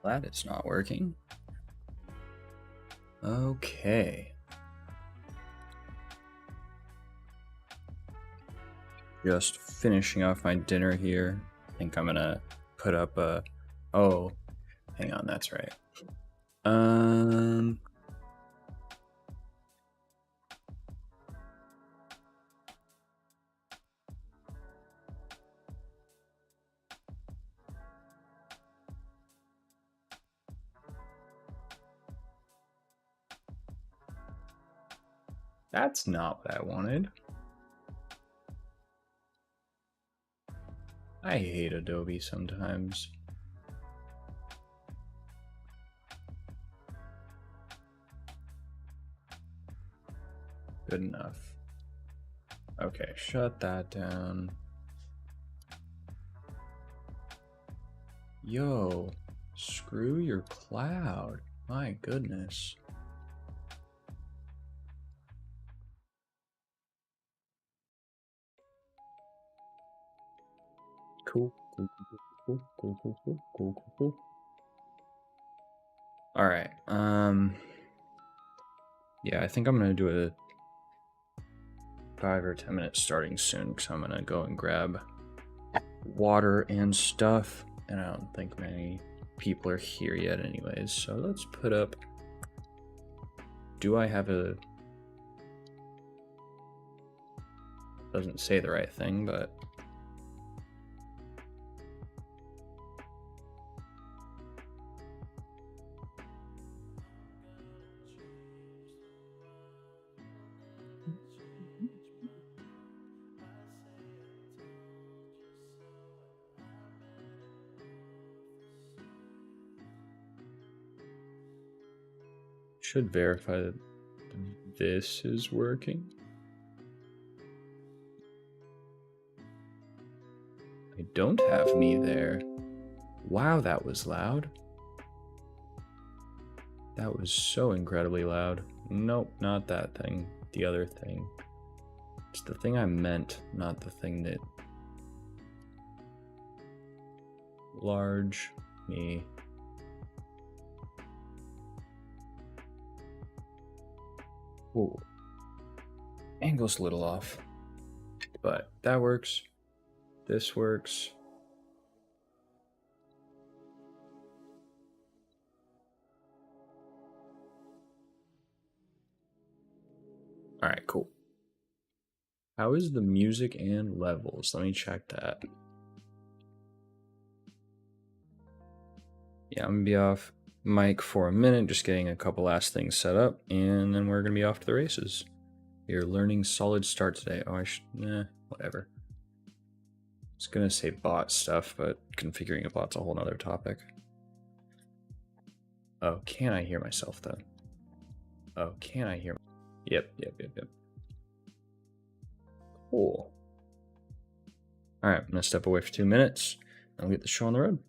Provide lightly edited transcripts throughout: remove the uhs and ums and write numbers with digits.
That is not working. Okay. Just finishing off my dinner here. I think I'm gonna put up a... Oh, hang on, that's right. That's not what I wanted. I hate Adobe sometimes. Good enough. Okay, shut that down. Yo, screw your cloud. My goodness. Cool. All right. Yeah, I think I'm gonna do a 5 or 10 minutes starting soon because I'm gonna go and grab water and stuff, and I don't think many people are here yet anyways. So let's put up. Do I have a... Doesn't say the right thing, but should verify that this is working. I don't have me there. Wow, that was loud. That was so incredibly loud. Nope, not that thing. The other thing. It's the thing I meant, not the thing that... Large me. Ooh. Angle's a little off. But that works. This works. Alright, cool. How is the music and levels? Let me check that. Yeah, I'm gonna be off mic for a minute, just getting a couple last things set up, and then we're gonna be off to the races. You're learning SolidStart today. Oh, whatever. I was gonna say bot stuff, but configuring a bot's a whole nother topic. Oh, can I hear myself though? Oh, can I hear? Yep. Cool. All right, I'm gonna step away for 2 minutes. I'll get the show on the road.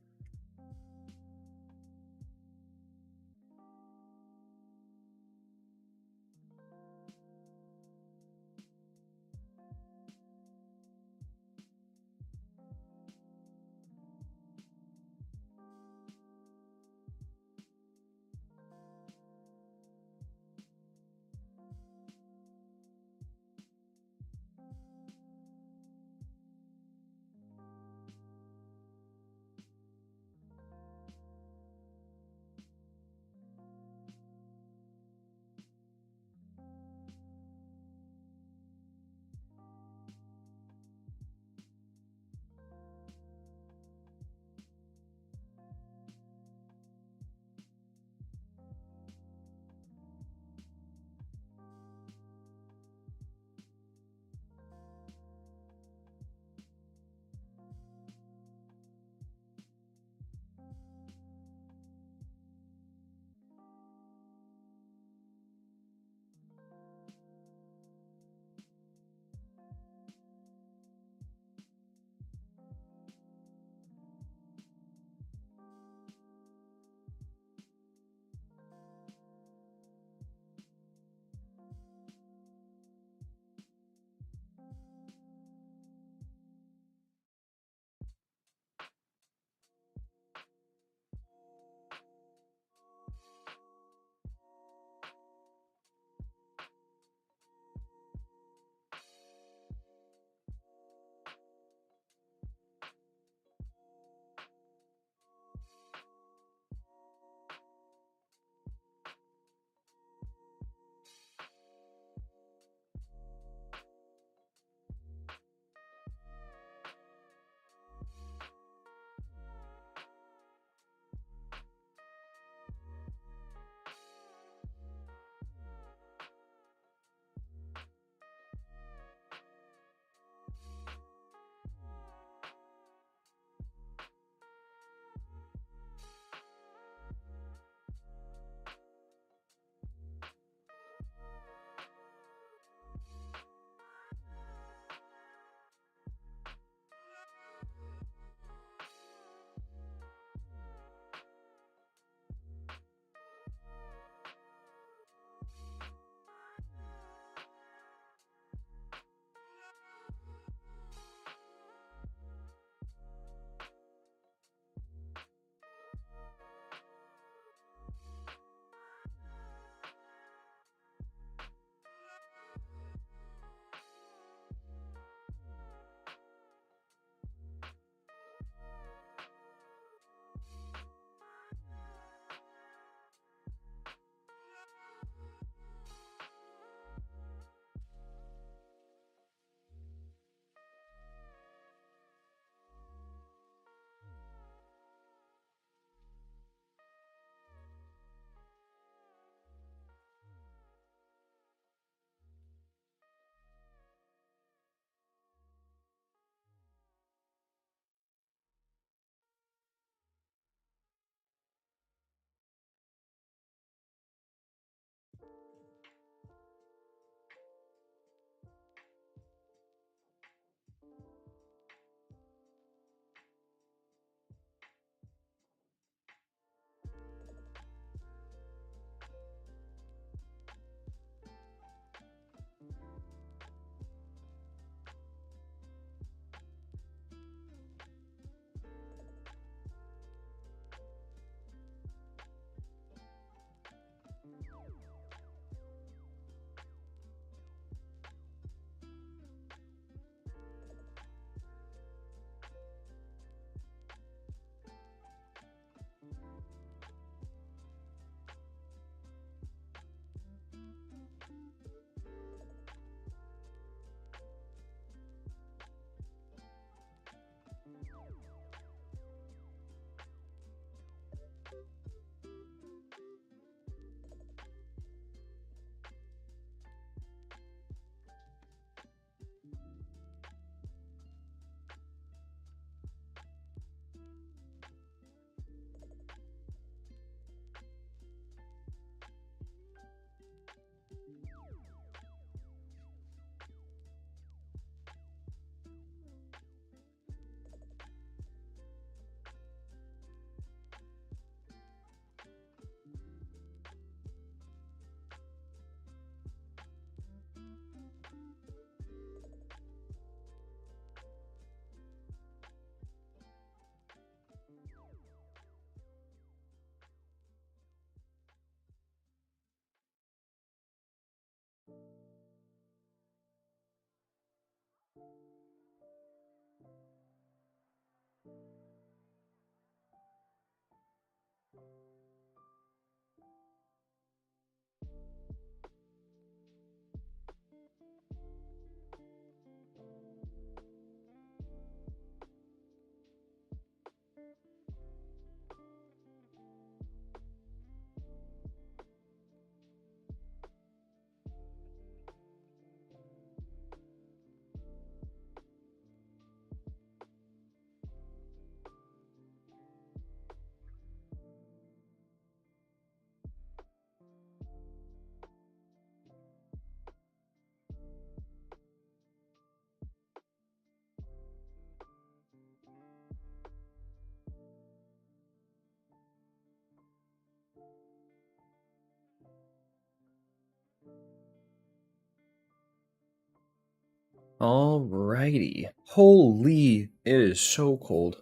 Alrighty. Holy, it is so cold.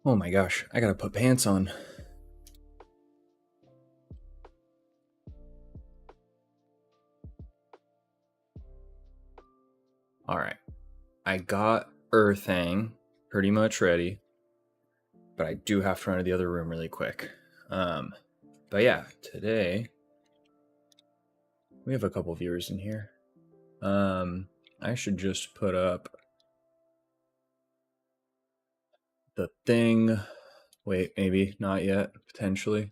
Oh my gosh, I gotta put pants on. Alright, I got earthing pretty much ready, but I do have to run to the other room really quick. But yeah, today we have a couple viewers in here. I should just put up the thing. Wait, maybe not yet, potentially.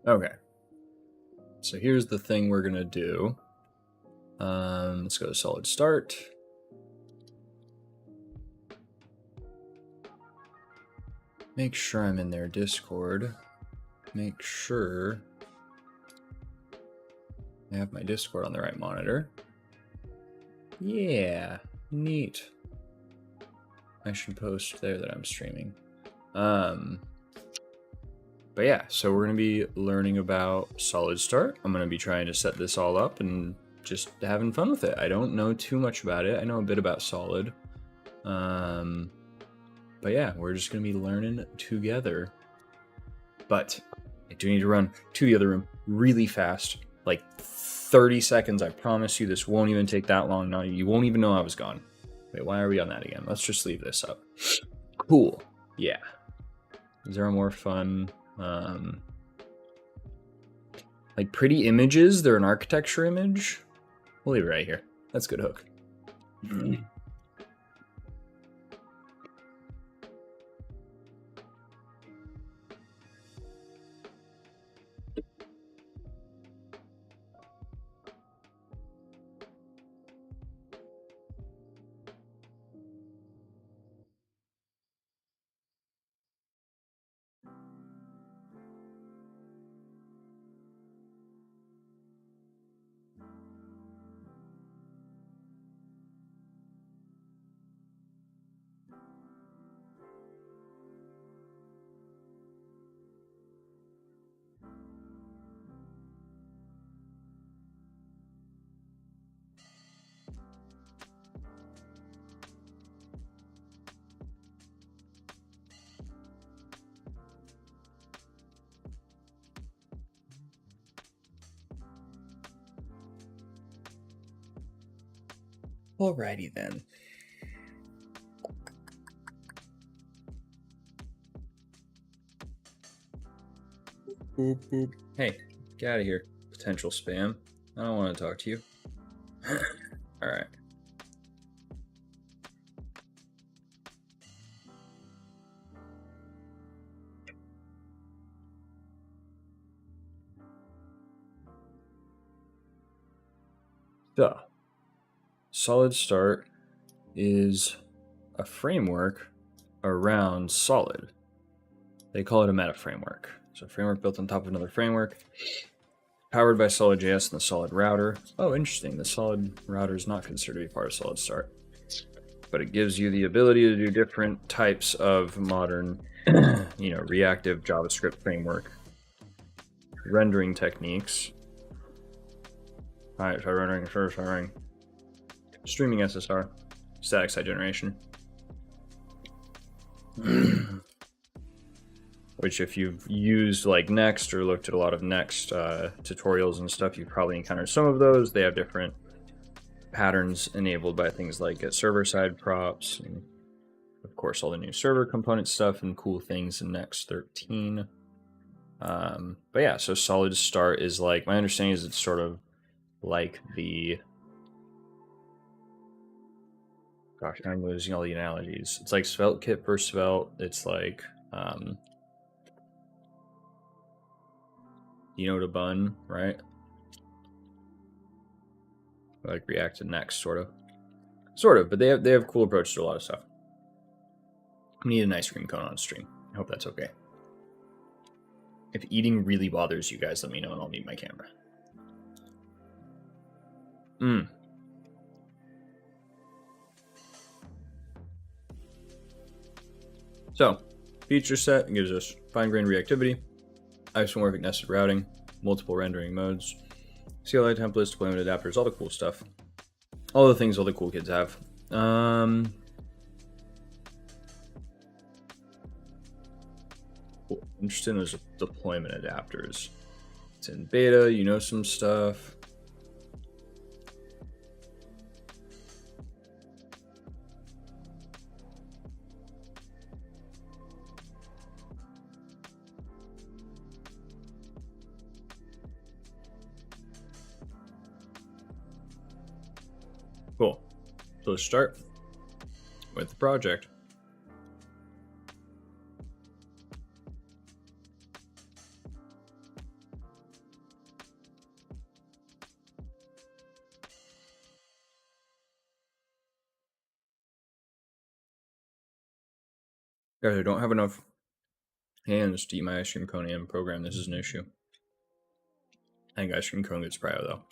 Okay. So here's the thing we're gonna do. Let's go to SolidStart. Make sure I'm in their Discord. Make sure I have my Discord on the right monitor. Yeah, neat. I should post there that I'm streaming. But yeah, so we're gonna be learning about SolidStart. I'm gonna be trying to set this all up and just having fun with it. I don't know too much about it. I know a bit about Solid. But yeah, we're just gonna be learning together. But I do need to run to the other room really fast, like 30 seconds. I promise you this won't even take that long. No, you won't even know I was gone. Wait, why are we on that again? Let's just leave this up. Cool. Yeah. Is there a more fun, like pretty images? They're an architecture image. We'll leave it right here. That's a good hook. Alrighty then. Boop, boop. Hey, get out of here, potential spam. I don't want to talk to you. Alright. So, SolidStart is a framework around Solid. They call it a meta framework. So a framework built on top of another framework, powered by SolidJS and the Solid router. Oh, interesting. The Solid router is not considered to be part of SolidStart, but it gives you the ability to do different types of modern, reactive JavaScript framework rendering techniques. All right, try rendering first, rendering, streaming SSR, static site generation. Which if you've used like Next or looked at a lot of Next tutorials and stuff, you've probably encountered some of those. They have different patterns enabled by things like server-side props, and of course all the new server component stuff and cool things in Next 13. But yeah, so SolidStart is like, my understanding is it's sort of like the Gosh, I'm losing all the analogies. It's like Svelte kit for Svelte. It's like, to bun, right? Like React to Next, sort of. But they have cool approaches to a lot of stuff. I need an ice cream cone on stream. I hope that's okay. If eating really bothers you guys, let me know and I'll mute my camera. So, feature set gives us fine-grained reactivity, isomorphic nested routing, multiple rendering modes, CLI templates, deployment adapters, all the cool stuff. All the things all the cool kids have. Interested in those deployment adapters. It's in beta, some stuff. Cool. So let's start with the project. Guys, I don't have enough hands to eat my ice cream cone and program. This is an issue. I think ice cream cone gets prio though.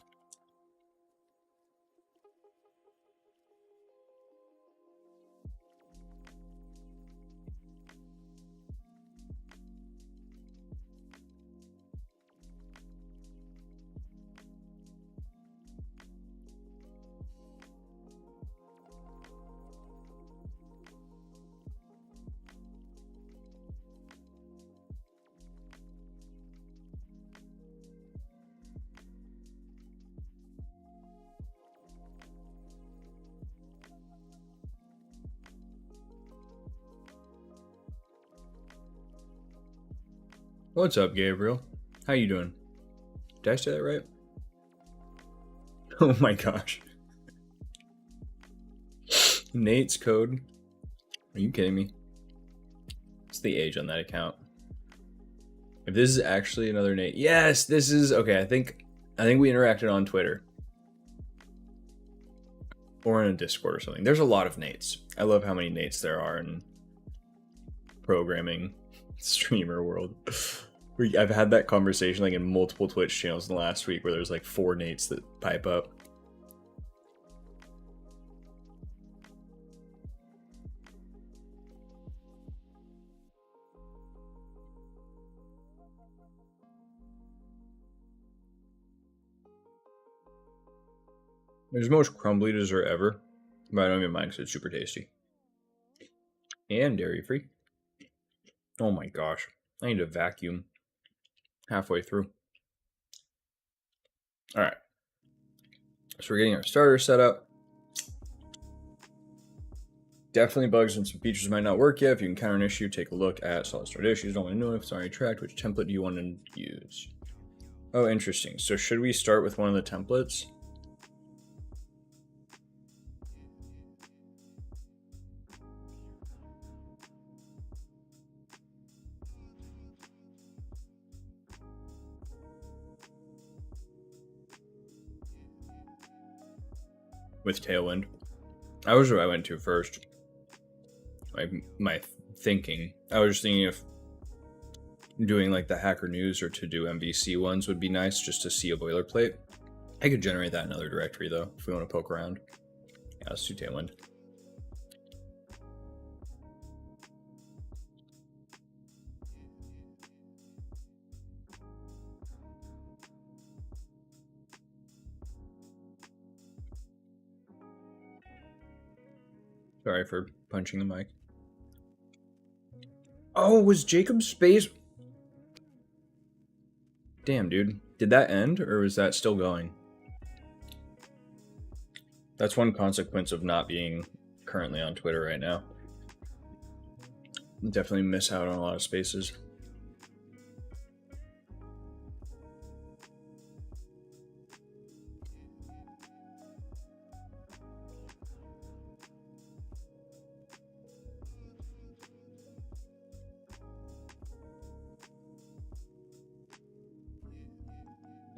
What's up, Gabriel? How you doing? Did I say that right? Oh my gosh. Nate's code. Are you kidding me? What's the age on that account? If this is actually another Nate. Yes, this is okay. I think we interacted on Twitter. Or in a Discord or something. There's a lot of Nates. I love how many Nates there are in programming streamer world. I've had that conversation like in multiple Twitch channels in the last week where there's like 4 Nates that pipe up. There's the most crumbly dessert ever, but I don't even mind because it's super tasty. And dairy free. Oh my gosh. I need to vacuum halfway through. All right. So we're getting our starter set up. Definitely bugs and some features might not work yet. If you encounter an issue, take a look at SolidStart issues. Don't want to know if it's already tracked. Which template do you want to use? Oh, interesting. So should we start with one of the templates? With Tailwind. I was what I went to first. My thinking. I was just thinking if doing like the Hacker News or to do MVC ones would be nice just to see a boilerplate. I could generate that in another directory though, if we want to poke around. Yeah, let's do Tailwind. Sorry for punching the mic. Oh, was Jacob Space? Damn, dude. Did that end or was that still going? That's one consequence of not being currently on Twitter right now. Definitely miss out on a lot of spaces.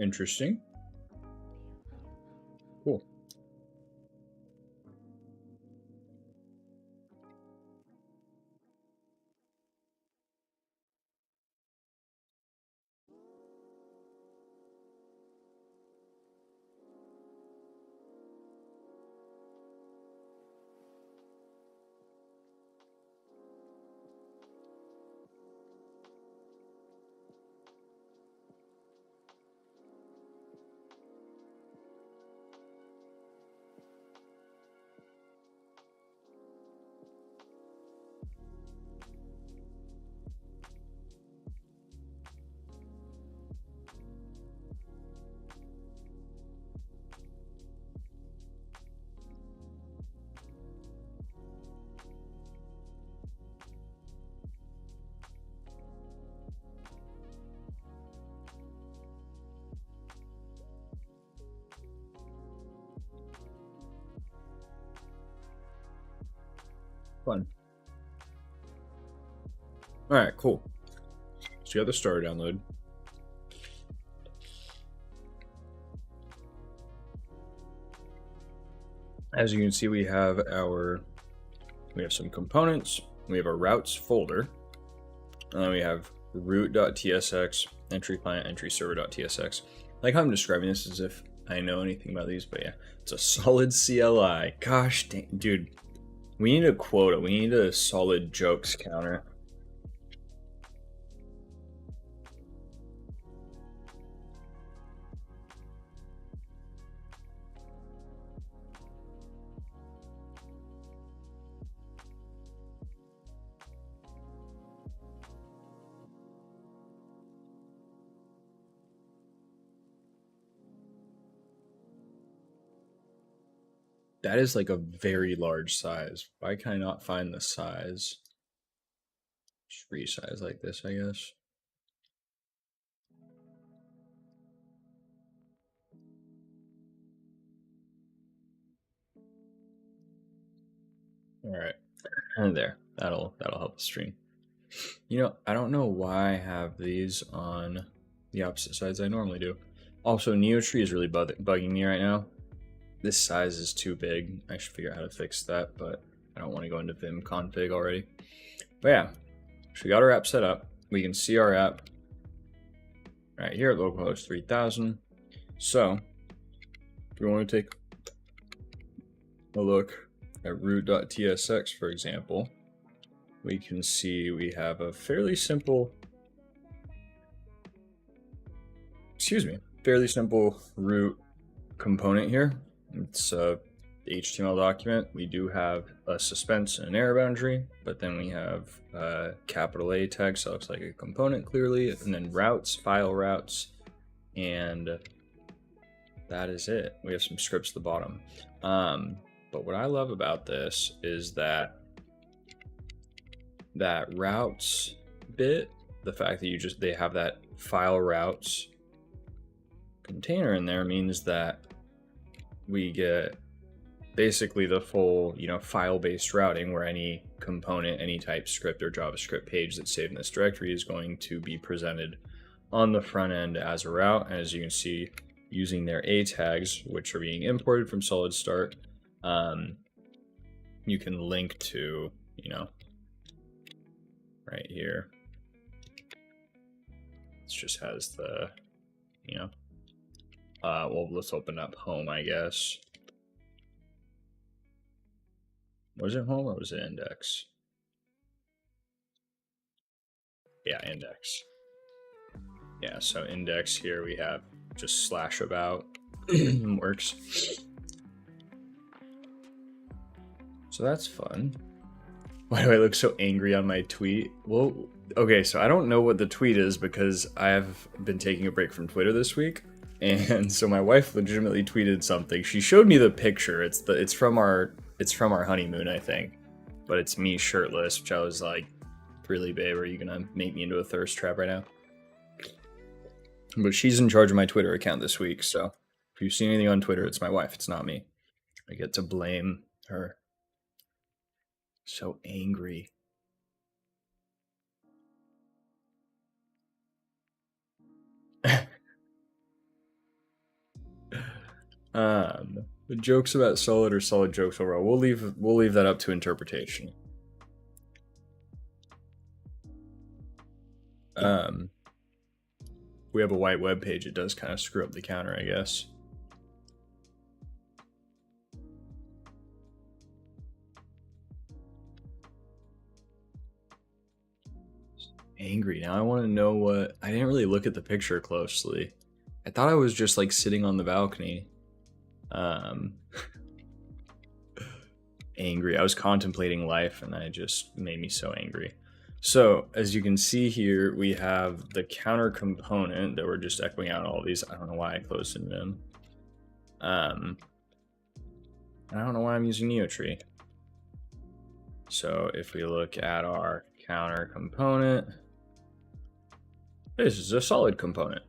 Interesting. Cool. Fun. All right, cool. So you got the starter download. As you can see, we have some components. We have a routes folder, and then we have root.tsx, entry client, entry server.tsx. Like how I'm describing this as if I know anything about these, but yeah, it's a solid CLI. Gosh dang, dude, we need a quota. We need a solid jokes counter. That is like a very large size. Why can I not find the size? Just resize like this, I guess. All right, and there. That'll help the stream. You know, I don't know why I have these on the opposite sides I normally do. Also, NeoTree is really bugging me right now. This size is too big. I should figure out how to fix that, but I don't want to go into Vim config already. But yeah, so we got our app set up. We can see our app right here at localhost 3000. So if we want to take a look at root.tsx, for example, we can see we have a fairly simple root component here. It's a HTML document. We do have a suspense and an error boundary, but then we have capital A text that looks like a component clearly, and then routes, file routes, and that is it. We have some scripts at the bottom. But what I love about this is that routes bit, the fact that they have that file routes container in there means that we get basically the full, file-based routing where any component, any TypeScript or JavaScript page that's saved in this directory is going to be presented on the front end as a route. And as you can see, using their A tags, which are being imported from SolidStart, you can link to, right here. It just has the, well, let's open up home, I guess. Was it home or was it index? Yeah, index. Yeah, so index here we have just slash about works. So that's fun. Why do I look so angry on my tweet? Well, okay, so I don't know what the tweet is because I have been taking a break from Twitter this week. And so my wife legitimately tweeted something. She showed me the picture. It's from our honeymoon, I think. But it's me shirtless, which I was like, really, babe, are you gonna make me into a thirst trap right now? But she's in charge of my Twitter account this week, so if you see anything on Twitter, it's my wife, it's not me. I get to blame her. So angry. The jokes about solid or solid jokes overall. We'll leave that up to interpretation. We have a white web page. It does kind of screw up the counter, I guess. Angry. Now I want to know what... I didn't really look at the picture closely. I thought I was just like sitting on the balcony. Angry. I was contemplating life and it just made me so angry. So as you can see here, we have the counter component that we're just echoing out all these. I don't know why I closed in them. I don't know why I'm using NeoTree. So if we look at our counter component, this is a solid component.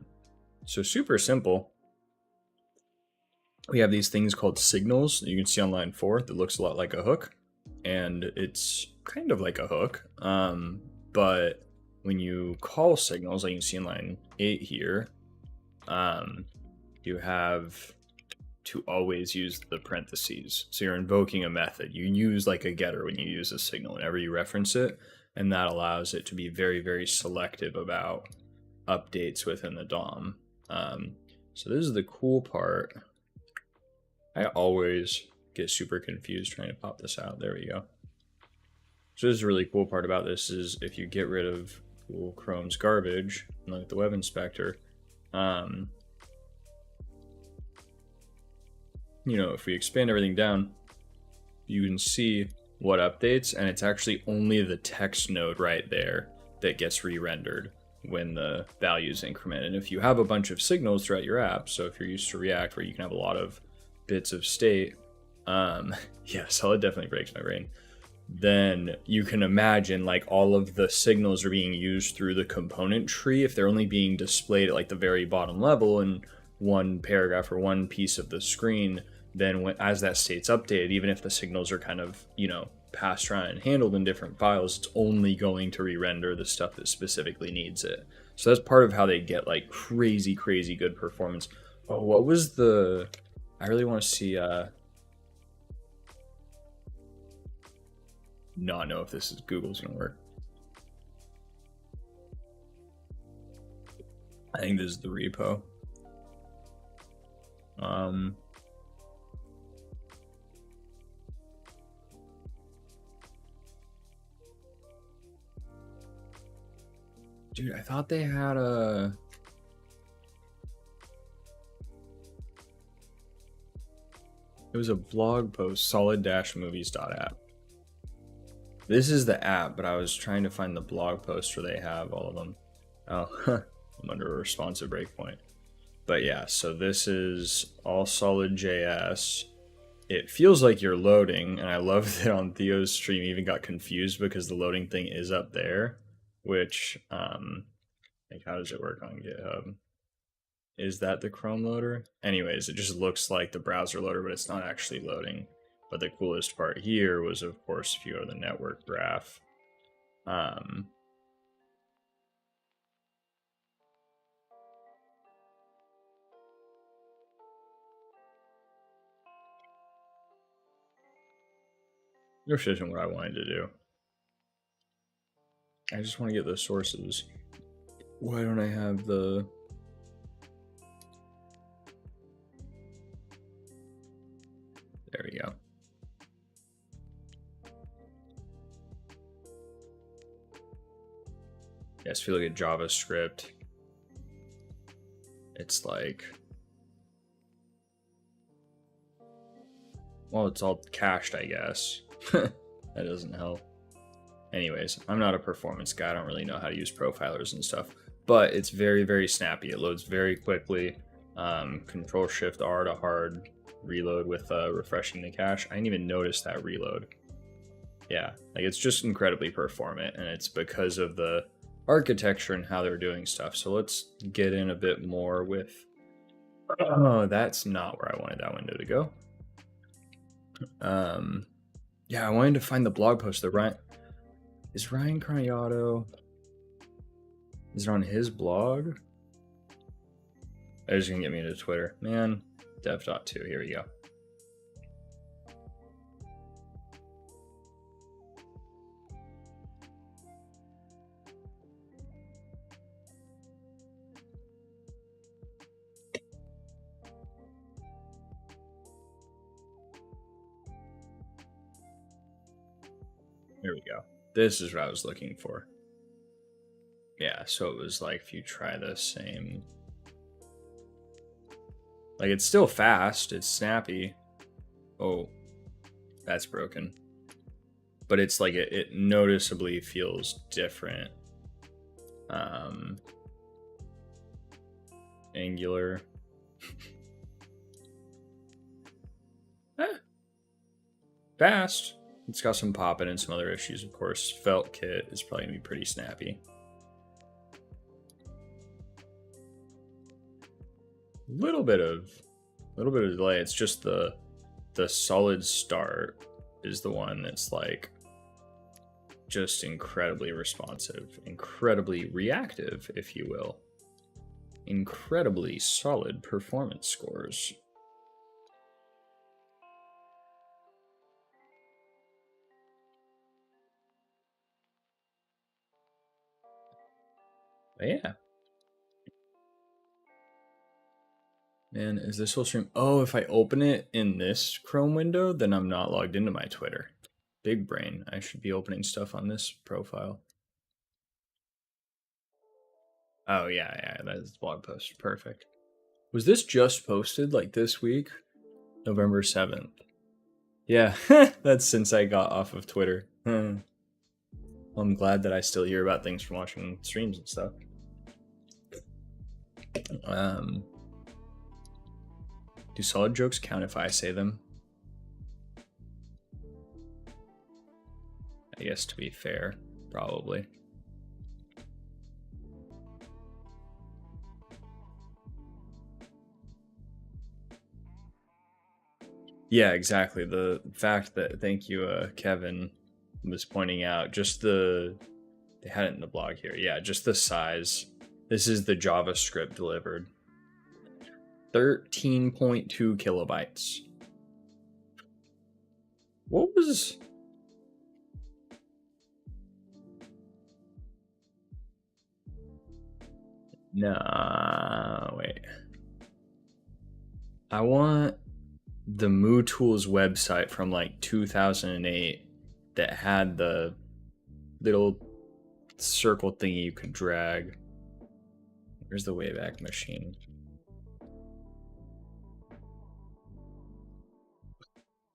So super simple. We have these things called signals you can see on line 4 that looks a lot like a hook, and it's kind of like a hook, but when you call signals, like you can see in line 8 here, you have to always use the parentheses. So you're invoking a method. You use like a getter when you use a signal whenever you reference it, and that allows it to be very, very selective about updates within the DOM. So this is the cool part. I always get super confused trying to pop this out. There we go. So this is a really cool part about this is if you get rid of Google Chrome's garbage and look at the web inspector, you know, if we expand everything down, you can see what updates, and it's actually only the text node right there that gets re-rendered when the values increment. And if you have a bunch of signals throughout your app, so if you're used to React where you can have a lot of bits of state, yeah, solid definitely breaks my brain, then you can imagine like all of the signals are being used through the component tree. If they're only being displayed at like the very bottom level in one paragraph or one piece of the screen, then as that state's updated, even if the signals are kind of, you know, passed around and handled in different files, it's only going to re-render the stuff that specifically needs it. So that's part of how they get like crazy good performance. Oh, what was the... I really want to see not know if this is Google's gonna work. I think this is the repo. Dude, I thought they had a... It was a blog post, solid-movies.app. This is the app, but I was trying to find the blog post where they have all of them. Oh, I'm under a responsive breakpoint. But yeah, so this is all solid.js. It feels like you're loading, and I love that on Theo's stream even got confused because the loading thing is up there, which, like, how does it work on GitHub? Is that the Chrome loader? Anyways, it just looks like the browser loader, but it's not actually loading. But the coolest part here was, of course, if you go to the network graph, which isn't what I wanted to do. I just want to get the sources. Why don't I have the... There we go. Yes, if you look at JavaScript, it's like... Well, it's all cached, I guess. That doesn't help. Anyways, I'm not a performance guy. I don't really know how to use profilers and stuff, but it's very snappy. It loads very quickly. Control-Shift-R to hard reload with refreshing the cache. I didn't even notice that reload. Yeah, like it's just incredibly performant, and it's because of the architecture and how they're doing stuff. So let's get in a bit more with... Oh, that's not where I wanted that window to go. Yeah, I wanted to find the blog post that Ryan... Is Ryan Carniato... Is it on his blog? That is gonna get me into Twitter. Man, dev.2, here we go. Here we go. This is what I was looking for. Yeah, so it was like if you try the same. Like it's still fast, it's snappy. Oh, that's broken. But it's like it noticeably feels different. Angular. Fast. It's got some popping and some other issues, of course. Felt kit is probably gonna be pretty snappy. Little bit of delay. It's just the SolidStart is the one that's like just incredibly responsive, incredibly reactive, if you will. Incredibly solid performance scores. But yeah. Man, is this whole stream? Oh, if I open it in this Chrome window, then I'm not logged into my Twitter. Big brain. I should be opening stuff on this profile. Oh, yeah, that's blog post. Perfect. Was this just posted like this week? November 7th. Yeah, that's since I got off of Twitter. I'm glad that I still hear about things from watching streams and stuff. Do solid jokes count if I say them? I guess to be fair, probably. Yeah, exactly. The fact that, thank you, Kevin, was pointing out, just they had it in the blog here. Yeah, just the size. This is the JavaScript delivered. 13.2 kilobytes. What was... Nah, wait. I want the MooTools website from like 2008 that had the little circle thingy you could drag. Where's the Wayback Machine?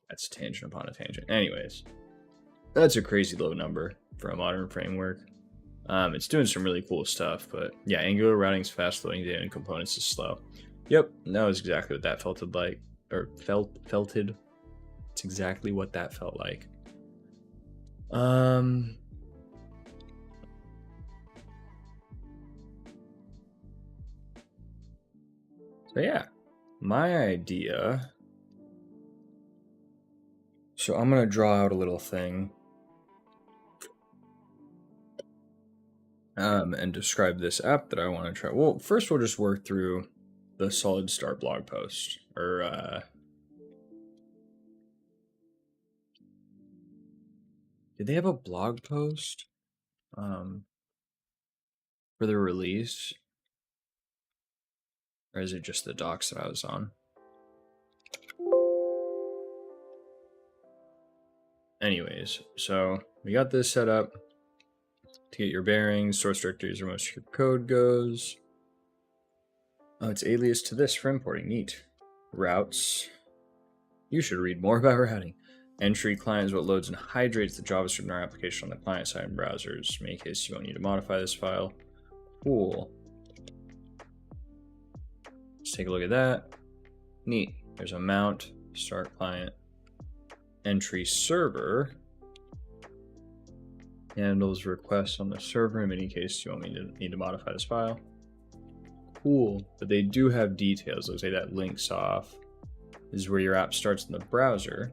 That's tangent upon a tangent. Anyways, that's a crazy low number for a modern framework. It's doing some really cool stuff, but yeah, Angular routing's fast, loading data and components is slow. Yep, that was exactly what that felt like, or felted. It's exactly what that felt like. So yeah, my idea. So I'm gonna draw out a little thing. And describe this app that I want to try. Well, first we'll just work through the SolidStart blog post, or did they have a blog post for the release, or is it just the docs that I was on? Anyways, so we got this set up to get your bearings. Source directory is where most of your code goes. Oh, it's alias to this for importing. Neat. Routes. You should read more about routing. Entry client is what loads and hydrates the JavaScript in our application on the client side and browsers. In any case, you won't need to modify this file. Cool. Let's take a look at that. Neat. There's a mount, start client, entry server. Handles requests on the server. In any case, you won't need to modify this file. Cool. But they do have details. Let's say that links off. This is where your app starts in the browser.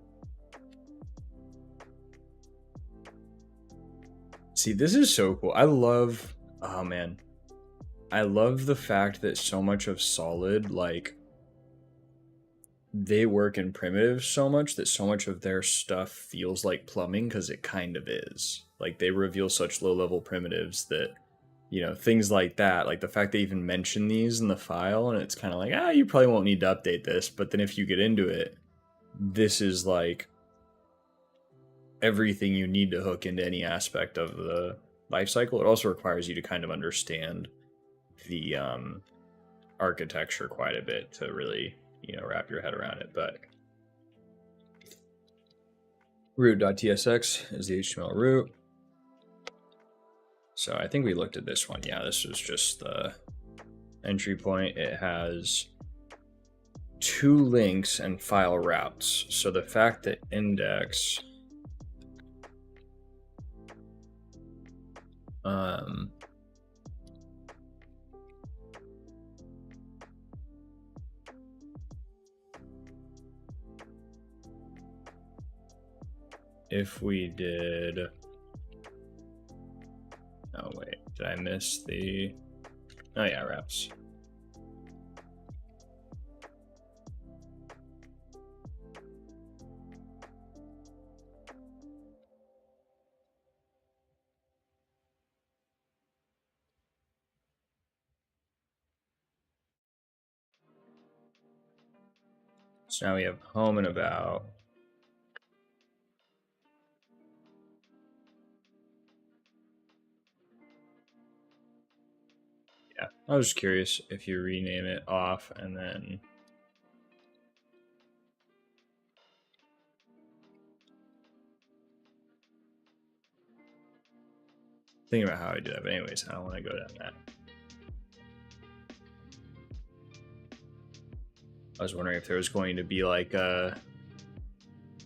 See, this is so cool. I love, oh man. I love the fact that so much of Solid, like, they work in primitives so much that so much of their stuff feels like plumbing, because it kind of is. Like, they reveal such low-level primitives that, you know, things like that, like the fact they even mention these in the file, and it's kind of like, you probably won't need to update this, but then if you get into it, this is like everything you need to hook into any aspect of the life cycle. It also requires you to kind of understand the architecture quite a bit to really, you know, wrap your head around it. But root.tsx is the HTML root. So I think we looked at this one. Yeah, this was just the entry point. It has 2 links and file routes. So the fact that index if we did, oh wait, did I miss the, oh yeah, routes. So now we have home and about. Yeah, I was just curious if you rename it off and then thinking about how I do that. But anyways, I don't want to go down that. I was wondering if there was going to be like a,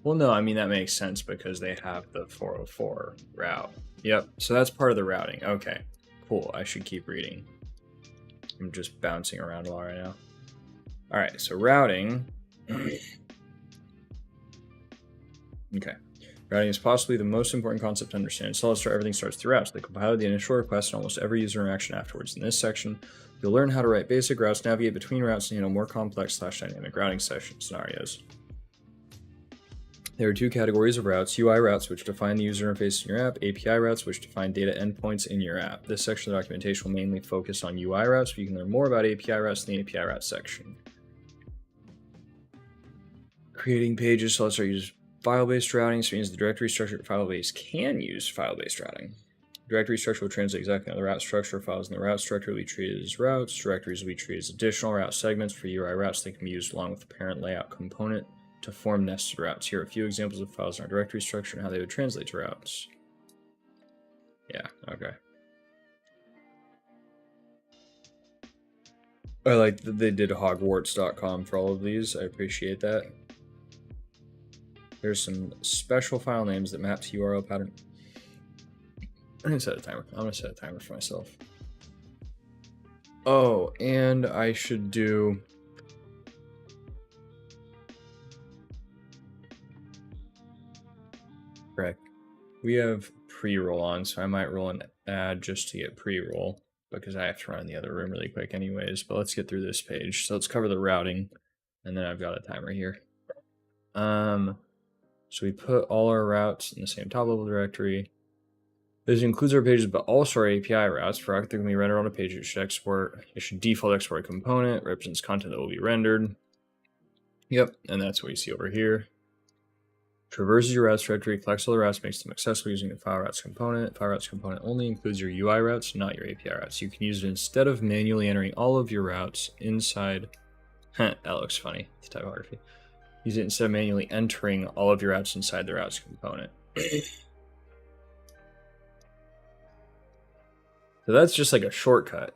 well, no, I mean, that makes sense because they have the 404 route. Yep, so that's part of the routing. Okay, cool. I should keep reading. I'm just bouncing around a lot right now. All right, so routing. Okay. Routing is possibly the most important concept to understand. In SolidStart, everything starts through routes. They compile the initial request and almost every user interaction afterwards. In this section, you'll learn how to write basic routes, navigate between routes, and handle more complex / dynamic routing scenarios. There are 2 categories of routes: UI routes, which define the user interface in your app; API routes, which define data endpoints in your app. This section of the documentation will mainly focus on UI routes, but you can learn more about API routes in the API routes section. Creating pages. SolidStart uses file-based routing, so it means the directory structure file-based can use file-based routing. Directory structure will translate exactly how the route structure. Files in the route structure will be treated as routes. Directories will be treated as additional route segments. For UI routes, they can be used along with the parent layout component to form nested routes. Here are a few examples of files in our directory structure and how they would translate to routes. Yeah, okay. I like that they did Hogwarts.com for all of these. I appreciate that. There's some special file names that map to URL pattern. I'm gonna set a timer. I'm gonna set a timer for myself. Oh, and I should do. Correct. We have pre-roll on, so I might roll an ad just to get pre-roll because I have to run in the other room really quick anyways. But let's get through this page. So let's cover the routing, and then I've got a timer here. So we put all our routes in the same top level directory. This includes our pages, but also our API routes. For they're going to be rendered on a page. It should default export a component, represents content that will be rendered. Yep, and that's what you see over here. Traverses your routes directory, collects all the routes, makes them accessible using the file routes component. File routes component only includes your UI routes, not your API routes. You can use it instead of manually entering all of your routes inside. That looks funny. It's typography. Use it instead of manually entering all of your routes inside the routes component. So that's just like a shortcut.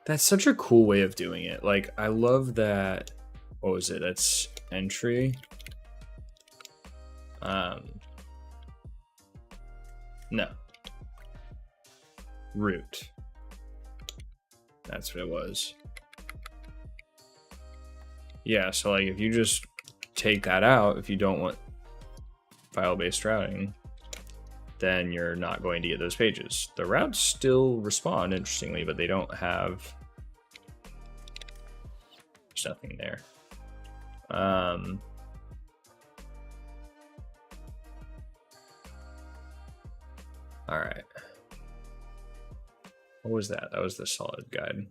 That's such a cool way of doing it. Like, I love that. What was it? That's entry. No. Root. That's what it was. Yeah, so like if you just take that out, if you don't want file-based routing, then you're not going to get those pages. The routes still respond, interestingly, but they don't have, there's nothing there. All right. What was that? That was the solid guide.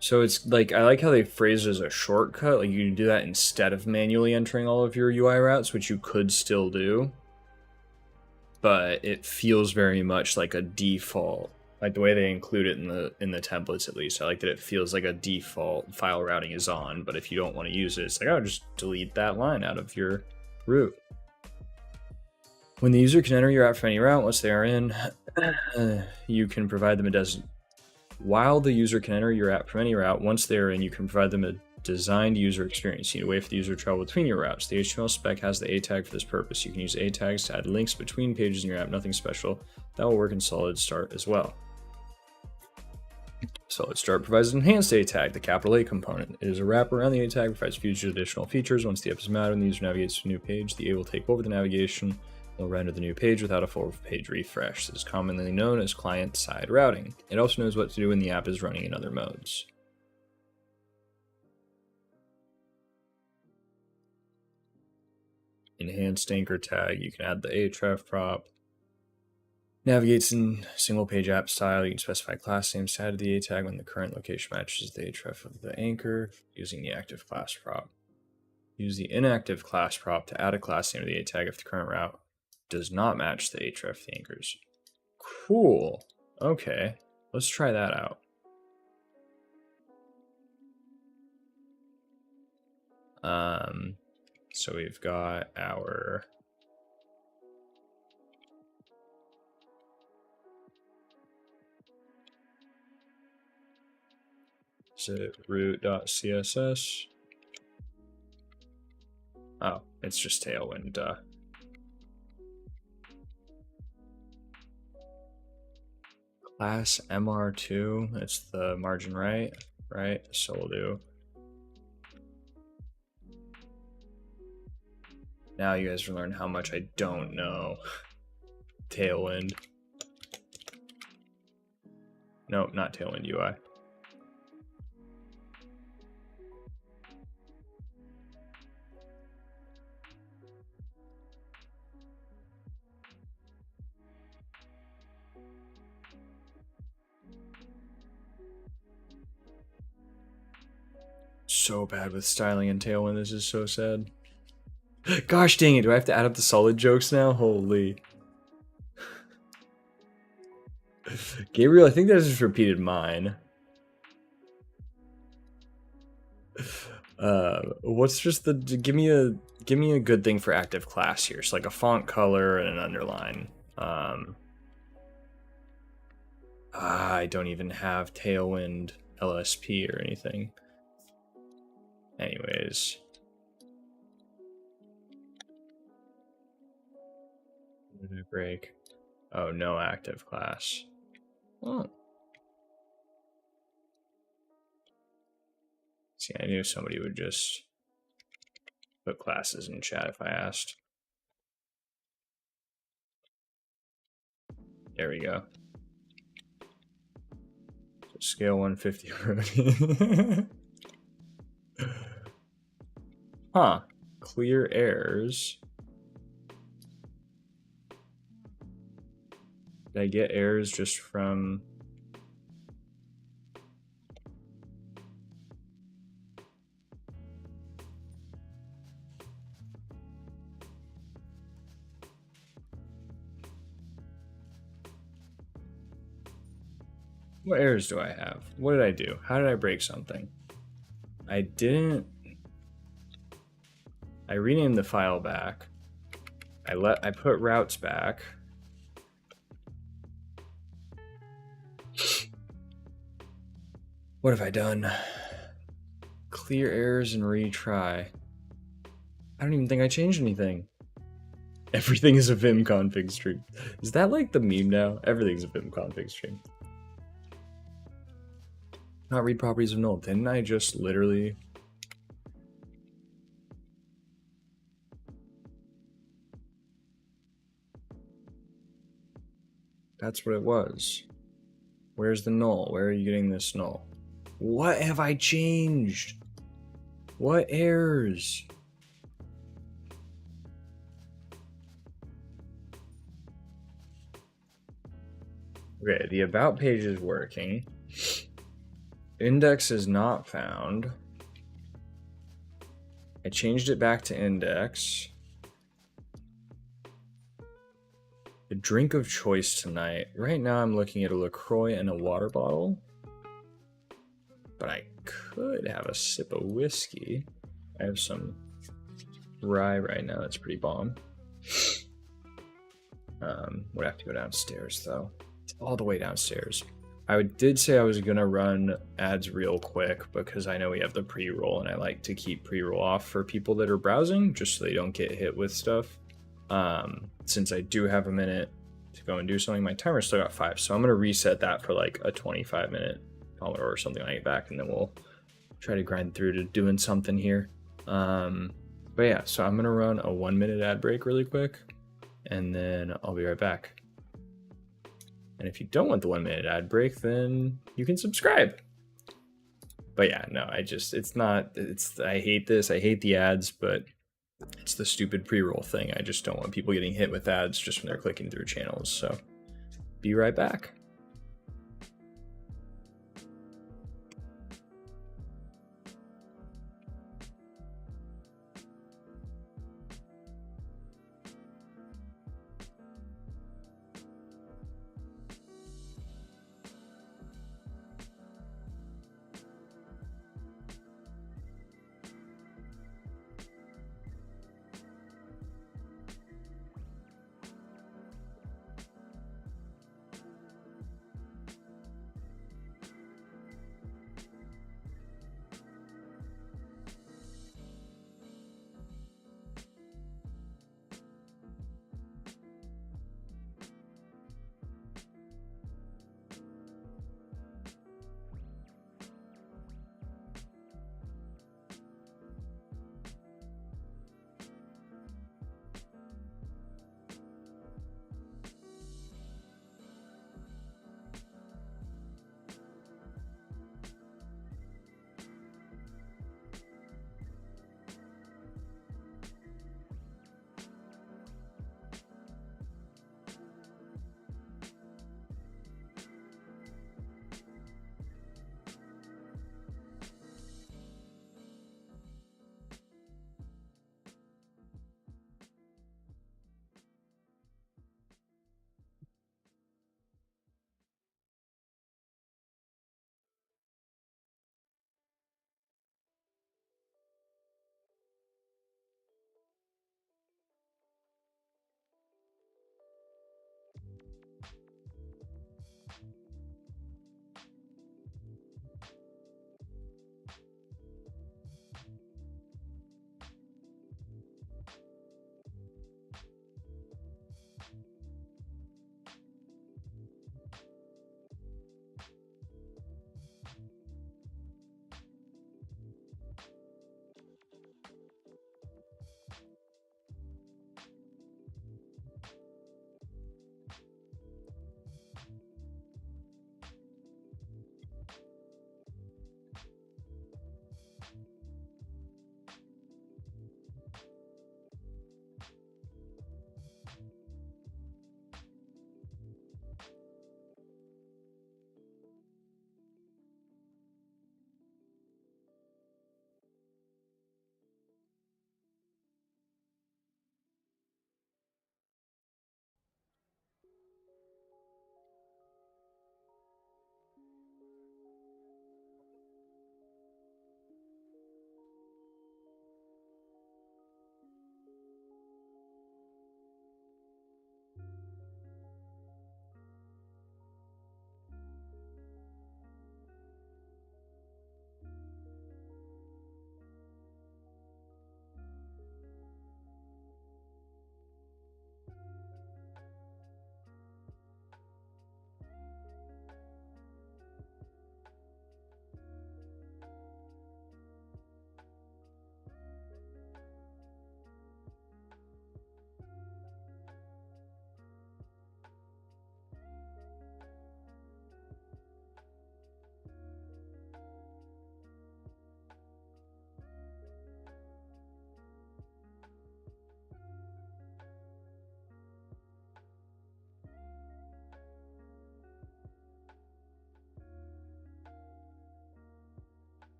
So it's like, I like how they phrase it as a shortcut. Like you can do that instead of manually entering all of your UI routes, which you could still do. But it feels very much like a default, like the way they include it in the templates, at least. I like that it feels like a default file routing is on, but if you don't want to use it, it's like, oh, just delete that line out of your route. When the user can enter your app from any route, once they are in, you can provide them a while the user can enter your app from any route, once they are in, you can provide them a designed user experience. You need a way for the user to travel between your routes. The HTML spec has the A tag for this purpose. You can use A tags to add links between pages in your app, nothing special. That will work in SolidStart as well. SolidStart provides an enhanced A tag, the capital A component. It is a wrapper around the A tag, provides future additional features. Once the app is mounted and the user navigates to a new page, the A will take over the navigation. It'll render the new page without a full page refresh. This is commonly known as client-side routing. It also knows what to do when the app is running in other modes. Enhanced anchor tag, you can add the href prop. Navigates in single page app style. You can specify class names to add to the A tag when the current location matches the href of the anchor using the active class prop. Use the inactive class prop to add a class name to the A tag if the current route does not match the href of the anchors. Cool. Okay, let's try that out. So we've got our root.css. Oh, it's just Tailwind, duh. Class MR2, it's the margin right? So we'll do. Now you guys will learn how much I don't know. Tailwind. Nope, not Tailwind UI. So bad with styling and Tailwind, this is so sad. Gosh dang it, do I have to add up the solid jokes now? Holy. Gabriel, I think that just repeated mine. What's just the, give me a good thing for active class here. So like a font color and an underline. I don't even have Tailwind LSP or anything. Anyways. What did I break? Oh, no active class. Oh. See, I knew somebody would just put classes in chat if I asked. There we go. So scale 150. Huh. Clear errors. Did I get errors just from... What errors do I have? What did I do? How did I break something? I didn't... I renamed the file back. I put routes back. What have I done? Clear errors and retry. I don't even think I changed anything. Everything is a Vim config stream. Is that like the meme now? Everything's a Vim config stream. Not read properties of null. Didn't I just literally... That's what it was. Where's the null? Where are you getting this null? What have I changed? What errors? Okay, the about page is working. Index is not found. I changed it back to index. The drink of choice tonight. Right now I'm looking at a LaCroix and a water bottle. But I could have a sip of whiskey. I have some rye right now. That's pretty bomb. Would have to go downstairs though. It's all the way downstairs. I did say I was gonna run ads real quick because I know we have the pre-roll and I like to keep pre-roll off for people that are browsing just so they don't get hit with stuff. Since I do have a minute to go and do something, my timer's still got 5, so I'm gonna reset that for like a 25-minute or something like that, and then we'll try to grind through to doing something here. But yeah, so I'm gonna run a 1-minute ad break really quick, and then I'll be right back. And if you don't want the 1-minute ad break, then you can subscribe. But yeah, no, I hate this. I hate the ads, but it's the stupid pre-roll thing. I just don't want people getting hit with ads just when they're clicking through channels. So be right back.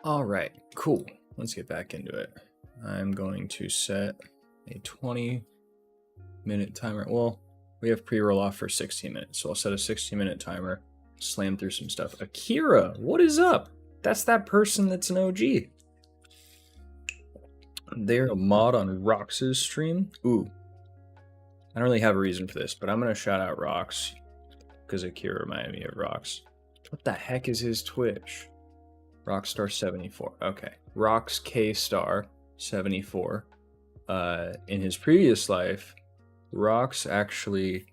All right, cool. Let's get back into it. I'm going to set a 20-minute timer. Well, we have pre-roll off for 16 minutes, so I'll set a 16-minute timer, slam through some stuff. Akira, what is up? That's that person that's an OG. They're a mod on Rox's stream. Ooh. I don't really have a reason for this, but I'm going to shout out Rox because Akira reminded me of Rox. What the heck is his Twitch? Rockstar74. Okay. Rox K Star 74. In his previous life, Rox actually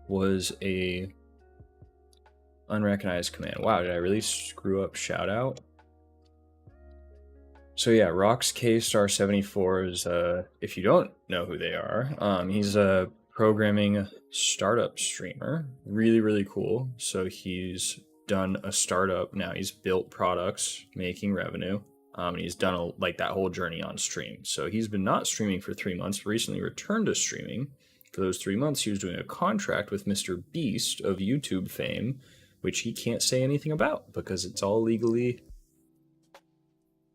was a unrecognized command. Wow, did I really screw up shout out? So yeah, Rox K Star 74 is if you don't know who they are, he's a programming startup streamer. Really, really cool. So he's done a startup now. He's built products, making revenue. And he's done like that whole journey on stream. So he's been not streaming for 3 months, recently returned to streaming. For those 3 months, he was doing a contract with Mr. Beast of YouTube fame, which he can't say anything about because it's all legally...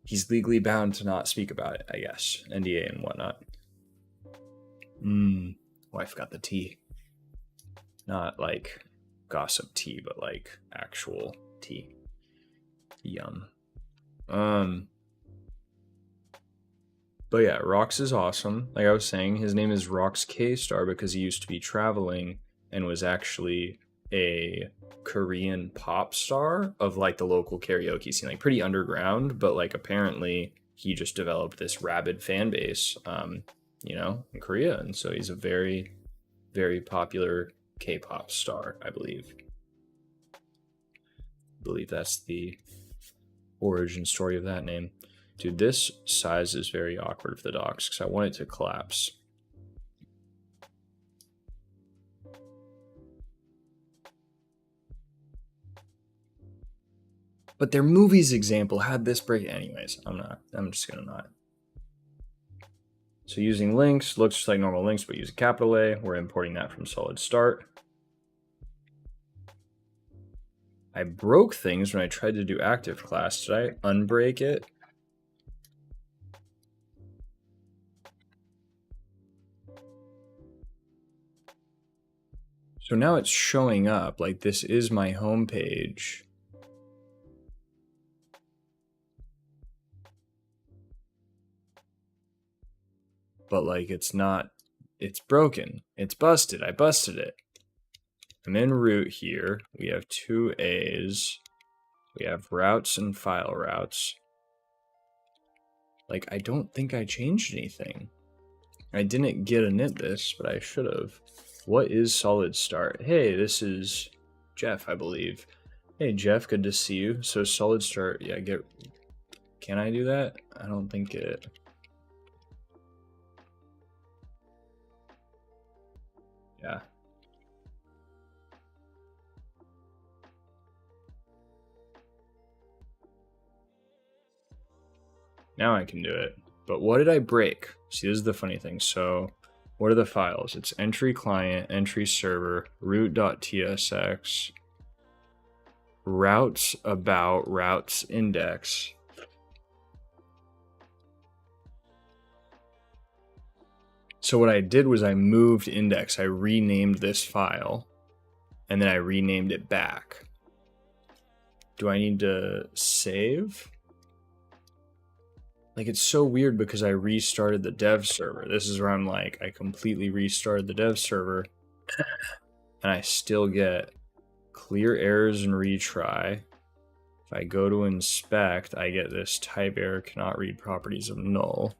He's legally bound to not speak about it, I guess. NDA and whatnot. Oh, I forgot the tea. Not like gossip tea, but like actual tea. Yum. But yeah, Rox is awesome. Like I was saying, his name is Rox K Star because he used to be traveling and was actually a Korean pop star of like the local karaoke scene, like pretty underground, but like apparently he just developed this rabid fan base, you know, in Korea. And so he's a very, very popular K-pop star, I believe. That's the origin story of that name. Dude, this size is very awkward for the docs because I want it to collapse. But their movies example had this break. Anyways, I'm just gonna not. So using links, looks just like normal links, but use a capital A. We're importing that from SolidStart. I broke things when I tried to do active class. Did I unbreak it? So now it's showing up like this is my home page. But like it's not, it's broken. It's busted. I busted it. I'm in root here. We have 2 A's. We have routes and file routes. Like I don't think I changed anything. I didn't get init this, but I should have. What is SolidStart? Hey, this is Jeff, I believe. Hey Jeff, good to see you. So SolidStart, yeah, can I do that? I don't think it. Yeah. Now I can do it. But what did I break? See, this is the funny thing. So what are the files? It's entry client, entry server, root.tsx, routes about, routes index. So what I did was I moved index. I renamed this file and then I renamed it back. Do I need to save? Like, it's so weird because I restarted the dev server. This is where I'm like, I completely restarted the dev server and I still get clear errors and retry. If I go to inspect, I get this type error, cannot read properties of null.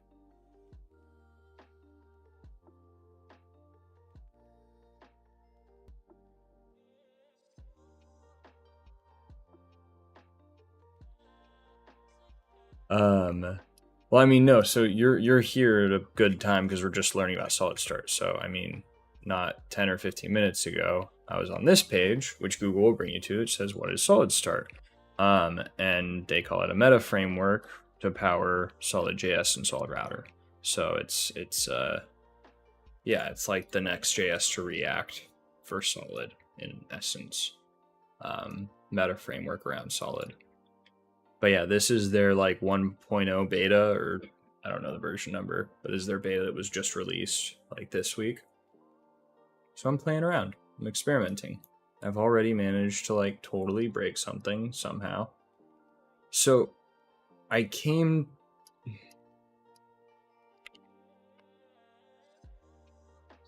Well, I mean, no, so you're here at a good time because we're just learning about SolidStart. So, I mean, not 10 or 15 minutes ago, I was on this page, which Google will bring you to. It says, what is SolidStart? And they call it a meta framework to power SolidJS and SolidRouter. So it's yeah, it's like the next JS to React for Solid in essence. Meta framework around Solid. But yeah, this is their like 1.0 beta, or I don't know the version number, but this is their beta that was just released like this week. So I'm playing around. I'm experimenting. I've already managed to like totally break something somehow. So I came...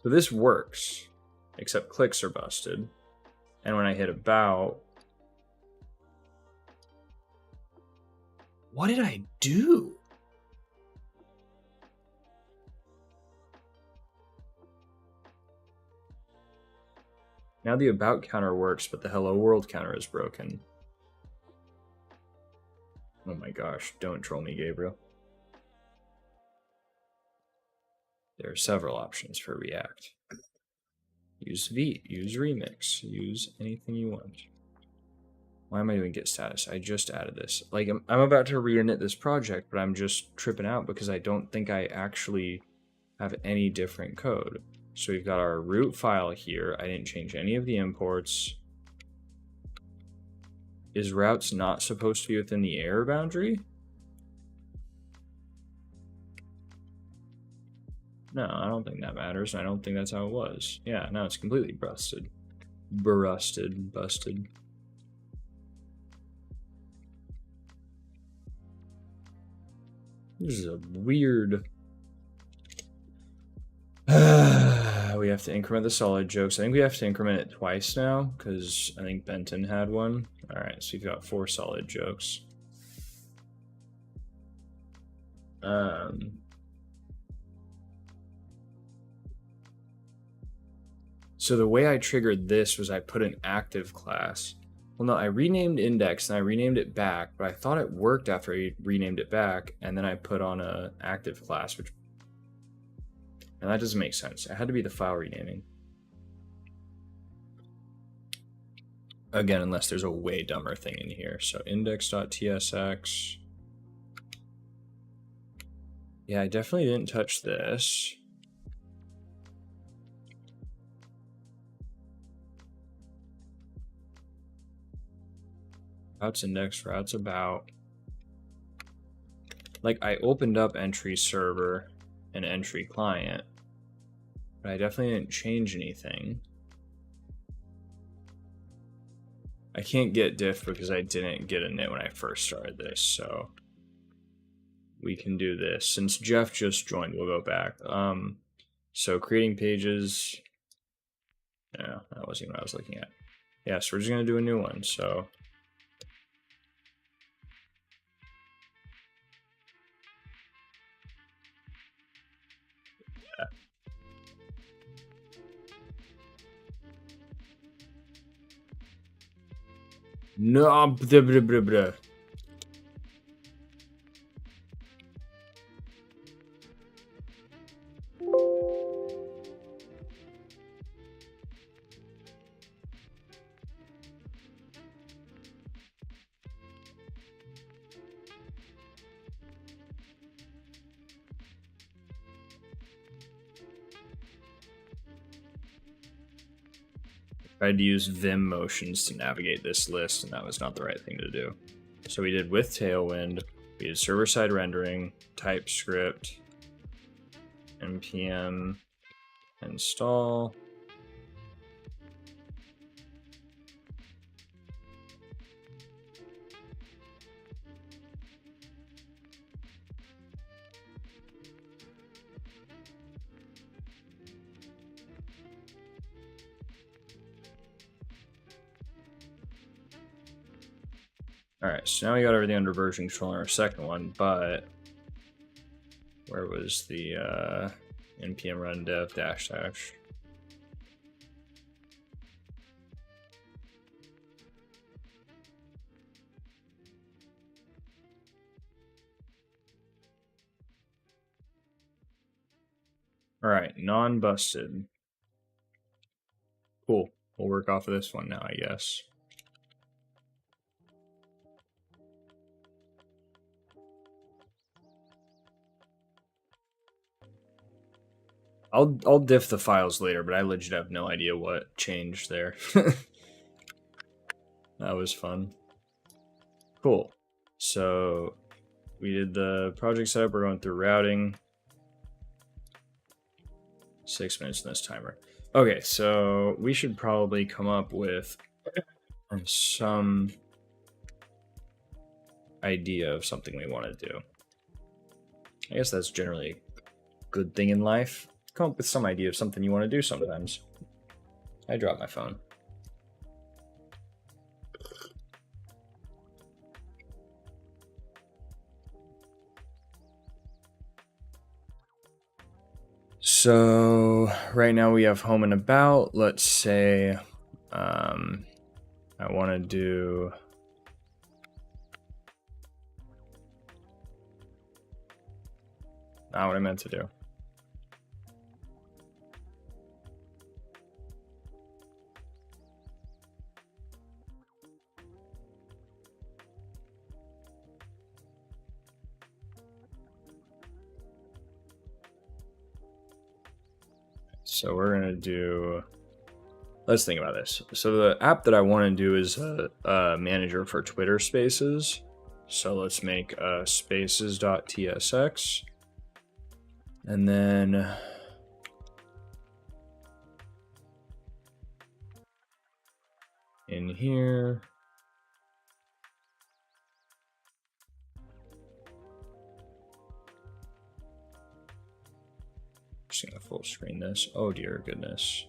So this works, except clicks are busted. And when I hit about... What did I do? Now the about counter works, but the hello world counter is broken. Oh my gosh, don't troll me, Gabriel. There are several options for React. Use V, use Remix, use anything you want. Why am I doing get status? I just added this. Like, I'm about to reinit this project, but I'm just tripping out because I don't think I actually have any different code. So we've got our root file here. I didn't change any of the imports. Is routes not supposed to be within the error boundary? No, I don't think that matters. I don't think that's how it was. Yeah, no, it's completely busted. Busted. This is a weird... we have to increment the solid jokes. I think we have to increment it twice now, because I think Benton had one. Alright, so we've got 4 solid jokes. So the way I triggered this was I put an active class. Well, no, I renamed index and I renamed it back, but I thought it worked after I renamed it back, and then I put on a active class, which... And that doesn't make sense. It had to be the file renaming. Again, unless there's a way dumber thing in here. So index.tsx. Yeah, I definitely didn't touch this. Routes index, routes about. Like, I opened up entry server and entry client, but I definitely didn't change anything. I can't get diff because I didn't get a init when I first started this, so we can do this. Since Jeff just joined, we'll go back. So creating pages. No, that wasn't what I was looking at. Yeah, so we're just gonna do a new one. So no, blah, blah, blah, blah. I tried to use Vim motions to navigate this list, and that was not the right thing to do. So we did with Tailwind, we did server-side rendering, TypeScript, npm install. Alright, so now we got everything under version control in our second one, but where was the npm run dev dash dash? Alright, non-busted. Cool. We'll work off of this one now, I guess. I'll diff the files later, but I legit have no idea what changed there. That was fun. Cool. So we did the project setup. We're going through routing. 6 minutes in this timer. Okay, so we should probably come up with some idea of something we want to do. I guess that's generally a good thing in life. Come up with some idea of something you want to do sometimes. I dropped my phone. So right now we have home and about. Let's say I want to do not what I meant to do. So we're gonna do. Let's think about this. So the app that I want to do is a manager for Twitter Spaces. So let's make spaces.tsx. And then in here, just gonna full screen this. Oh dear goodness.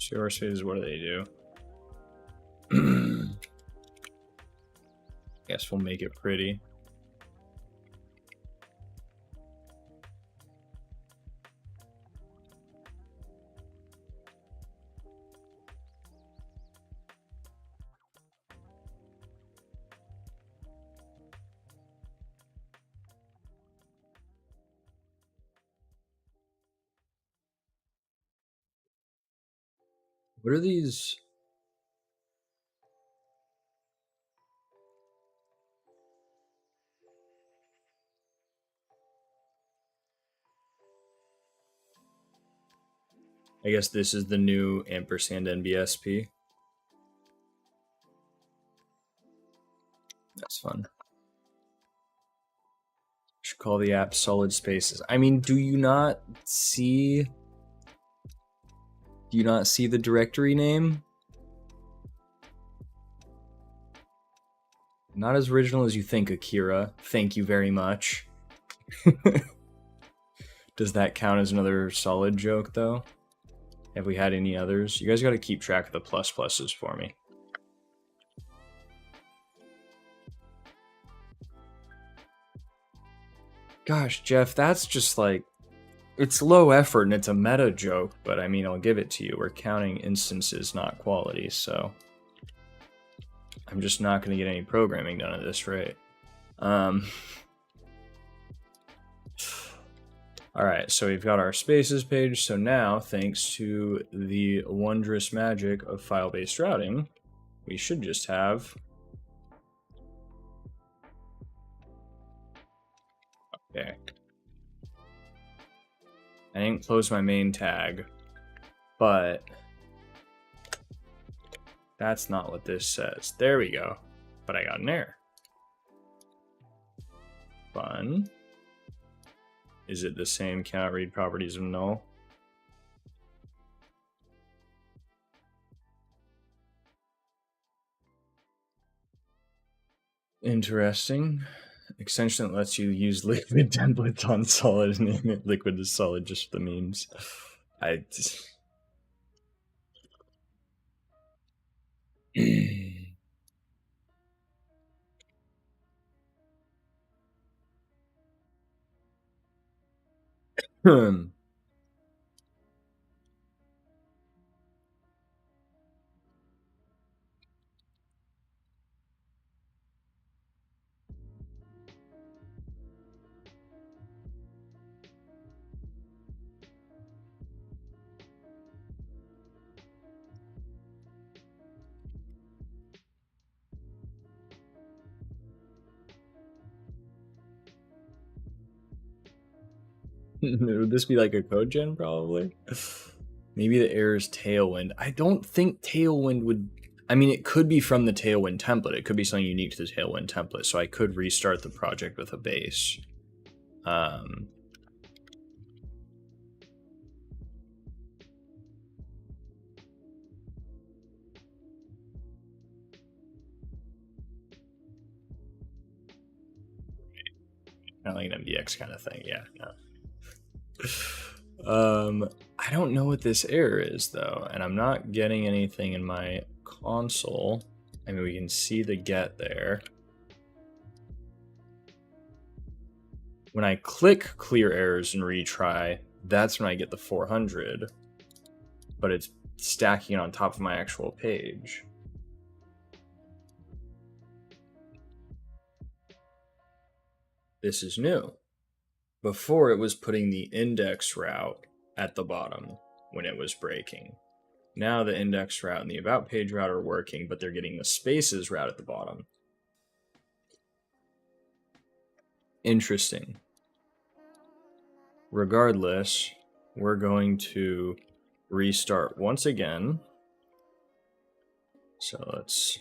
CR Spaces, what do they do? Guess we'll make it pretty. What are these? I guess this is the new ampersand NBSP. That's fun. Should call the app Solid Spaces. I mean, do you not see the directory name? Not as original as you think, Akira. Thank you very much. Does that count as another solid joke, though? Have we had any others? You guys got to keep track of the pluses for me. Gosh, Jeff, that's just like... It's low effort and it's a meta joke, but I mean, I'll give it to you. We're counting instances, not quality, so... I'm just not going to get any programming done at this rate. Alright, so we've got our spaces page. So now, thanks to the wondrous magic of file-based routing, we should just have... Okay. I didn't close my main tag, but that's not what this says. There we go. But I got an error. Fun. Is it the same cannot read properties of null? Interesting. Extension that lets you use liquid templates on solid and name it liquid to solid just for the memes. I just... Would this be like a code gen probably? Maybe the error is Tailwind. I don't think Tailwind would... I mean, it could be from the Tailwind template. It could be something unique to the Tailwind template, so I could restart the project with a base. Kind of like an MDX kind of thing, yeah. No. I don't know what this error is though, and I'm not getting anything in my console. I mean, we can see the get there. When I click clear errors and retry, that's when I get the 400, but it's stacking on top of my actual page. This is new. Before, it was putting the index route at the bottom when it was breaking. Now the index route and the about page route are working, but they're getting the spaces route at the bottom. Interesting. Regardless, we're going to restart once again. So let's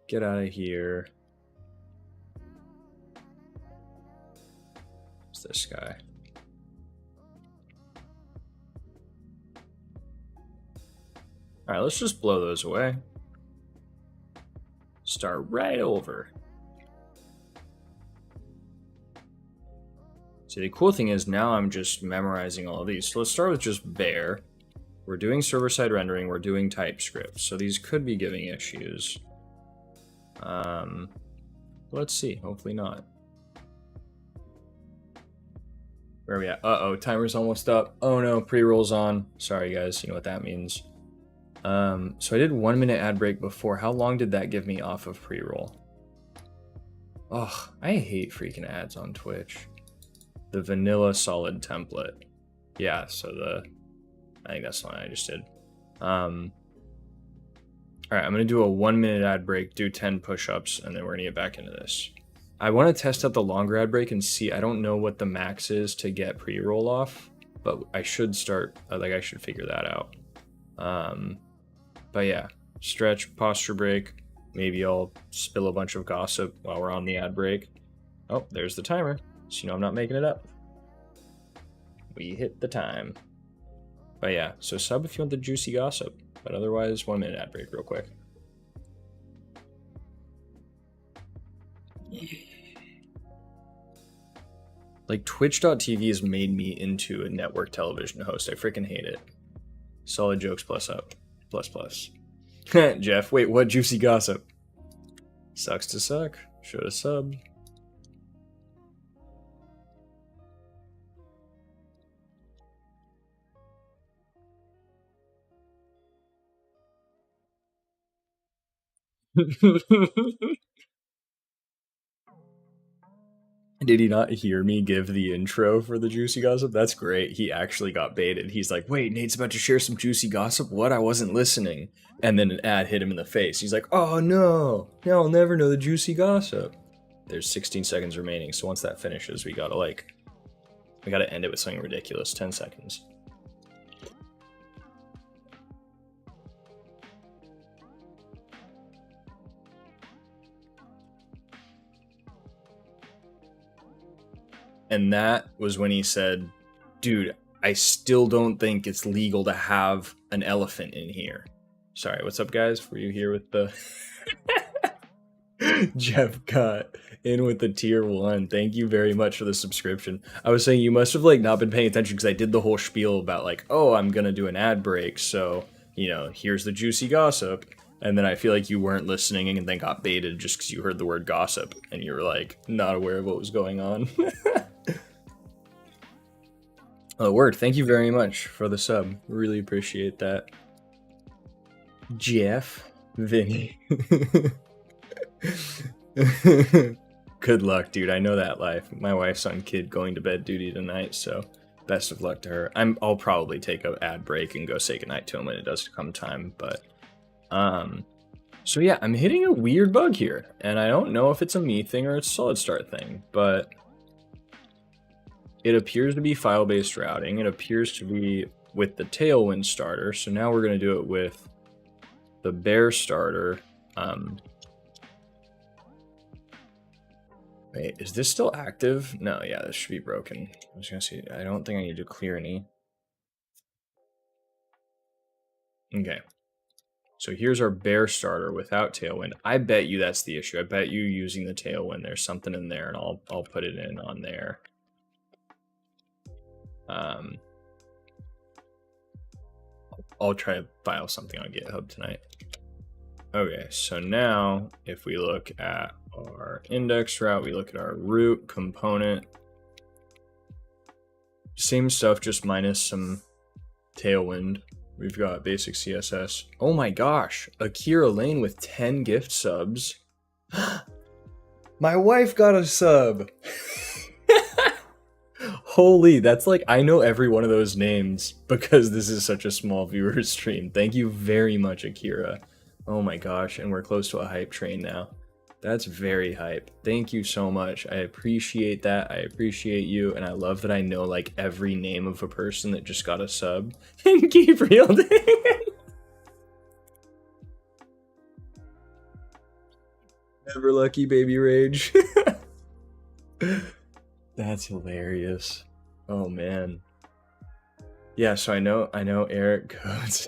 get out of here. It's this guy. All right, let's just blow those away. Start right over. See, the cool thing is now I'm just memorizing all of these. So let's start with just bare. We're doing server-side rendering. We're doing TypeScript. So these could be giving issues. Let's see. Hopefully not. Where are we at? Uh-oh, timer's almost up. Oh no, pre-roll's on. Sorry guys, you know what that means. So I did 1 minute ad break before. How long did that give me off of pre-roll? Oh, I hate freaking ads on Twitch. The vanilla solid template. Yeah, so I think that's the one I just did. All right, I'm gonna do a 1 minute ad break, do 10 push-ups, and then we're gonna get back into this. I want to test out the longer ad break and see. I don't know what the max is to get pre-roll off, but I should start. I should figure that out. But yeah, stretch, posture break. Maybe I'll spill a bunch of gossip while we're on the ad break. Oh, there's the timer. So you know I'm not making it up. We hit the time. But yeah, so sub if you want the juicy gossip. But otherwise, 1 minute ad break real quick. Like Twitch.tv has made me into a network television host. I freaking hate it. Solid jokes plus up. Plus. Jeff, wait, what juicy gossip? Sucks to suck. Should have subbed. Did he not hear me give the intro for the juicy gossip? That's great. He actually got baited. He's like, wait, Nate's about to share some juicy gossip? What? I wasn't listening. And then an ad hit him in the face. He's like, oh no, now I'll never know the juicy gossip. There's 16 seconds remaining. So once that finishes, we gotta end it with something ridiculous. 10 seconds. And that was when he said, dude, I still don't think it's legal to have an elephant in here. Sorry, what's up, guys? Were you here with the... Jeff got in with the tier 1. Thank you very much for the subscription. I was saying you must have not been paying attention because I did the whole spiel about oh, I'm going to do an ad break. So, here's the juicy gossip. And then I feel like you weren't listening and then got baited just because you heard the word gossip and you were not aware of what was going on. Oh, word. Thank you very much for the sub. Really appreciate that. Jeff. Vinny. Good luck, dude. I know that life. My wife's on kid going to bed duty tonight, so best of luck to her. I'll probably take an ad break and go say goodnight to him when it does come time, but so yeah, I'm hitting a weird bug here, and I don't know if it's a me thing or it's a SolidStart thing, but It appears to be file-based routing. It appears to be with the Tailwind starter. So now we're going to do it with the Bear starter. Wait, is this still active? No, yeah, this should be broken. I was going to say, I don't think I need to clear any. Okay. So here's our Bear starter without Tailwind. I bet you that's the issue. I bet you using the Tailwind, there's something in there, and I'll put it in on there. I'll try to file something on GitHub tonight. Okay, so now if we look at our index route, we look at our root component. Same stuff, just minus some Tailwind. We've got basic CSS. Oh my gosh, Akira Lane with 10 gift subs. My wife got a sub. Holy, that's like, I know every one of those names because this is such a small viewer stream. Thank you very much, Akira. Oh my gosh, and we're close to a hype train now. That's very hype. Thank you so much. I appreciate that. I appreciate you, and I love that I know like every name of a person that just got a sub. And Gabriel did. Never lucky baby rage. That's hilarious. Oh man. Yeah, so I know Eric codes.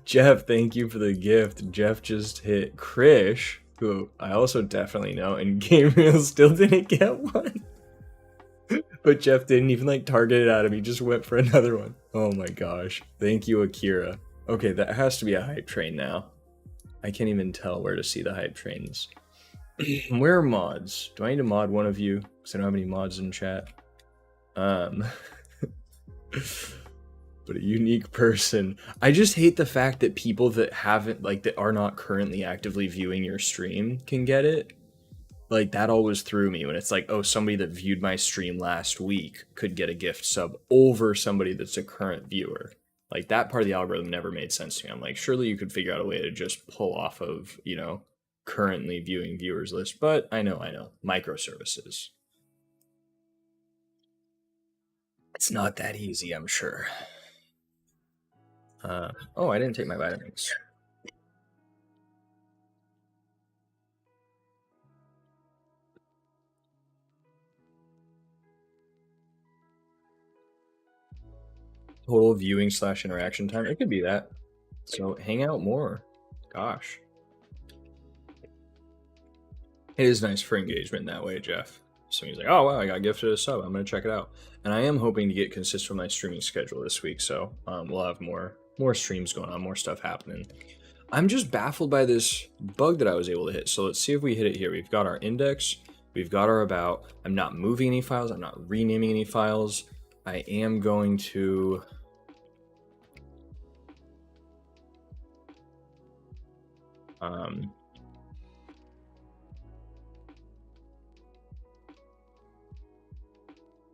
Jeff, thank you for the gift. Jeff just hit Krish, who I also definitely know, and Gabriel still didn't get one. But Jeff didn't even like target it at him. He just went for another one. Oh my gosh. Thank you, Akira. Okay, that has to be a hype train now. I can't even tell where to see the hype trains. Where are mods? Do I need to mod one of you? Because I don't have any mods in chat. But a unique person. I just hate the fact that people that haven't, like, that are not currently actively viewing your stream can get it. Like, that always threw me when it's like, oh, somebody that viewed my stream last week could get a gift sub over somebody that's a current viewer. Like, that part of the algorithm never made sense to me. I'm like, surely you could figure out a way to just pull off of, you know, currently viewing viewers list, but I know, microservices. It's not that easy, I'm sure. Oh, I didn't take my vitamins. Total viewing / interaction time, it could be that. So hang out more. Gosh. It is nice for engagement that way, Jeff. So he's like, oh wow, I got gifted a sub, I'm gonna check it out. And I am hoping to get consistent with my streaming schedule this week, so we'll have more streams going on, more stuff happening. I'm just baffled by this bug that I was able to hit. So let's see if we hit it here. We've got our index, we've got our about. I'm not moving any files, I'm not renaming any files. I am going to I'm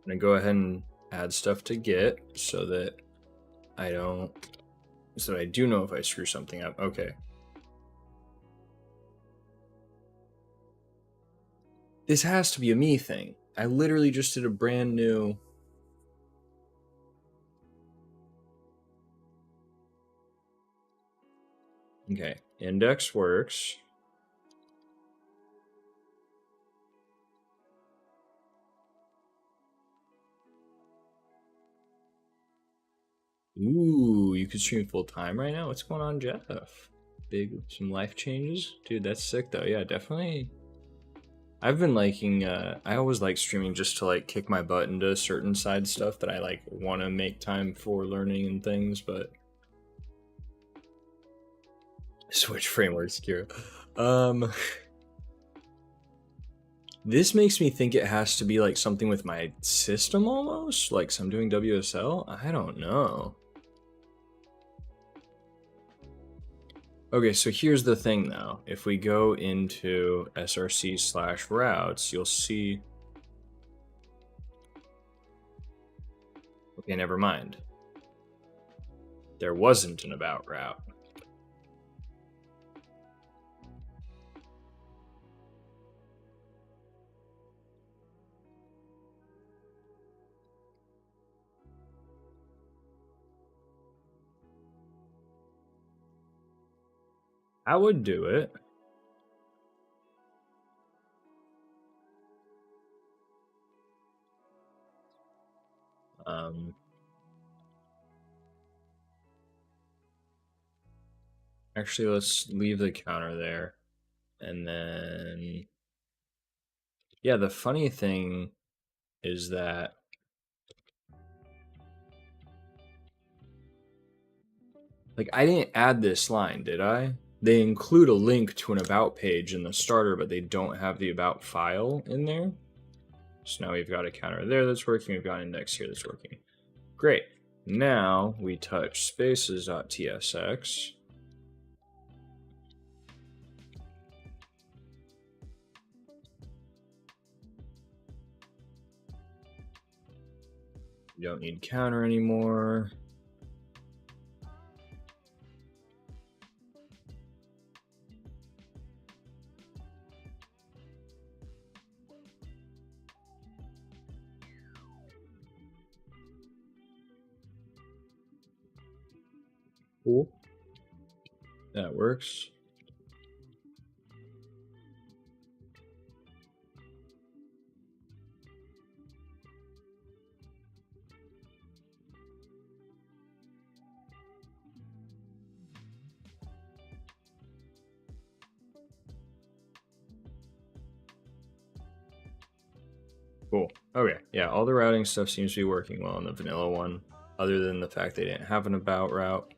gonna go ahead and add stuff to Git so that I do know if I screw something up. Okay. This has to be a me thing. I literally just did a brand new. Okay, index works. Ooh, you could stream full time right now? What's going on, Jeff? Some life changes? Dude, that's sick though. Yeah, definitely. I've been liking, I always like streaming just to like kick my butt into certain side stuff that I like want to make time for learning and things, but switch frameworks, Kira. This makes me think it has to be like something with my system almost, like so I'm doing WSL. I don't know. Okay, so here's the thing though. If we go into src/routes, you'll see. Okay, never mind. There wasn't an about route. I would do it. Actually, let's leave the counter there. And then, yeah, the funny thing is that like I didn't add this line, did I? They include a link to an about page in the starter, but they don't have the about file in there. So now we've got a counter there that's working. We've got an index here that's working. Great. Now we touch spaces.tsx. You don't need counter anymore. Cool. That works. Cool. Okay. Yeah, all the routing stuff seems to be working well on the vanilla one, other than the fact they didn't have an about route.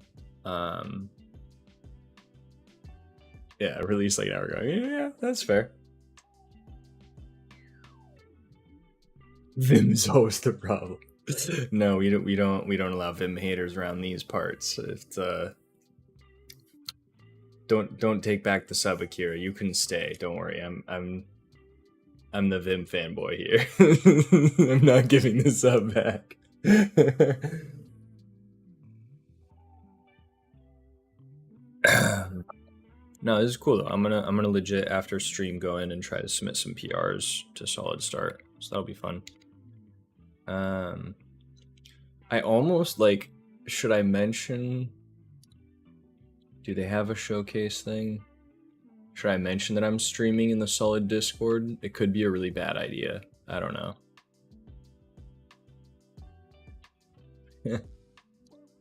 Yeah, release like now we're going, yeah, that's fair. Vim is always the problem. No, we don't allow Vim haters around these parts. It's don't take back the sub, Akira. You can stay. Don't worry. I'm the Vim fanboy here. I'm not giving the sub back. No, this is cool though. I'm gonna legit after stream go in and try to submit some PRs to SolidStart. So that'll be fun. I almost like, should I mention, do they have a showcase thing? Should I mention that I'm streaming in the Solid Discord? It could be a really bad idea. I don't know.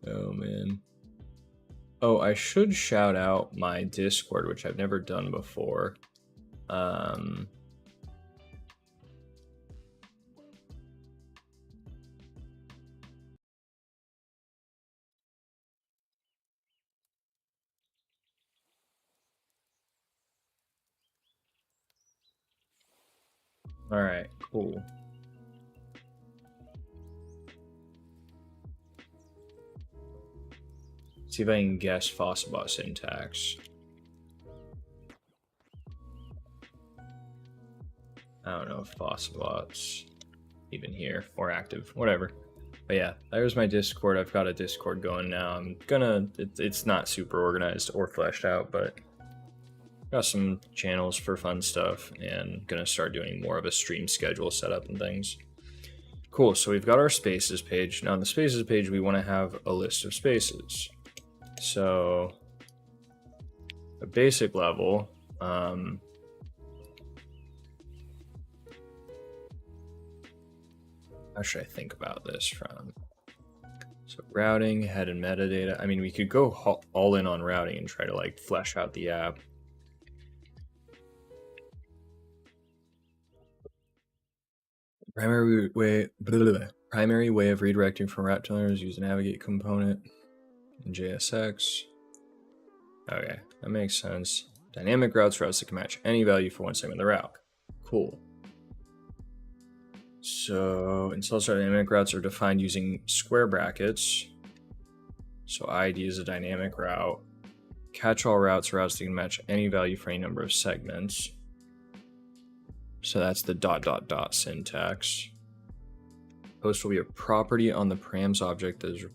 Oh man. Oh, I should shout out my Discord, which I've never done before. All right, cool. See if I can guess Fossilbot syntax. I don't know if Fossilbot's even here or active, whatever. But yeah, there's my Discord. I've got a Discord going now. I'm gonna, it's not super organized or fleshed out, but got some channels for fun stuff and gonna start doing more of a stream schedule setup and things. Cool, so we've got our spaces page. Now on the spaces page, we wanna have a list of spaces. So a basic level, how should I think about this from? So routing, head and metadata. I mean, we could go all in on routing and try to like flesh out the app. Primary way of redirecting from route to learners, use the navigate component in JSX. Okay, that makes sense. Dynamic routes that can match any value for one segment of the route. Cool. So SolidStart dynamic routes are defined using square brackets. So ID is a dynamic route. Catch-all routes that can match any value for any number of segments. So that's the ... syntax. Post will be a property on the params object that is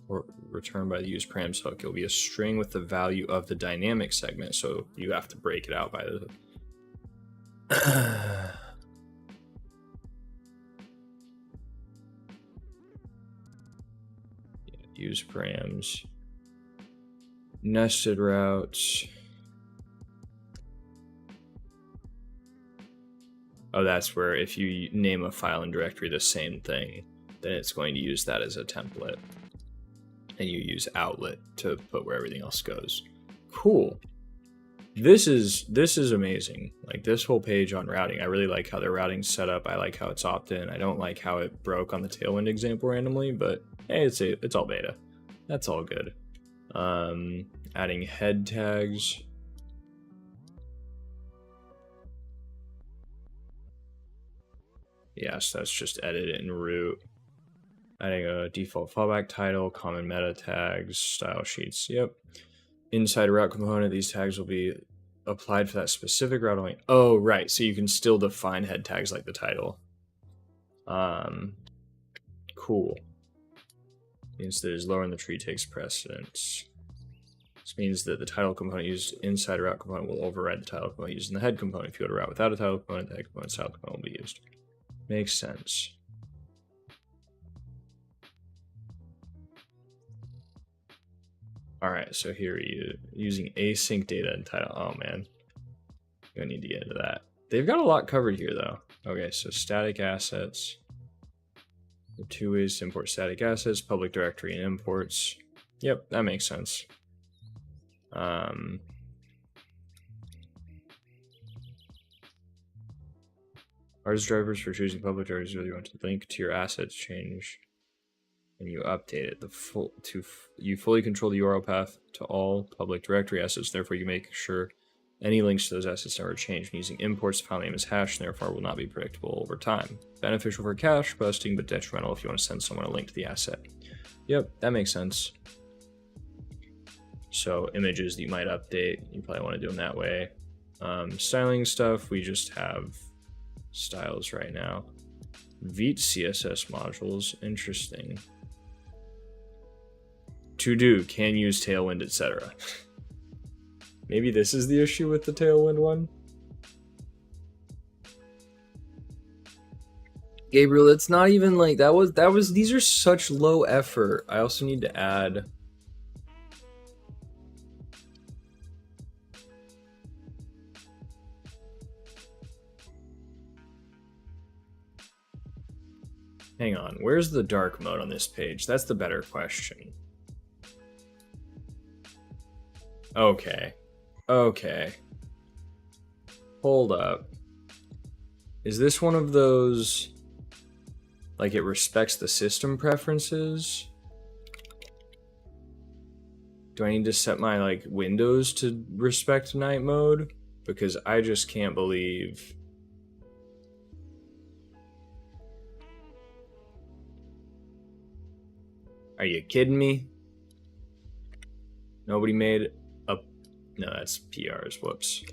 returned by the use params hook. It will be a string with the value of the dynamic segment, so you have to break it out by the use params. Nested routes. Oh, that's where if you name a file and directory the same thing, then it's going to use that as a template. And you use outlet to put where everything else goes. Cool. This is amazing. Like this whole page on routing, I really like how their routing's set up. I like how it's opt-in. I don't like how it broke on the Tailwind example randomly, but hey, it's all beta. That's all good. Adding head tags. Yes, that's just edit it in root. Adding a default fallback title, common meta tags, style sheets. Yep. Inside a route component, these tags will be applied for that specific route only. Oh, right. So you can still define head tags like the title. Cool. Means that is lower in the tree takes precedence. This means that the title component used inside a route component will override the title component used in the head component. If you go to route without a title component, the head component's title component will be used. Makes sense. All right, so here you using async data and title. Oh man, I need to get into that. They've got a lot covered here though. Okay, so static assets. There are 2 ways to import static assets: public directory and imports. Yep, that makes sense. Artist drivers for choosing public directories whether you want to link to your assets change. And you update it. You fully control the URL path to all public directory assets. Therefore, you make sure any links to those assets never change. When using imports, the file name is hashed, and therefore will not be predictable over time. Beneficial for cache busting, but detrimental if you want to send someone a link to the asset. Yep, that makes sense. So images that you might update, you probably want to do them that way. Styling stuff, we just have styles right now. Vite CSS modules, interesting. To do, can use Tailwind, etc. Maybe this is the issue with the Tailwind one. Gabriel, it's not even like that was these are such low effort. I also need to add hang on, where's the dark mode on this page? That's the better question. Okay. Hold up. Is this one of those, like it respects the system preferences? Do I need to set my like windows to respect night mode? Because I just can't believe. Are you kidding me? Nobody made a... No, that's PRs. Whoops.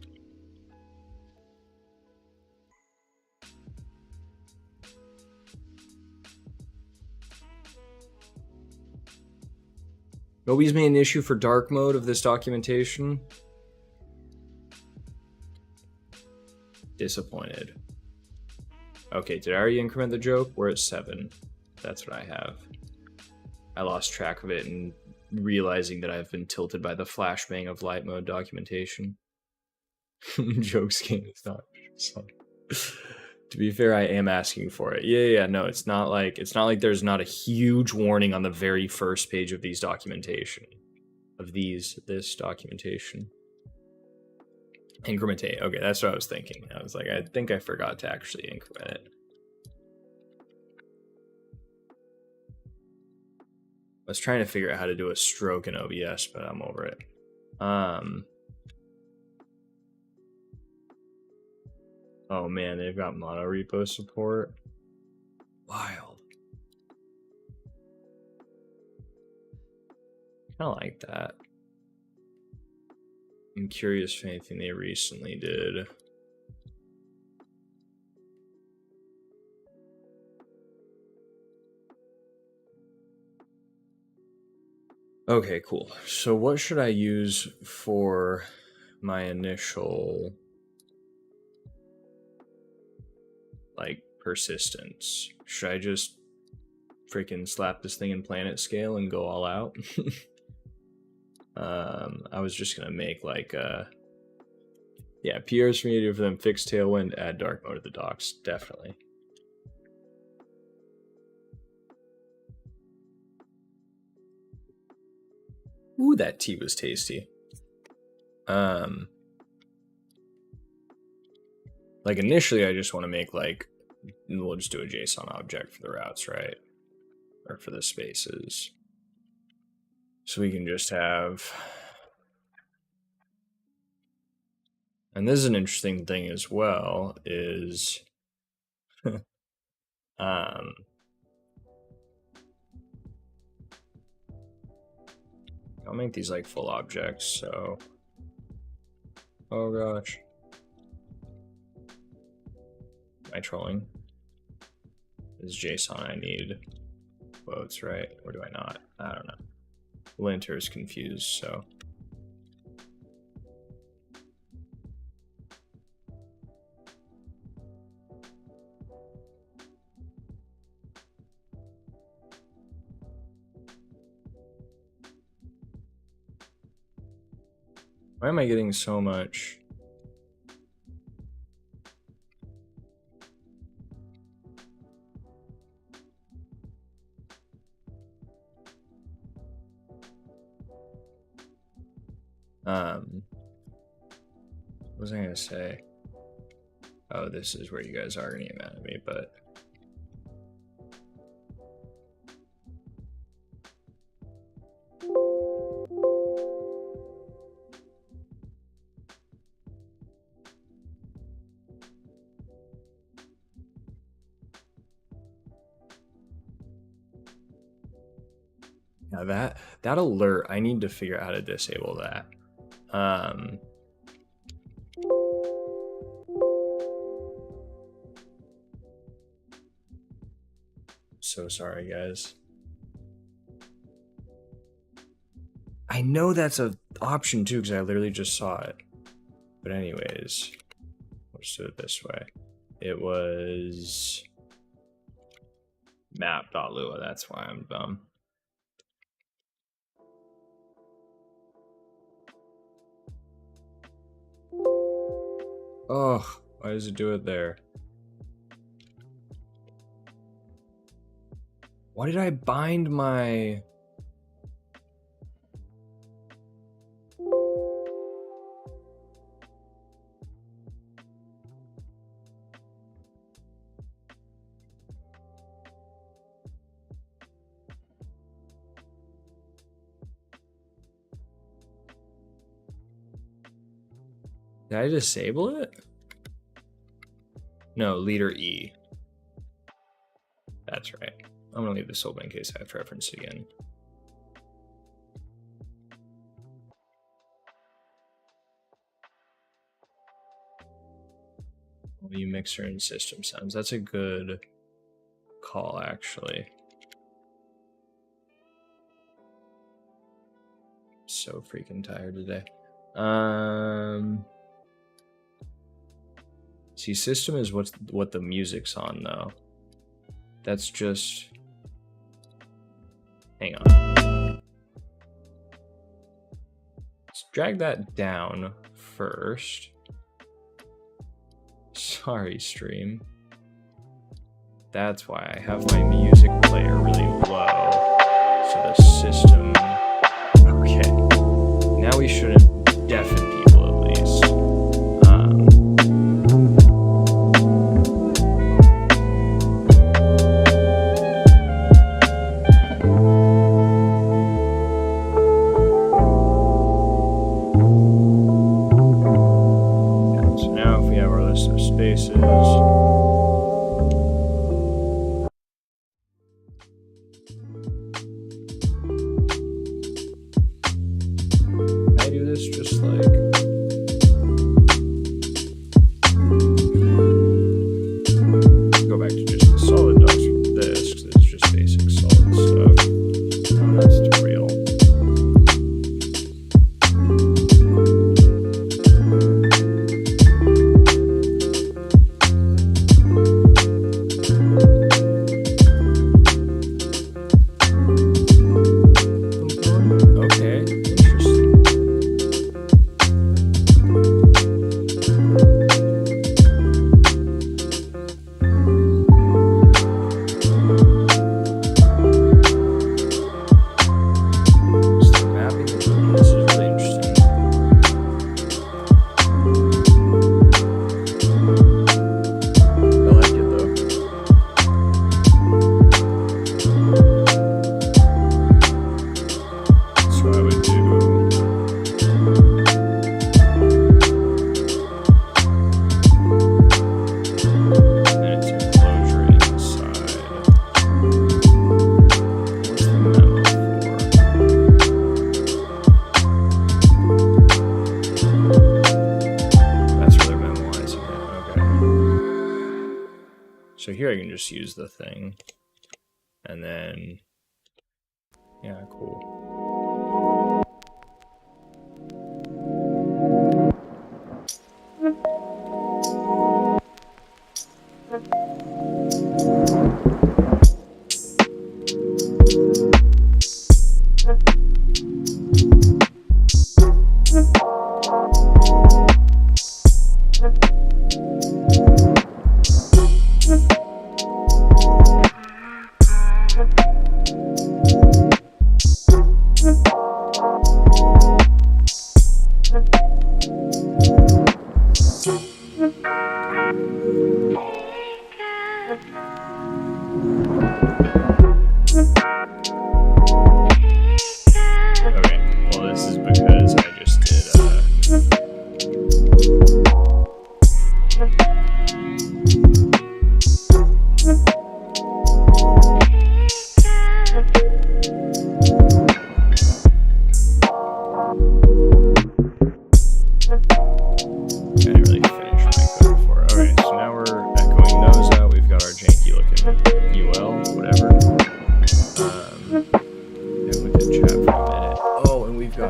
Nobody's made an issue for dark mode of this documentation. Disappointed. Okay, did I already increment the joke? We're at 7. That's what I have. I lost track of it and realizing that I've been tilted by the flashbang of light mode documentation. Jokes game is not. So. To be fair, I am asking for it. Yeah, no, it's not like there's not a huge warning on the very first page of these documentation. This documentation. Increment 8. Okay, that's what I was thinking. I was like, I think I forgot to actually increment it. I was trying to figure out how to do a stroke in OBS, but I'm over it. Oh man, they've got mono repo support. Wild. I like that. I'm curious if anything they recently did. Okay, cool. So what should I use for my initial like persistence? Should I just freaking slap this thing in planet scale and go all out? I was just gonna make like a Yeah, PRs for me to do for them. Fix Tailwind, add dark mode to the docs. Definitely. Ooh, that tea was tasty. Like initially I just want to make like, we'll just do a JSON object for the routes, right? Or for the spaces. So we can just have, and this is an interesting thing as well, is I'll make these like full objects, so, oh gosh. Am I trolling? This is JSON, I need quotes, right? Or do I not? I don't know. Linter is confused, so. Why am I getting so much? What was I gonna say? Oh, this is where you guys are gonna get mad at me, but yeah, that alert, I need to figure out how to disable that. So sorry, guys. I know that's an option too, because I literally just saw it. But anyways, let's do it this way. It was map.lua, that's why I'm dumb. Oh, why does it do it there? Why did I bind my... Did I disable it? No, leader E. That's right. I'm gonna leave this open in case I have to reference it again. Volume mixer and system sounds. That's a good call, actually. So freaking tired today. See, system is what the music's on, though. That's just... Hang on. Let's drag that down first. Sorry, stream. That's why I have my music player really low. So the system... Okay. Now we shouldn't deafen people at least. So now if we have our list of spaces... just like go back to just the solid docs for this, because it's just basic solid stuff. No, that's too real. So here I can just use the thing. And then, yeah, cool.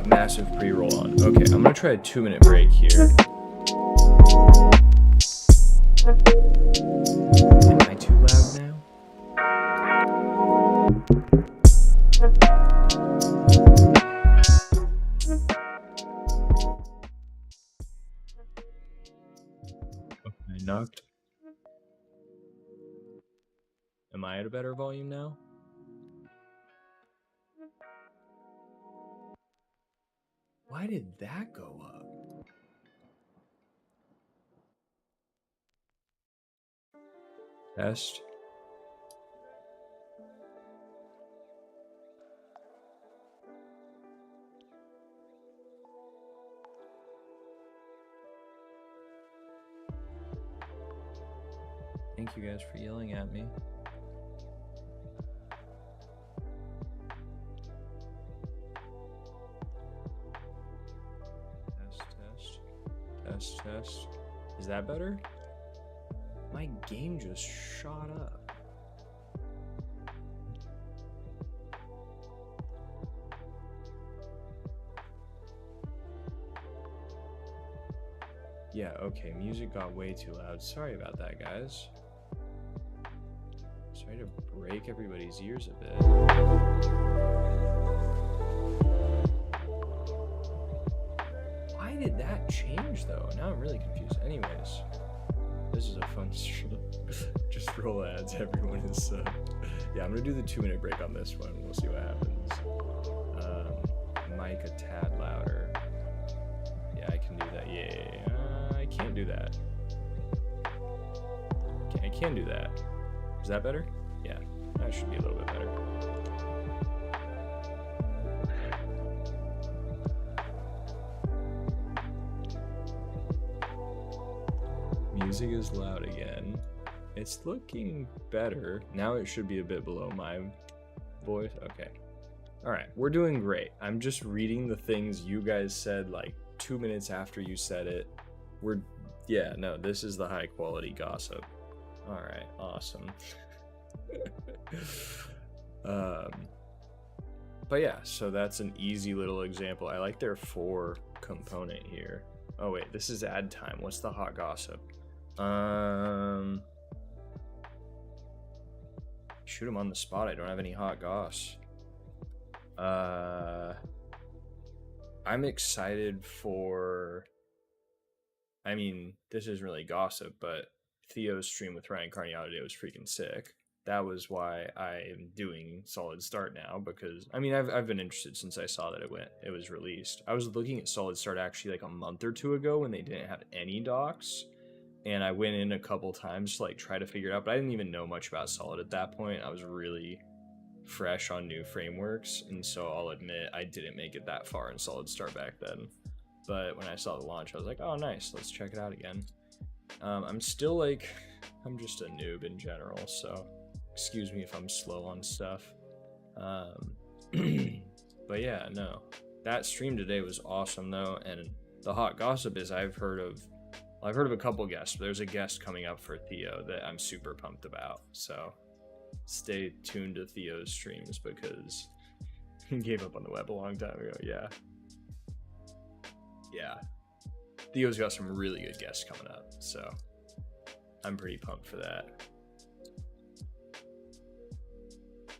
Massive pre-roll on. Okay, I'm gonna try a 2-minute break here. Am I too loud now? I knocked. Am I at a better volume now? Why did that go up? Test. Thank you guys for yelling at me. Test. Is that better? My game just shot up. Yeah, okay, music got way too loud. Sorry about that, guys. Sorry to break everybody's ears a bit. Why did that change, though? Now I'm really confused. Anyways, this is a fun stream. Just roll ads, everyone is... yeah, I'm gonna do the 2-minute break on this one. We'll see what happens. Mic a tad louder. Yeah, I can do that. Yeah. I can't do that. I can do that. Is that better? Yeah, that should be a little bit better. Music is loud again. It's looking better. Now it should be a bit below my voice. Okay. All right, we're doing great. I'm just reading the things you guys said like 2 minutes after you said it. Yeah, no, this is the high quality gossip. All right, awesome. But yeah, so that's an easy little example. I like their 4 component here. Oh wait, this is ad time. What's the hot gossip? Shoot him on the spot. I don't have any hot goss. I'm excited for, I mean, this isn't really gossip, but Theo's stream with Ryan Carniato today was freaking sick. That was why I am doing SolidStart now, because I mean I've been interested since I saw that it was released. I was looking at SolidStart actually like a month or 2 ago when they didn't have any docs, and I went in a couple times to like try to figure it out, but I didn't even know much about Solid at that point. I was really fresh on new frameworks, and so I'll admit I didn't make it that far in SolidStart back then. But when I saw the launch, I was like, oh nice, let's check it out again. I'm still like, I'm just a noob in general, so excuse me if I'm slow on stuff. But yeah, no, that stream today was awesome though, and the hot gossip is I've heard of I've heard of a couple guests, but there's a guest coming up for Theo that I'm super pumped about. So stay tuned to Theo's streams because he gave up on the web a long time ago. Yeah. Theo's got some really good guests coming up, so I'm pretty pumped for that.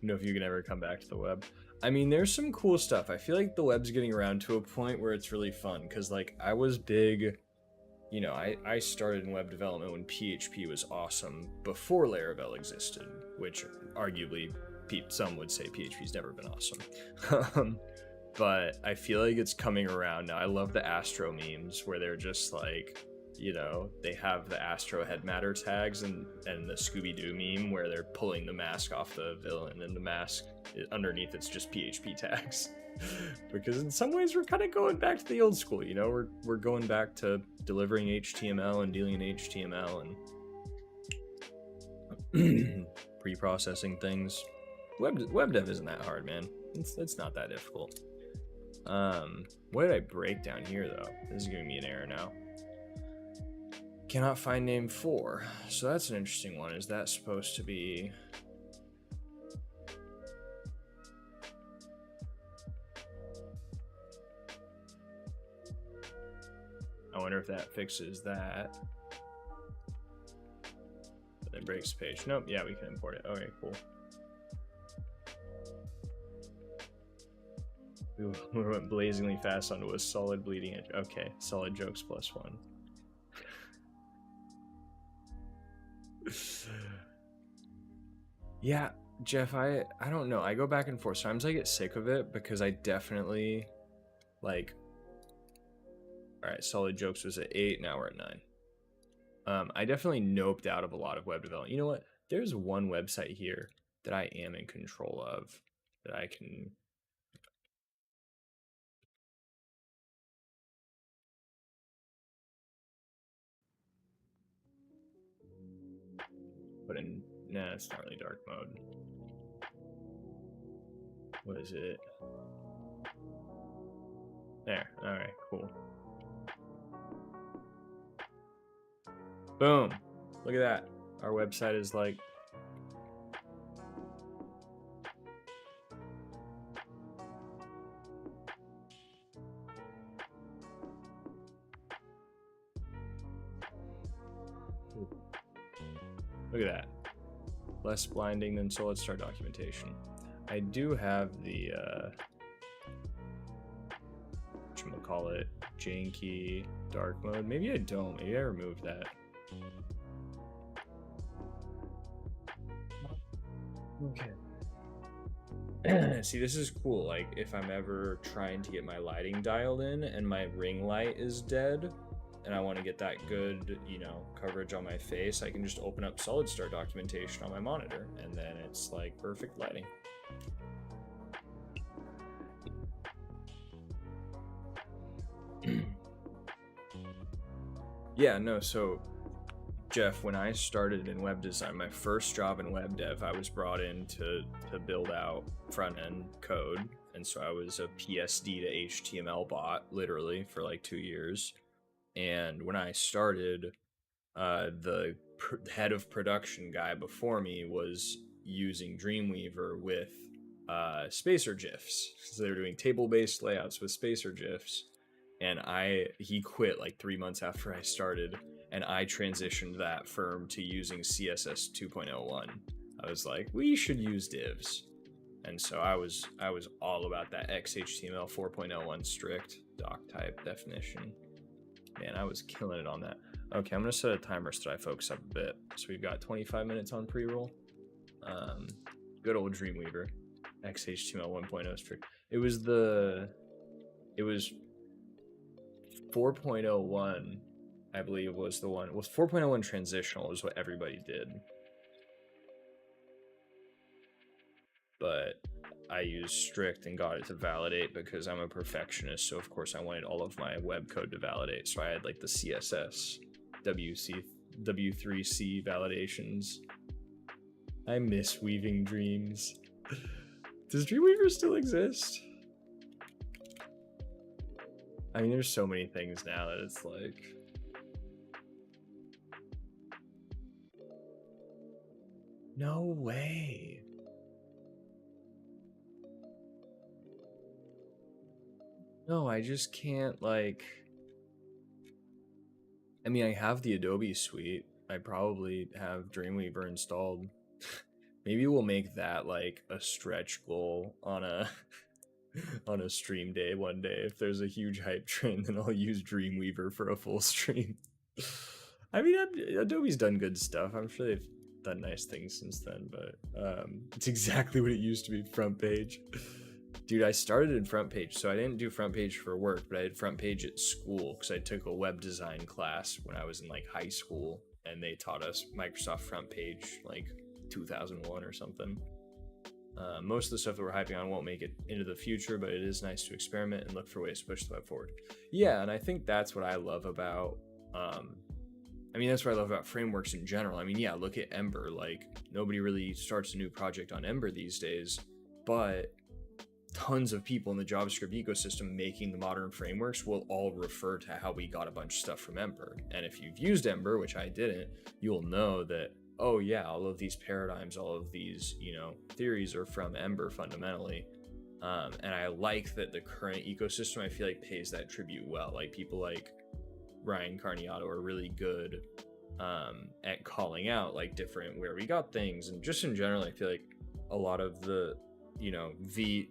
Know if you can ever come back to the web. I mean, there's some cool stuff. I feel like the web's getting around to a point where it's really fun because, like, I was big, you know, I started in web development when PHP was awesome before Laravel existed, which arguably some would say PHP's never been awesome. But I feel like it's coming around now. I love the Astro memes where they're just like, you know, they have the Astro head matter tags and the Scooby-Doo meme where they're pulling the mask off the villain and the mask underneath it's just PHP tags. Because in some ways we're kind of going back to the old school, you know, we're going back to delivering HTML and dealing in HTML and pre-processing things. Web dev isn't that hard, man. It's not that difficult. What did I break down here though? This is giving me an error now. Cannot find name 4. So that's an interesting one. Is that supposed to be... I wonder if that fixes that. But then breaks the page. Nope, yeah, we can import it. Okay, cool. We went blazingly fast onto a solid bleeding edge. Okay, solid jokes +1. Yeah, Jeff, I don't know. I go back and forth. Sometimes I get sick of it because I definitely like. All right, solid jokes was at 8. Now we're at 9. I definitely noped out of a lot of web development. You know what? There's one website here that I am in control of that I can. Put in. Nah, it's not really dark mode. What is it? There. All right, cool. Boom. Look at that. Our website is like... Look at that. Less blinding than SolidStart documentation. I do have the... whatchamacallit, janky dark mode. Maybe I don't. Maybe I removed that. Okay. See, this is cool. Like, if I'm ever trying to get my lighting dialed in and my ring light is dead, and I want to get that good, you know, coverage on my face, I can just open up SolidStart documentation on my monitor, and then it's like perfect lighting. Yeah, no, so Jeff, when I started in web design, my first job in web dev, I was brought in to build out front-end code, and so I was a PSD to HTML bot, literally, for like 2 years. And when I started, the head of production guy before me was using Dreamweaver with spacer GIFs. So they were doing table-based layouts with spacer GIFs. And he quit like 3 months after I started, and I transitioned that firm to using CSS 2.01. I was like, we should use divs. And so I was all about that XHTML 4.01 strict doc type definition. Man, I was killing it on that. Okay, I'm gonna set a timer so that I focus up a bit. So we've got 25 minutes on pre-roll. Good old Dreamweaver, XHTML 1.0 strict. It was 4.01, I believe, was the one. It was 4.01 transitional is what everybody did. But I used strict and got it to validate because I'm a perfectionist, so of course I wanted all of my web code to validate. So I had like the CSS, W3C validations. I miss weaving dreams. Does Dreamweaver still exist? I mean, there's so many things now that it's like... No way. No, I just can't, like... I mean, I have the Adobe suite. I probably have Dreamweaver installed. Maybe we'll make that like a stretch goal on a on a stream day one day. If there's a huge hype train, then I'll use Dreamweaver for a full stream. I mean, Adobe's done good stuff. I'm sure they've done nice things since then, but it's exactly what it used to be, front page. Dude, I started in front page, so I didn't do front page for work, but I did front page at school because I took a web design class when I was in like high school, and they taught us Microsoft front page like 2001 or something. Most of the stuff that we're hyping on won't make it into the future, but it is nice to experiment and look for ways to push the web forward. Yeah, and I think that's what I love about, that's what I love about frameworks in general. I mean, yeah, look at Ember. Like, nobody really starts a new project on Ember these days, but tons of people in the JavaScript ecosystem making the modern frameworks will all refer to how we got a bunch of stuff from Ember. And if you've used Ember, which I didn't, you'll know that, oh yeah, all of these paradigms, all of these, theories are from Ember fundamentally. And I like that the current ecosystem, I feel like, pays that tribute well. Like, people like Ryan Carniato are really good at calling out like different where we got things. And just in general, I feel like a lot of the, V,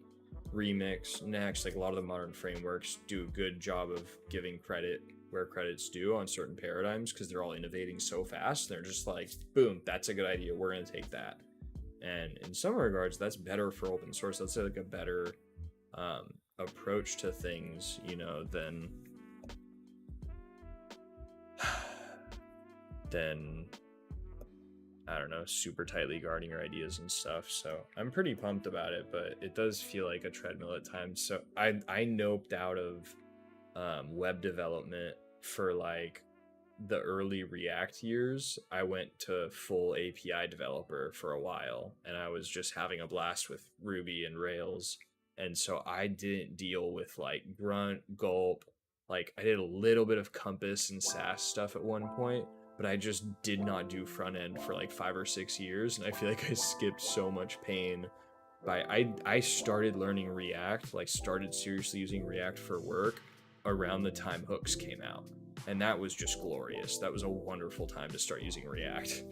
Remix, Next, like a lot of the modern frameworks do a good job of giving credit where credit's due on certain paradigms because they're all innovating so fast. They're just like, boom, that's a good idea. We're going to take that. And in some regards, that's better for open source. That's like a better approach to things, than I don't know, super tightly guarding your ideas and stuff. So I'm pretty pumped about it, but it does feel like a treadmill at times. So I noped out of web development for like the early React years. I went to full API developer for a while, and I was just having a blast with Ruby and Rails. And so I didn't deal with like Grunt, Gulp. Like, I did a little bit of Compass and Sass stuff at one point, but I just did not do front end for like 5 or 6 years. And I feel like I skipped so much pain I started learning React, like started seriously using React for work around the time hooks came out. And that was just glorious. That was a wonderful time to start using React.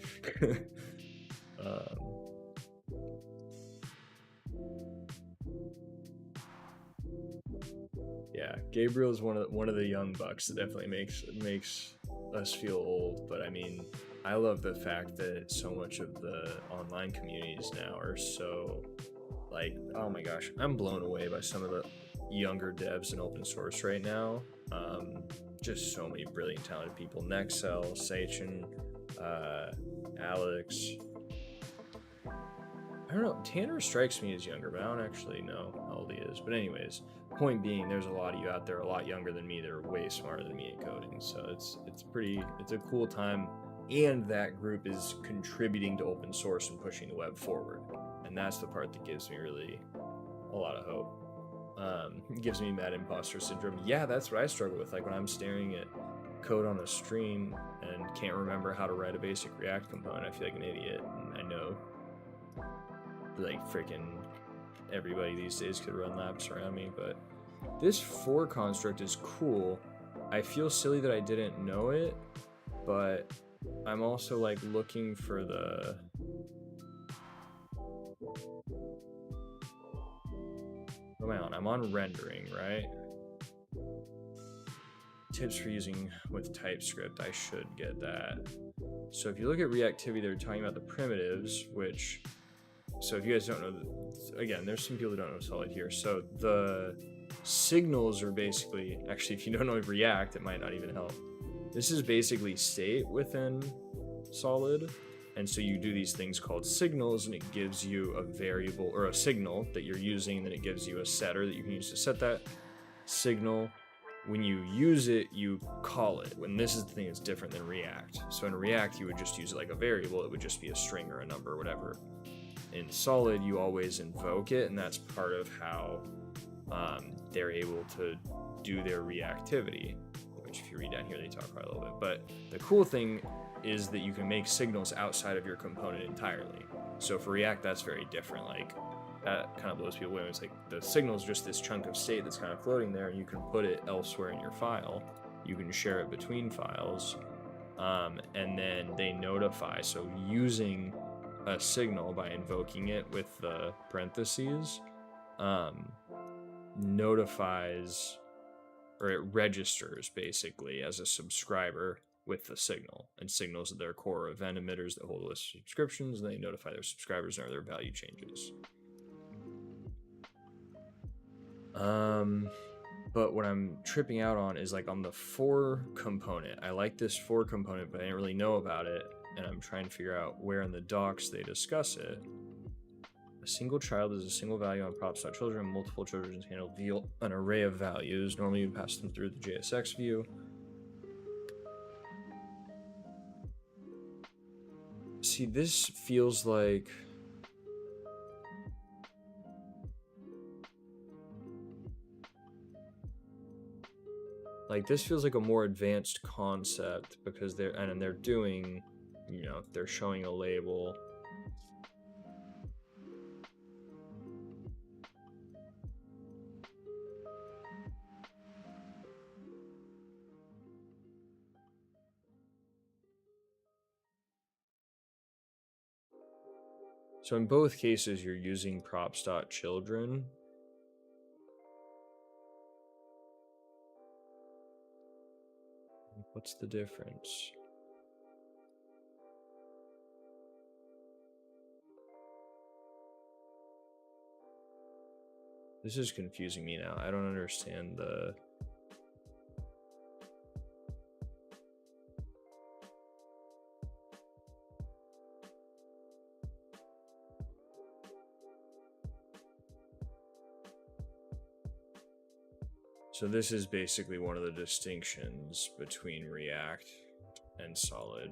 Yeah, Gabriel is one of the young bucks that definitely makes us feel old. But I mean, I love the fact that so much of the online communities now are so like, oh my gosh, I'm blown away by some of the younger devs in open source right now. Just so many brilliant, talented people. Nexel, Sachin, Alex. I don't know, Tanner strikes me as younger, but I don't actually know how old he is. But anyways, point being, there's a lot of you out there a lot younger than me that are way smarter than me at coding. So it's a cool time, and that group is contributing to open source and pushing the web forward. And that's the part that gives me really a lot of hope. It gives me mad imposter syndrome. Yeah, that's what I struggle with. Like when I'm staring at code on a stream and can't remember how to write a basic React component, I feel like an idiot. And I know like freaking everybody these days could run laps around me, but this for construct is cool. I feel silly that I didn't know it, but I'm also like looking for the I'm on rendering, right? Tips for using with TypeScript, I should get that. So if you look at reactivity, they're talking about the primitives, which, so if you guys don't know, again, there's some people who don't know Solid here. So the signals are basically, actually, if you don't know React, it might not even help. This is basically state within Solid. And so you do these things called signals, and it gives you a variable or a signal that you're using, and then it gives you a setter that you can use to set that signal. When you use it, you call it. When this is the thing that's different than React. So in React, you would just use it like a variable. It would just be a string or a number or whatever. In Solid, you always invoke it, and that's part of how they're able to do their reactivity. which if you read down here, they talk about it a little bit. But the cool thing is that you can make signals outside of your component entirely. So for React, that's very different. Like, that kind of blows people away. It's like the signal is just this chunk of state that's kind of floating there, and you can put it elsewhere in your file. You can share it between files, and then they notify. So using a signal by invoking it with the parentheses notifies, or it registers basically as a subscriber with the signal, and signals their core event emitters that hold a list of subscriptions, and they notify their subscribers and their value changes. But what I'm tripping out on is like on the for component. I like this for component, but I didn't really know about it, and I'm trying to figure out where in the docs they discuss it. A single child is a single value on props.children. Multiple children is handled via an array of values. Normally you pass them through the JSX view. See, this feels like this feels like a more advanced concept, because they're doing, you know, they're showing a label. So in both cases, you're using props.children. What's the difference? This is confusing me now. I don't understand the... So this is basically one of the distinctions between React and Solid,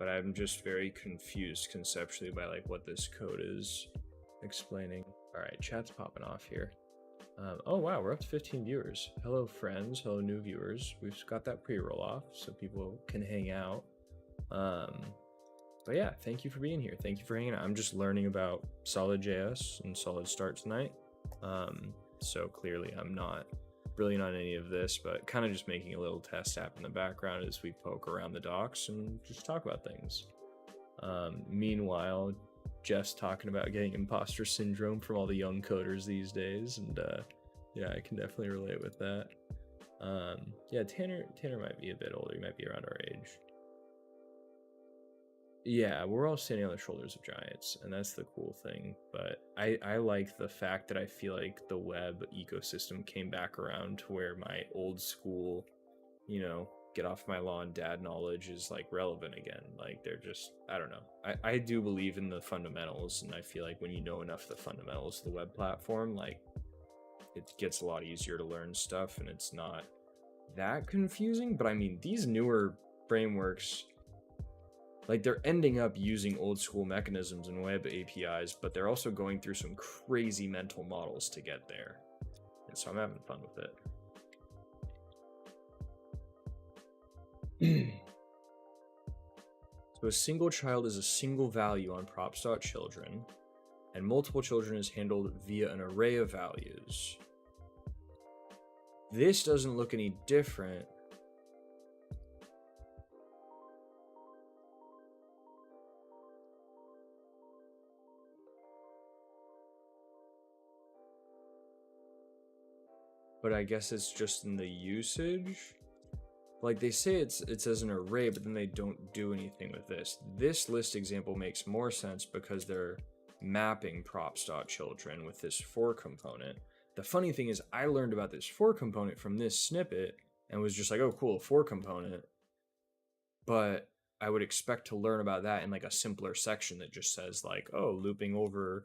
but I'm just very confused conceptually by like what this code is explaining. All right, chat's popping off here. Oh wow, we're up to 15 viewers. Hello friends, hello new viewers. We've got that pre-roll off so people can hang out. But yeah, thank you for being here. Thank you for hanging out. I'm just learning about Solid.js and SolidStart tonight. So clearly I'm not brilliant on any of this, but kind of just making a little test app in the background as we poke around the docs and just talk about things. Meanwhile, Jeff's talking about getting imposter syndrome from all the young coders these days, and yeah, I can definitely relate with that. Yeah, Tanner might be a bit older. He might be around our age. Yeah, we're all standing on the shoulders of giants, and that's the cool thing. But I like the fact that I feel like the web ecosystem came back around to where my old school, you know, get off my lawn dad knowledge is like relevant again. Like they're just, I don't know. I do believe in the fundamentals, and I feel like when you know enough of the fundamentals of the web platform, like it gets a lot easier to learn stuff, and it's not that confusing. But I mean, these newer frameworks, like they're ending up using old school mechanisms and web APIs, but they're also going through some crazy mental models to get there. And so I'm having fun with it. So a single child is a single value on props.children, and multiple children is handled via an array of values. This doesn't look any different. But I guess it's just in the usage. Like they say it says an array, but then they don't do anything with this. This list example makes more sense because they're mapping props.children with this for component. The funny thing is I learned about this for component from this snippet and was just like, oh cool, for component. But I would expect to learn about that in like a simpler section that just says like, oh, looping over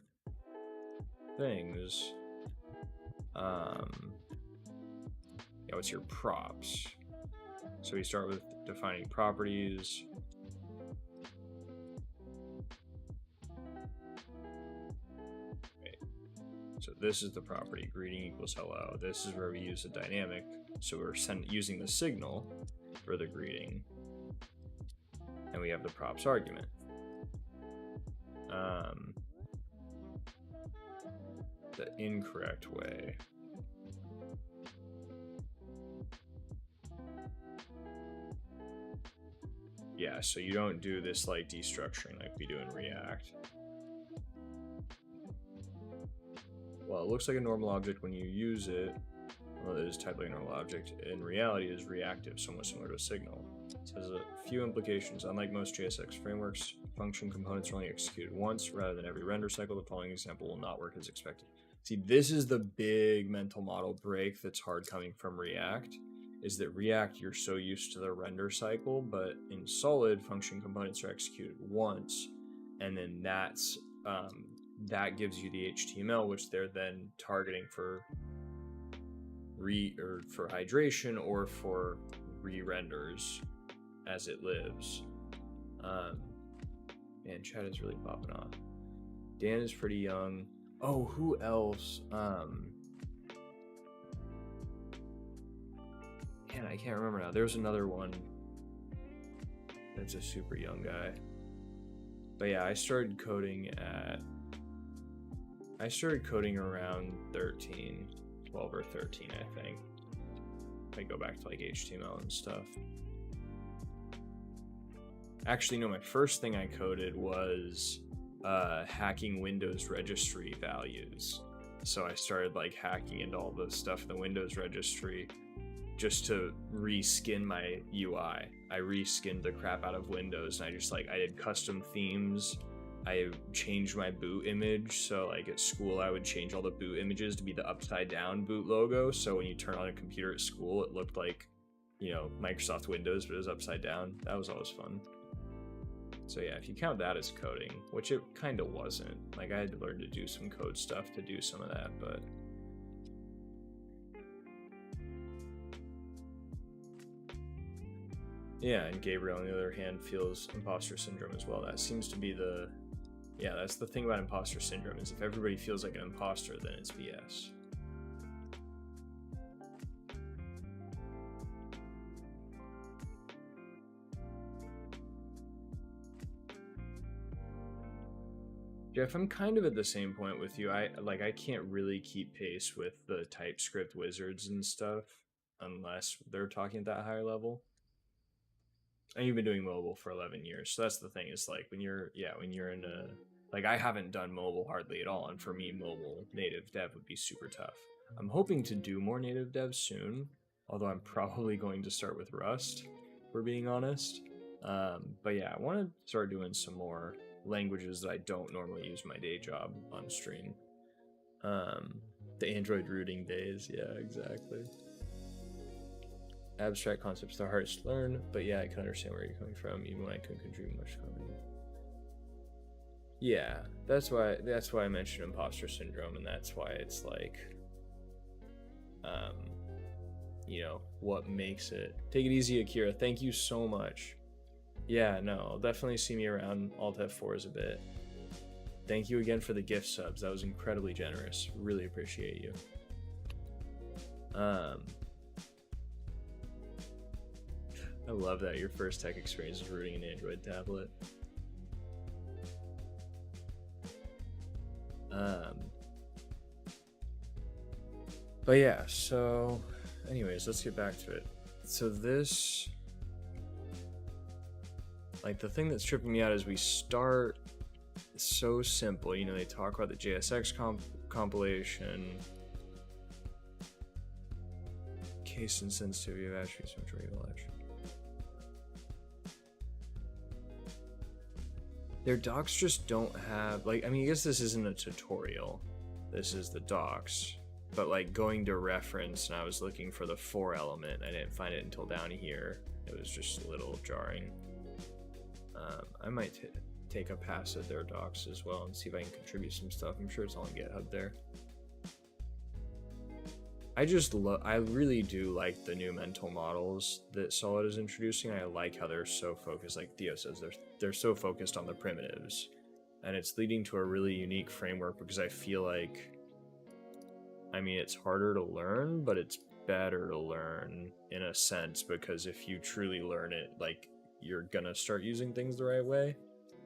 things. Yeah, what's your props? So we start with defining properties. Okay. So this is the property, greeting equals hello. This is where we use a dynamic. So we're using the signal for the greeting. And we have the props argument. The incorrect way. Yeah, so you don't do this like destructuring like we do in React. Well, it looks like a normal object when you use it. Well, it is typed like a normal object. In reality, it is reactive, somewhat similar to a signal. It has a few implications. Unlike most JSX frameworks, function components are only executed once rather than every render cycle. The following example will not work as expected. See, this is the big mental model break that's hard coming from React, is that React, you're so used to the render cycle, but in Solid, function components are executed once, and then that's that gives you the HTML, which they're then targeting for for hydration or for re-renders as it lives. Man, chat is really popping off. Dan is pretty young. Oh, who else? Man, I can't remember now. There's another one that's a super young guy. But yeah, I started coding around 12 or 13, I think. I go back to like HTML and stuff. Actually, no, my first thing I coded was hacking Windows registry values. So I started like hacking into all the stuff in the Windows registry just to reskin my UI. I reskinned the crap out of Windows, and I did custom themes. I changed my boot image, so like at school I would change all the boot images to be the upside down boot logo, so when you turn on a computer at school it looked like, you know, Microsoft Windows, but it was upside down. That was always fun. So yeah, if you count that as coding, which it kind of wasn't, like I had to learn to do some code stuff to do some of that, but yeah. And Gabriel, on the other hand, feels imposter syndrome as well. That seems to be that's the thing about imposter syndrome, is if everybody feels like an imposter, then it's BS. Jeff, I'm kind of at the same point with you. I can't really keep pace with the TypeScript wizards and stuff unless they're talking at that higher level. And you've been doing mobile for 11 years. So that's the thing, is like when you're in a, like I haven't done mobile hardly at all. And for me, mobile native dev would be super tough. I'm hoping to do more native dev soon, although I'm probably going to start with Rust, if we're being honest. But yeah, I want to start doing some more languages that I don't normally use in my day job on stream. The Android rooting days, yeah, exactly. Abstract concepts are hardest to learn, but yeah, I can understand where you're coming from, even when I couldn't contribute much to coding. Yeah, that's why I mentioned imposter syndrome, and that's why it's like, you know, what makes it. Take it easy, Akira. Thank you so much. Yeah, no, I'll definitely see me around Alt F4s a bit. Thank you again for the gift subs. That was incredibly generous. Really appreciate you. I love that your first tech experience is rooting an Android tablet. But yeah, so anyways, let's get back to it. So this, like the thing that's tripping me out is we start so simple. You know, they talk about the JSX compilation, case and sensitivity of attributes, material edge. Their docs just don't have, like, I mean, I guess this isn't a tutorial. This is the docs. But like going to reference, and I was looking for the for element, I didn't find it until down here. It was just a little jarring. I might take a pass at their docs as well and see if I can contribute some stuff. I'm sure it's all on GitHub there. I really do like the new mental models that Solid is introducing. I like how they're so focused, like Theo says, they're so focused on the primitives, and it's leading to a really unique framework, because I feel like I mean, it's harder to learn, but it's better to learn in a sense, because if you truly learn it, like, you're gonna start using things the right way.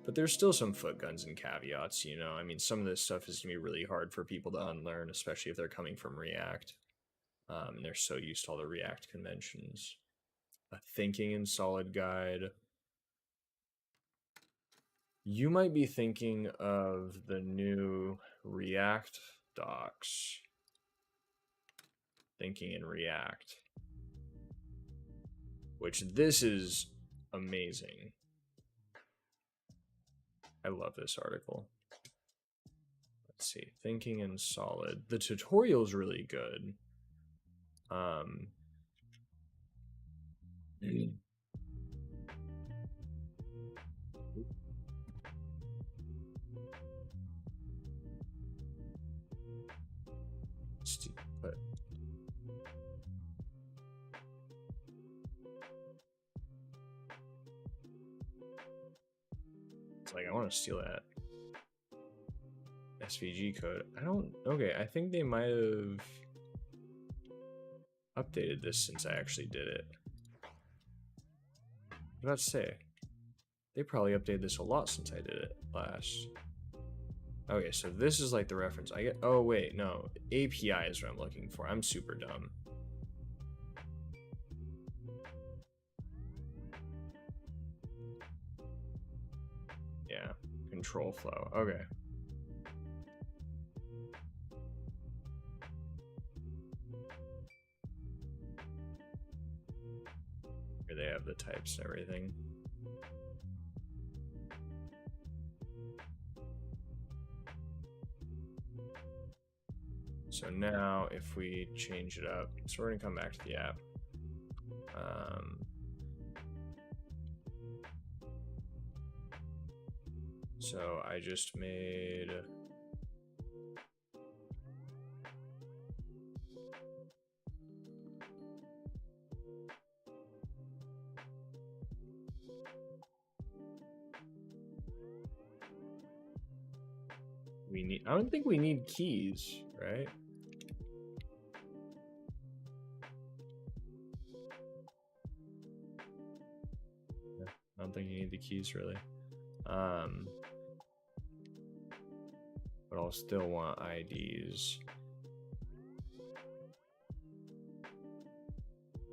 But there's still some foot guns and caveats, you know? I mean, some of this stuff is gonna be really hard for people to unlearn, especially if they're coming from React. And they're so used to all the React conventions. A thinking in Solid guide. You might be thinking of the new React docs. Thinking in React. Which this is amazing. I love this article. Let's see, thinking in Solid. The tutorial is really good. But it's like, I want to steal that SVG code. I don't, okay, I think they might have updated this since I actually did it. I was about to say, they probably updated this a lot since I did it last. Okay, so this is like the reference. I get, oh wait, no, API is what I'm looking for. I'm super dumb. Yeah, control flow, okay. Here they have the types and everything. So now if we change it up, so we're gonna come back to the app. So I just made I don't think we need keys, right? I don't think you need the keys really. But I'll still want IDs.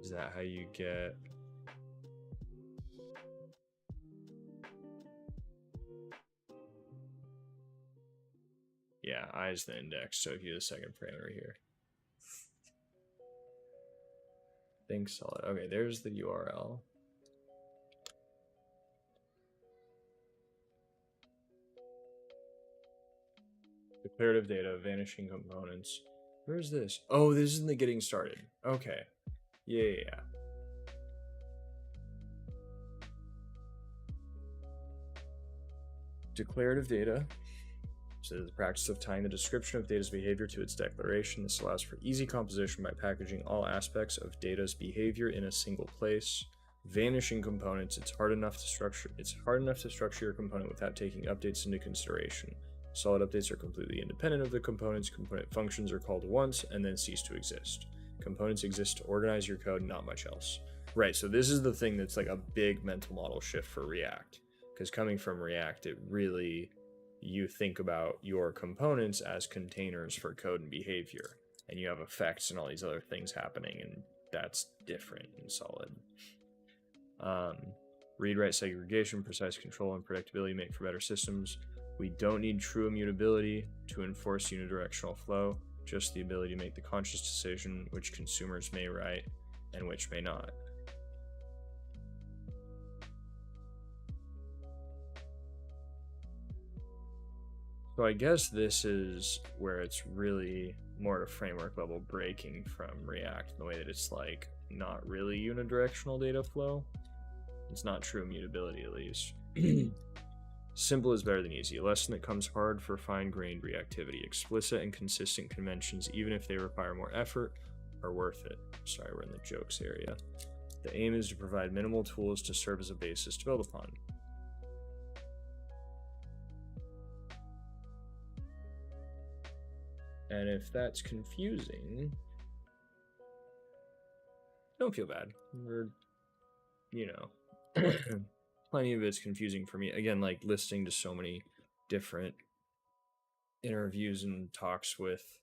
Is that how you get? Yeah, I is the index, so if you do the second parameter here. Think solid. Okay, there's the URL. Declarative data, vanishing components. Where's this? Oh, this is in the getting started. Okay. Yeah. Declarative data. So the practice of tying the description of data's behavior to its declaration. This allows for easy composition by packaging all aspects of data's behavior in a single place. Vanishing components. It's hard enough to structure your component without taking updates into consideration. Solid updates are completely independent of the components. Component functions are called once and then cease to exist. Components exist to organize your code, not much else. Right, so this is the thing that's like a big mental model shift for React. Because coming from React, it really, you think about your components as containers for code and behavior. And you have effects and all these other things happening, and that's different in Solid. Read-write segregation, precise control, and predictability make for better systems. We don't need true immutability to enforce unidirectional flow, just the ability to make the conscious decision which consumers may write and which may not. So I guess this is where it's really more at a framework level breaking from React in the way that it's like not really unidirectional data flow. It's not true immutability, at least. Simple is better than easy. A lesson that comes hard for fine-grained reactivity. Explicit and consistent conventions, even if they require more effort, are worth it. Sorry, we're in the jokes area. The aim is to provide minimal tools to serve as a basis to build upon. And if that's confusing, don't feel bad. We're, you know, plenty of it's confusing for me. Again, like listening to so many different interviews and talks with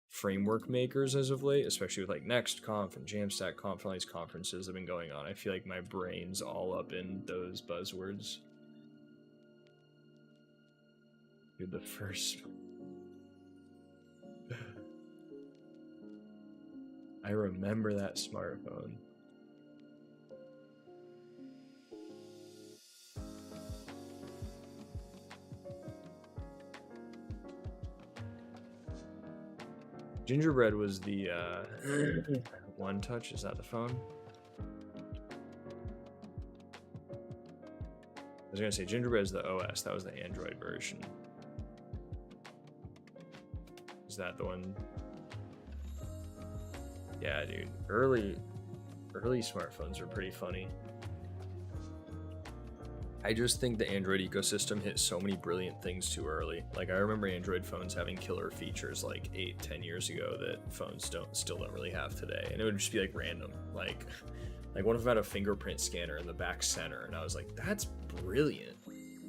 framework makers as of late, especially with like NextConf and JamstackConf and all these conferences that have been going on. I feel like my brain's all up in those buzzwords. Dude, the first... I remember that smartphone. Gingerbread was the One Touch. Is that the phone? I was gonna say Gingerbread is the OS. That was the Android version. Is that the one? Yeah, dude. Early smartphones were pretty funny. I just think the Android ecosystem hit so many brilliant things too early. Like I remember Android phones having killer features like 8-10 years ago that phones still don't really have today. And it would just be like random. Like one of them had a fingerprint scanner in the back center, and I was like, that's brilliant.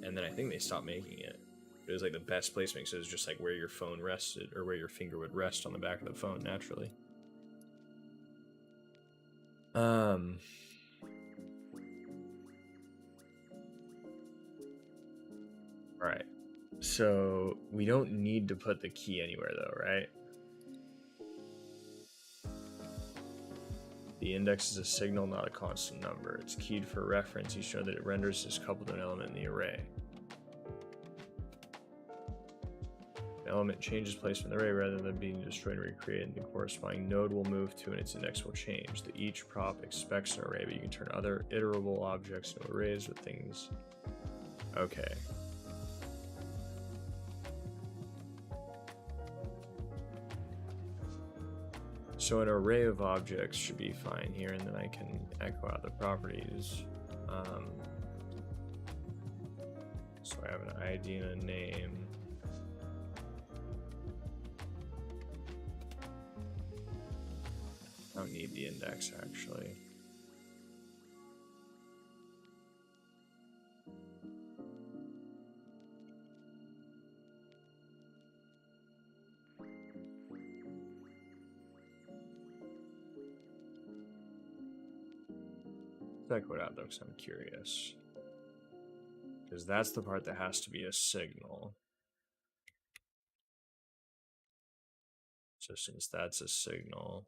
And then I think they stopped making it. It was like the best placement, so it was just like where your phone rested, or where your finger would rest on the back of the phone naturally. Alright. So we don't need to put the key anywhere though, right? The index is a signal, not a constant number. It's keyed for reference. You show that it renders as coupled to an element in the array. The element changes placement in the array rather than being destroyed and recreated. The corresponding node will move to and its index will change. The each prop expects an array, but you can turn other iterable objects into arrays with things. Okay. So an array of objects should be fine here, and then I can echo out the properties. So I have an ID and a name. I don't need the index actually. Echo it out though, because I'm curious. Because that's the part that has to be a signal. So since that's a signal,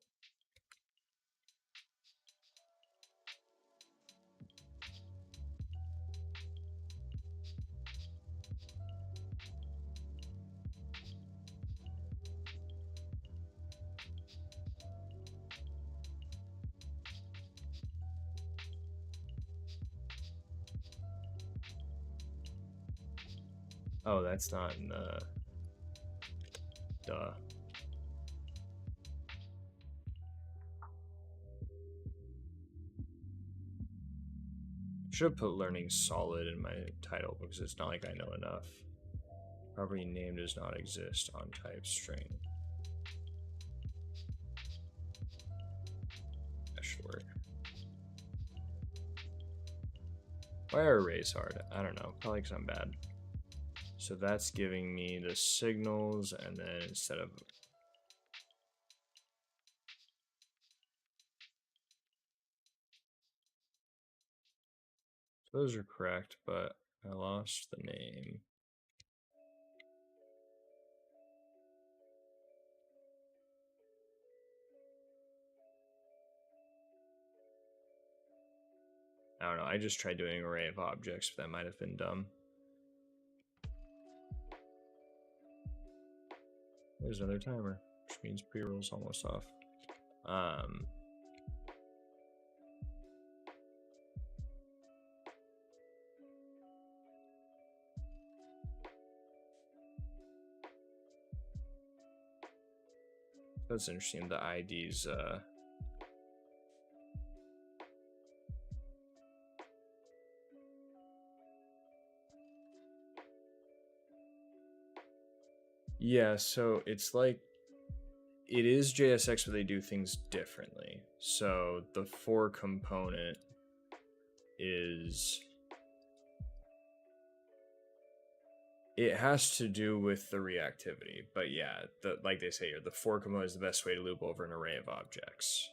oh, that's not in the... Duh. I should have put learning solid in my title because it's not like I know enough. Property name does not exist on type string. That should work. Why are arrays hard? I don't know. Probably because I'm bad. So that's giving me the signals, and then instead of... Those are correct, but I lost the name. I don't know, I just tried doing an array of objects, but that might have been dumb. There's another timer, which means pre-roll's almost off. That's interesting, the IDs, yeah, so it's like it is JSX, but they do things differently. So the for component is, it has to do with the reactivity, but yeah, like they say here, the for component is the best way to loop over an array of objects.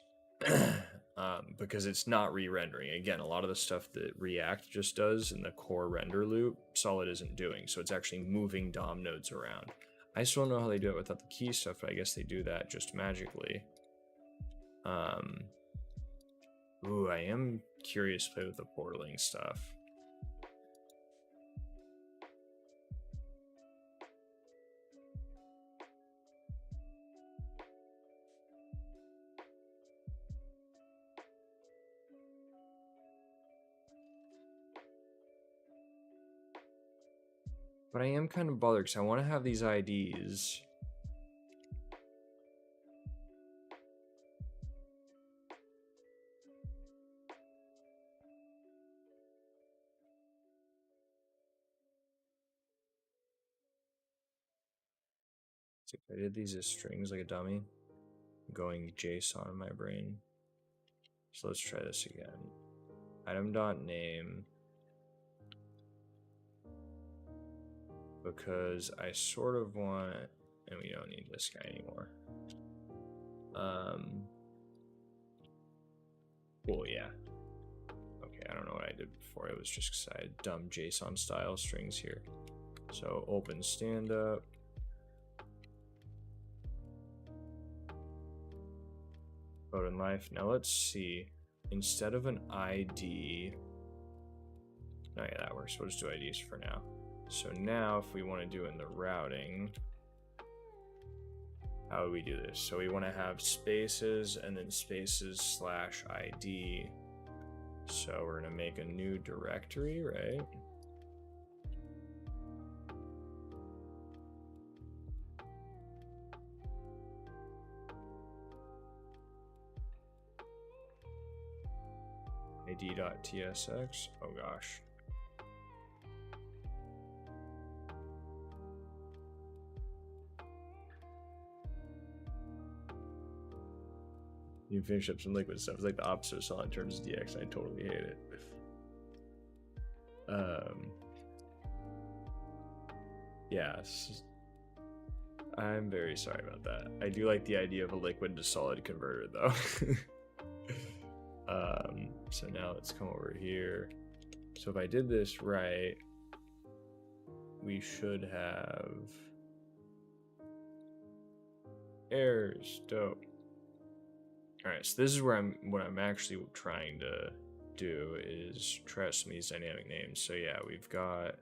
Because it's not re-rendering. Again, a lot of the stuff that React just does in the core render loop, Solid isn't doing. So it's actually moving DOM nodes around. I still don't know how they do it without the key stuff, but I guess they do that just magically. Ooh, I am curious to play with the portaling stuff. But I am kind of bothered because I want to have these IDs. I did these as strings like a dummy. I'm going JSON in my brain. So let's try this again. Item.name. Because I sort of want, and we don't need this guy anymore. Cool, yeah. Okay, I don't know what I did before. It was just because I had dumb JSON style strings here. So open stand up. Vote in life. Now let's see. Instead of an ID, oh yeah, that works. We'll just do IDs for now. So now if we want to do in the routing, how do we do this? So we want to have spaces and then spaces / ID. So we're going to make a new directory, right? ID.tsx. Oh gosh. You finish up some liquid stuff. It's like the opposite of solid in terms of DX. I totally hate it. Yes. I'm very sorry about that. I do like the idea of a liquid to solid converter though. So now let's come over here. So if I did this right, we should have errors. Dope. All right, so this is where what I'm actually trying to do is try some of these dynamic names. So yeah, we've got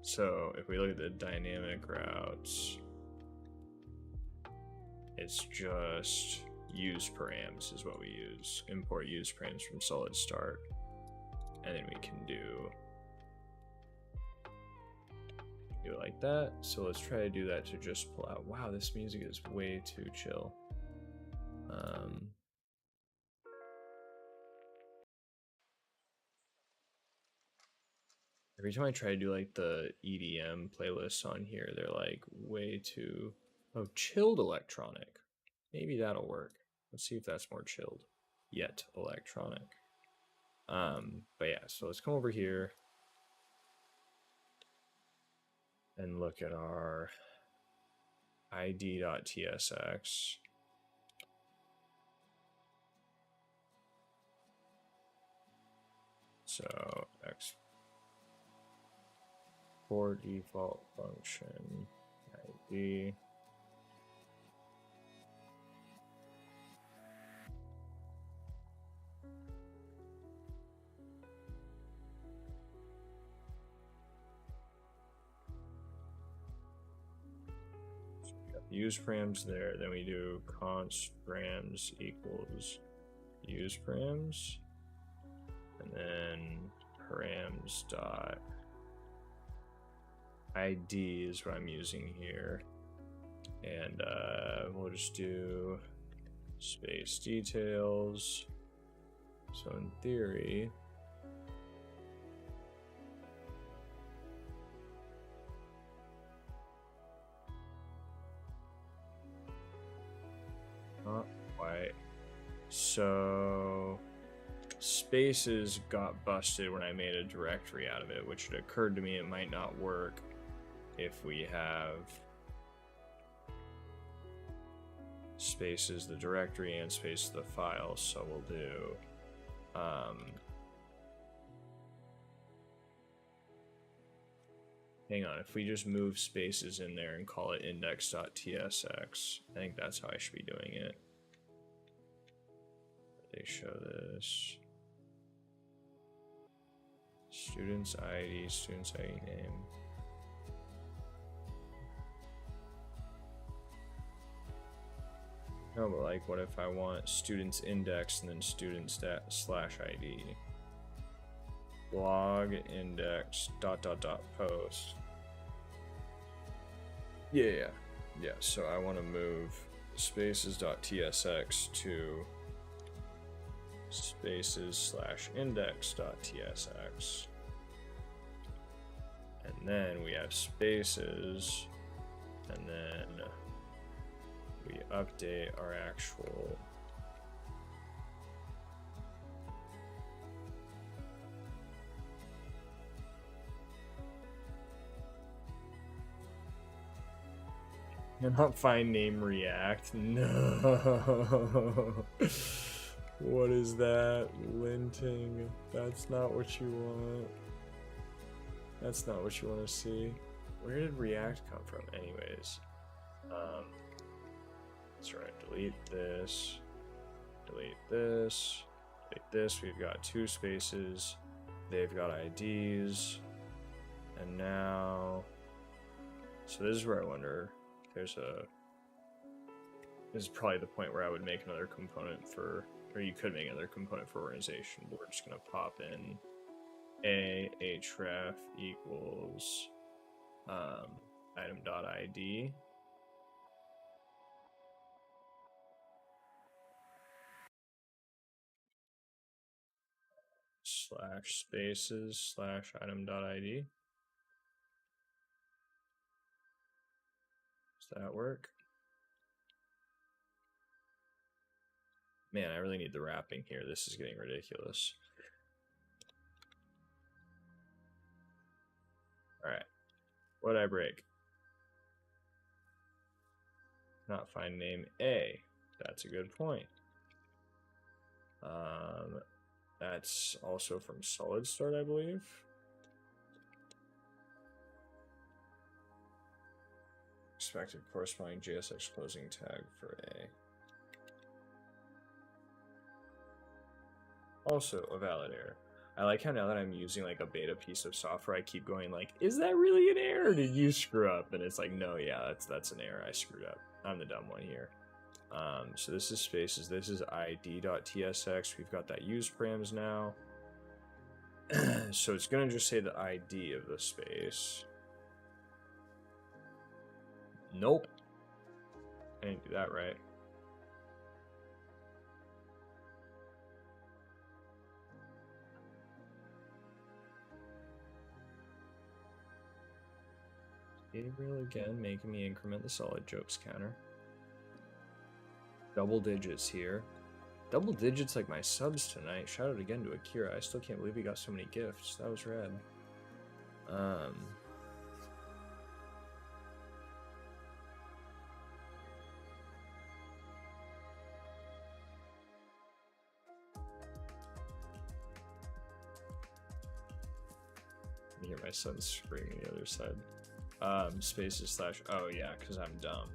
so if we look at the dynamic routes, it's just use params is what we use. Import use params from SolidStart. And then we can do it like that. So let's try to do that to just pull out. Wow, this music is way too chill. Every time I try to do like the EDM playlists on here, they're like way too, oh, chilled electronic. Maybe that'll work. Let's see if that's more chilled. Yet electronic. But yeah, so let's come over here and look at our id.tsx. So export default function id. Use params there, then we do const params equals use params, and then params dot ID is what I'm using here. And we'll just do space details. So in theory, not quite. So spaces got busted when I made a directory out of it, which it occurred to me it might not work if we have spaces the directory and space the file. So we'll do hang on, if we just move spaces in there and call it index.tsx, I think that's how I should be doing it. They show this. Student's ID name. No, but like, what if I want student's index and then student slash ID? Blog index ... post. Yeah. So I want to move spaces.tsx to spaces/index.tsx, and then we have spaces, and then we update our actual cannot find name React. No. What is that? Linting. That's not what you want. That's not what you want to see. Where did React come from anyways? That's right. Delete this. Delete this. Delete this. We've got two spaces. They've got IDs. And now... So this is where I wonder... This is probably the point where I would make another component for, or you could make another component for organization. But we're just gonna pop in href equals item.id slash spaces slash item.id. Does that work? Man, I really need the wrapping here. This is getting ridiculous. All right, what did I break? Not find name A. That's a good point. That's also from SolidStart, I believe. Expected corresponding JSX closing tag for A. Also a valid error. I like how now that I'm using like a beta piece of software, I keep going like, is that really an error? Did you screw up? And it's like, no, yeah, that's an error. I screwed up. I'm the dumb one here. So this is spaces. This is id.tsx. We've got that use params now. So it's gonna just say the ID of the space. Nope. I didn't do that right. Gabriel again, making me increment the solid jokes counter. Double digits here. Double digits like my subs tonight. Shout out again to Akira. I still can't believe he got so many gifts. That was rad. I hear my son screaming the other side. Spaces slash, oh yeah, because I'm dumb.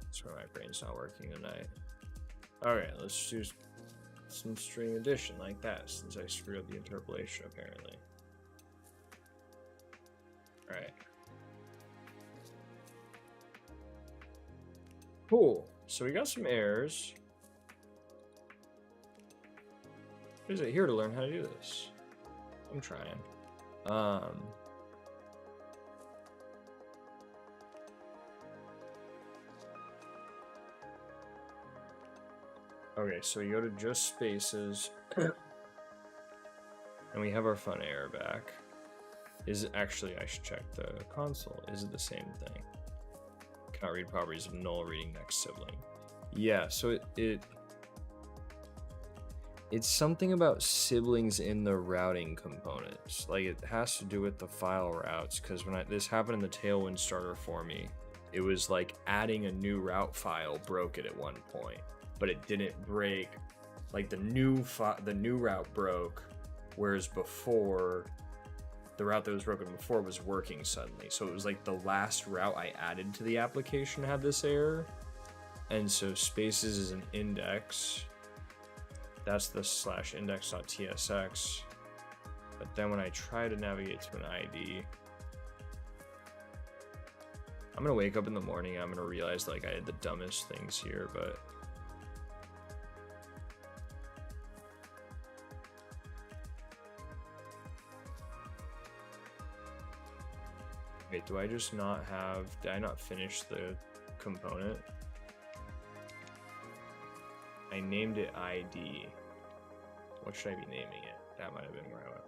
That's why my brain's not working tonight. Alright, let's just some string addition like that, since I screwed up the interpolation apparently. Alright. Cool. So we got some errors. Is it here to learn how to do this? I'm trying. Okay, so we go to just spaces, and we have our fun error back. Is it actually, I should check the console. Is it the same thing? Cannot read properties of null reading next sibling. Yeah, so it's something about siblings in the routing components. Like it has to do with the file routes, because when this happened in the Tailwind starter for me, it was like adding a new route file broke it at one point, but it didn't break. Like the new route broke, whereas before the route that was broken before was working suddenly. So it was like the last route I added to the application had this error, and so spaces is an index. That's the /index.tsx. But then when I try to navigate to an ID, I'm gonna wake up in the morning, I'm gonna realize like I had the dumbest things here, but wait, do I just not have, did I not finish the component? I named it ID. What should I be naming it? That might have been where I went.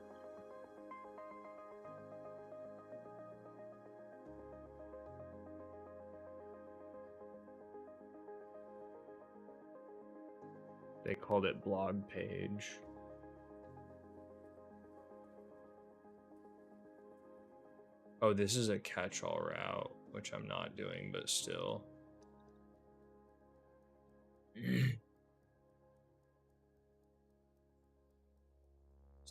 They called it blog page. Oh, this is a catch-all route, which I'm not doing, but still.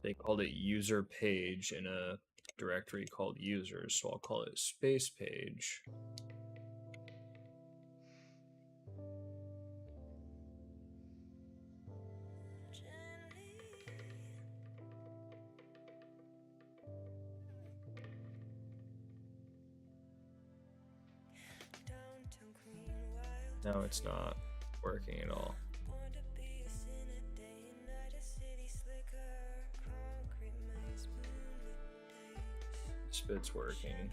They called it user page in a directory called users, so I'll call it space page. No, it's not working at all. This bit's working.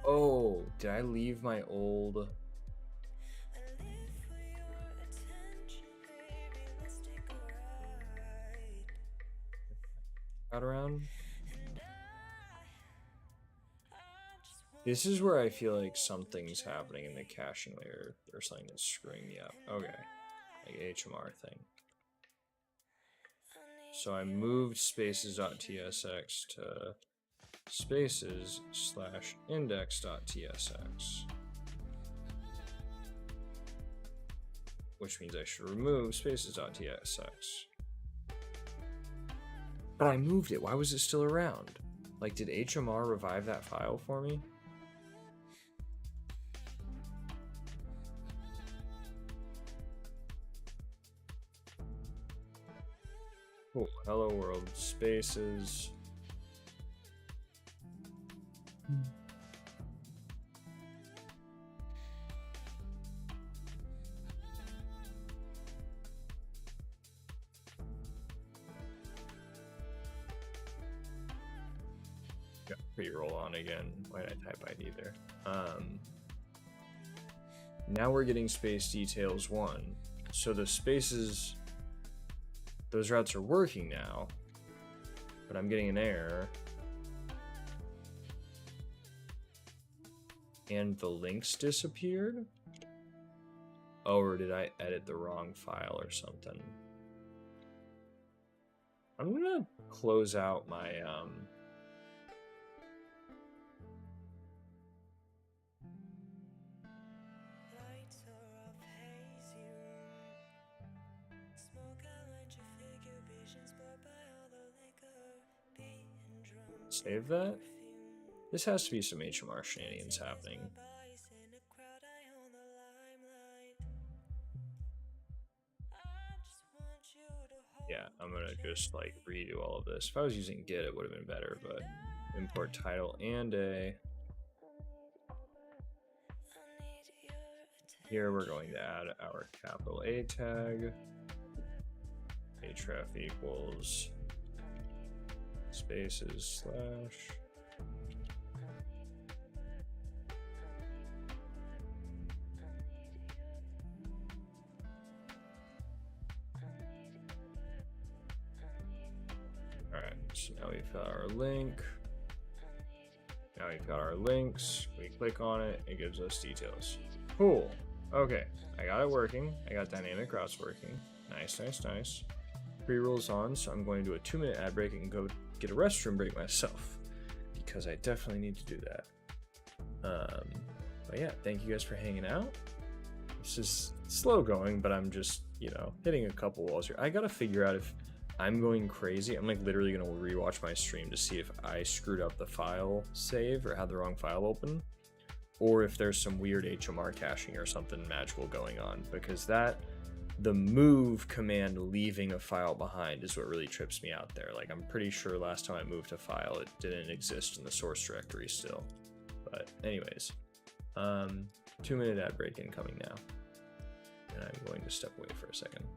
Oh, did I leave my old... Got around? This is where I feel like something's happening in the caching layer or something that's screwing me up. Okay, like HMR thing. So I moved spaces.tsx to spaces/index.tsx, which means I should remove spaces.tsx. But I moved it. Why was it still around? Like, did HMR revive that file for me? Oh, hello world, spaces. Got pre-roll on again. Why did I type ID there? Now we're getting space details 1. So the spaces, those routes are working now, but I'm getting an error. And the links disappeared? Oh, or did I edit the wrong file or something? I'm gonna close out my save that. This has to be some HMR shenanigans happening. Yeah, I'm gonna just like redo all of this. If I was using Git, it would have been better, but import title and a. Here we're going to add our capital A tag. href equals spaces slash. All right, so now we've got our link. Now we've got our links. We click on it, it gives us details. Cool. Okay, I got it working. I got dynamic routes working. Nice, nice, nice. Pre-rolls on, so I'm going to do a 2-minute ad break and go get a restroom break myself because I definitely need to do that. But yeah, thank you guys for hanging out. This is slow going, but I'm just, you know, hitting a couple walls here. I gotta figure out if I'm going crazy. I'm like literally gonna rewatch my stream to see if I screwed up the file save or had the wrong file open, or if there's some weird HMR caching or something magical going on, because the move command leaving a file behind is what really trips me out there. Like I'm pretty sure last time I moved a file, it didn't exist in the source directory still. But anyways, 2-minute ad break incoming now. And I'm going to step away for a second.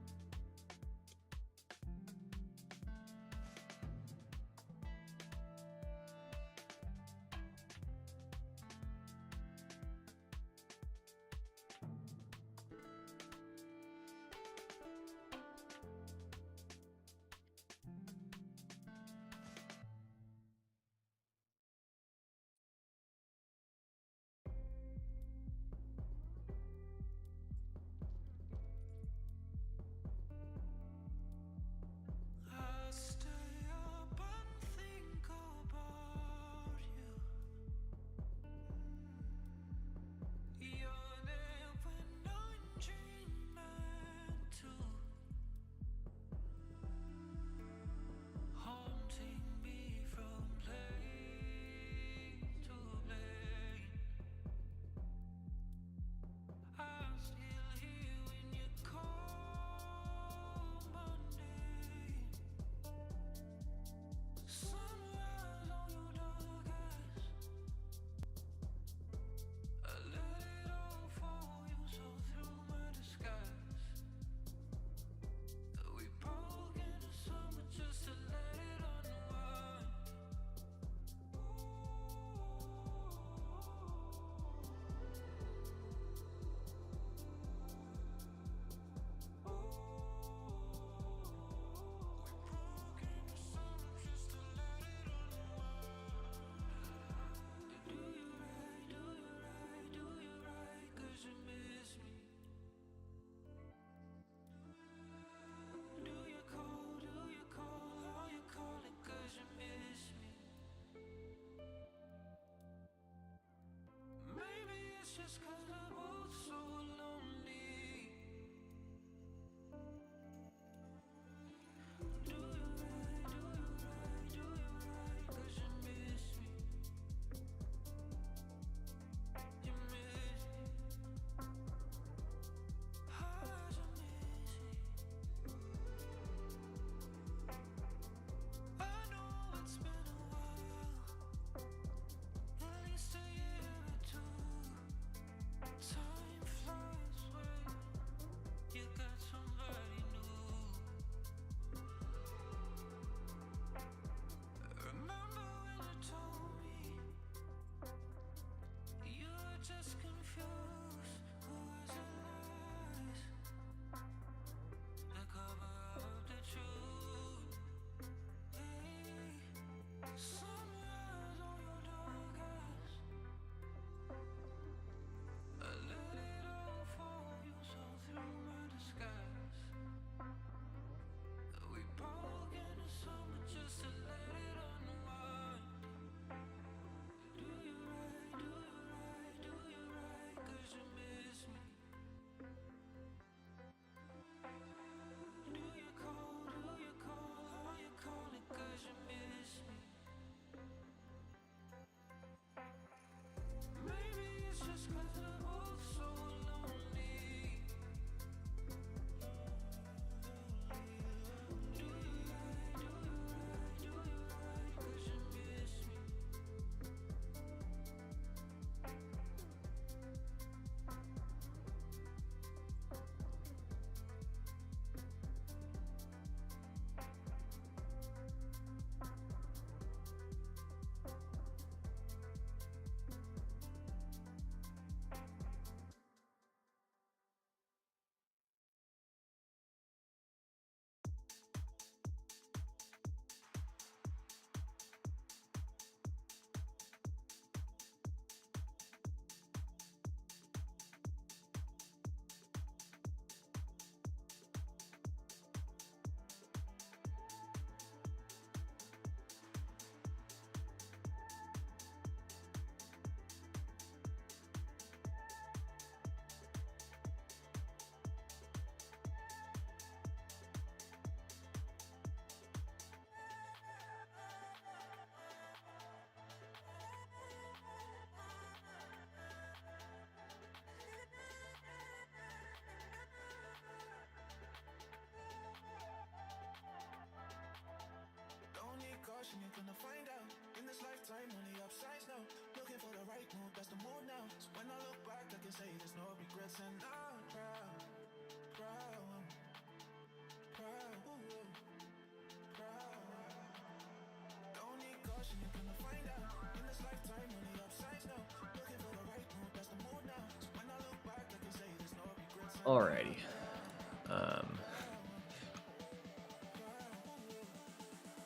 Alrighty.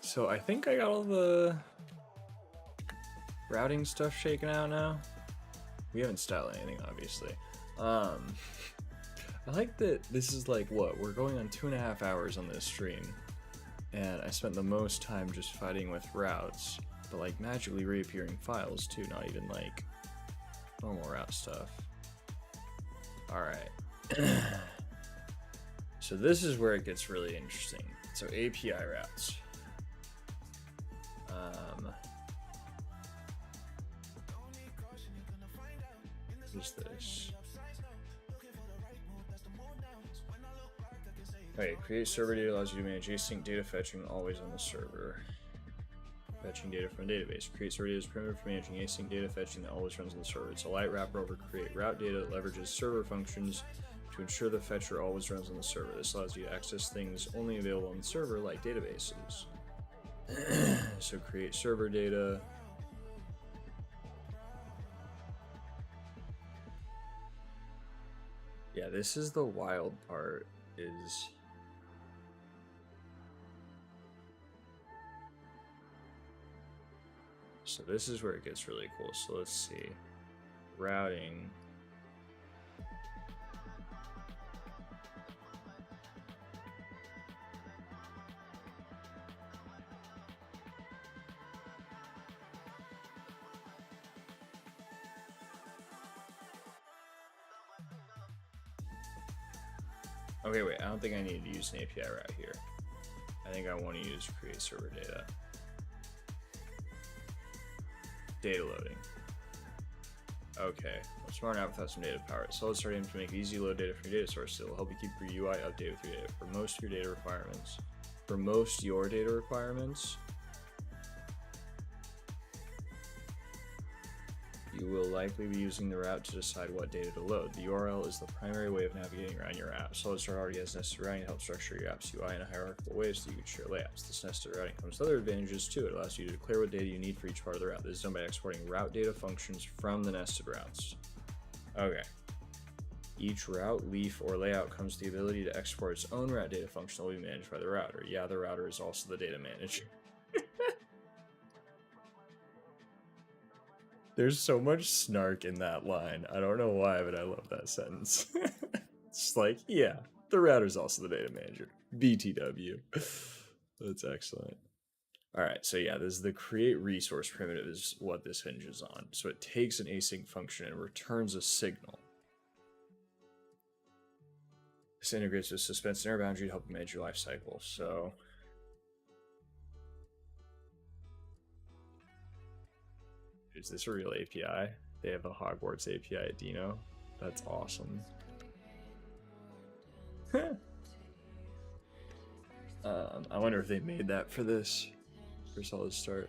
So I think I got all the routing stuff shaken out now. We haven't styled anything, obviously. I like that this is like, what, we're going on 2.5 hours on this stream, and I spent the most time just fighting with routes, but like magically reappearing files too, not even like normal route stuff. Alright. So this is where it gets really interesting. So API routes. What's this? Okay, create server data allows you to manage async data fetching always on the server. Fetching data from a database. Create server data is primitive for managing async data fetching that always runs on the server. It's a light wrapper over create route data that leverages server functions to ensure the fetcher always runs on the server. This allows you to access things only available on the server, like databases. So create server data. Yeah, this is the wild part, is so this is where it gets really cool. So let's see. Routing. Okay, wait, I don't think I need to use an API route here. I think I want to use create server data. Data loading. Okay, well, smart app without some data power. SolidStart aims to make easy load data from your data source. It will help you keep your UI updated with your data. For most of your data requirements. You will likely be using the route to decide what data to load. The URL is the primary way of navigating around your app. SolidStart already has nested routing to help structure your app's UI in a hierarchical way so you can share layouts. This nested routing comes with other advantages too. It allows you to declare what data you need for each part of the route. This is done by exporting route data functions from the nested routes. Okay. Each route, leaf, or layout comes with the ability to export its own route data function that will be managed by the router. Yeah, the router is also the data manager. There's so much snark in that line. I don't know why, but I love that sentence. It's like, yeah, the router's also the data manager. BTW. That's excellent. All right, so yeah, this is the create resource primitive is what this hinges on. So it takes an async function and returns a signal. This integrates with suspense and error boundary to help manage your lifecycle. So is this a real API? They have a Hogwarts API at Dino. That's awesome. I wonder if they made that for this, for SolidStart.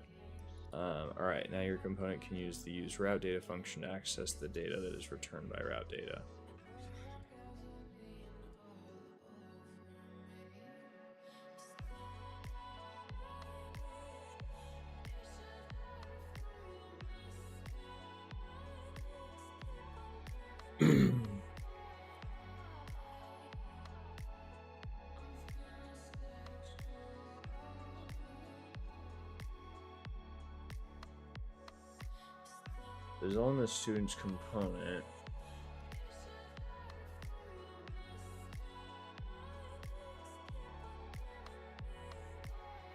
Alright, now your component can use the use route data function to access the data that is returned by route data. There's on the student's component.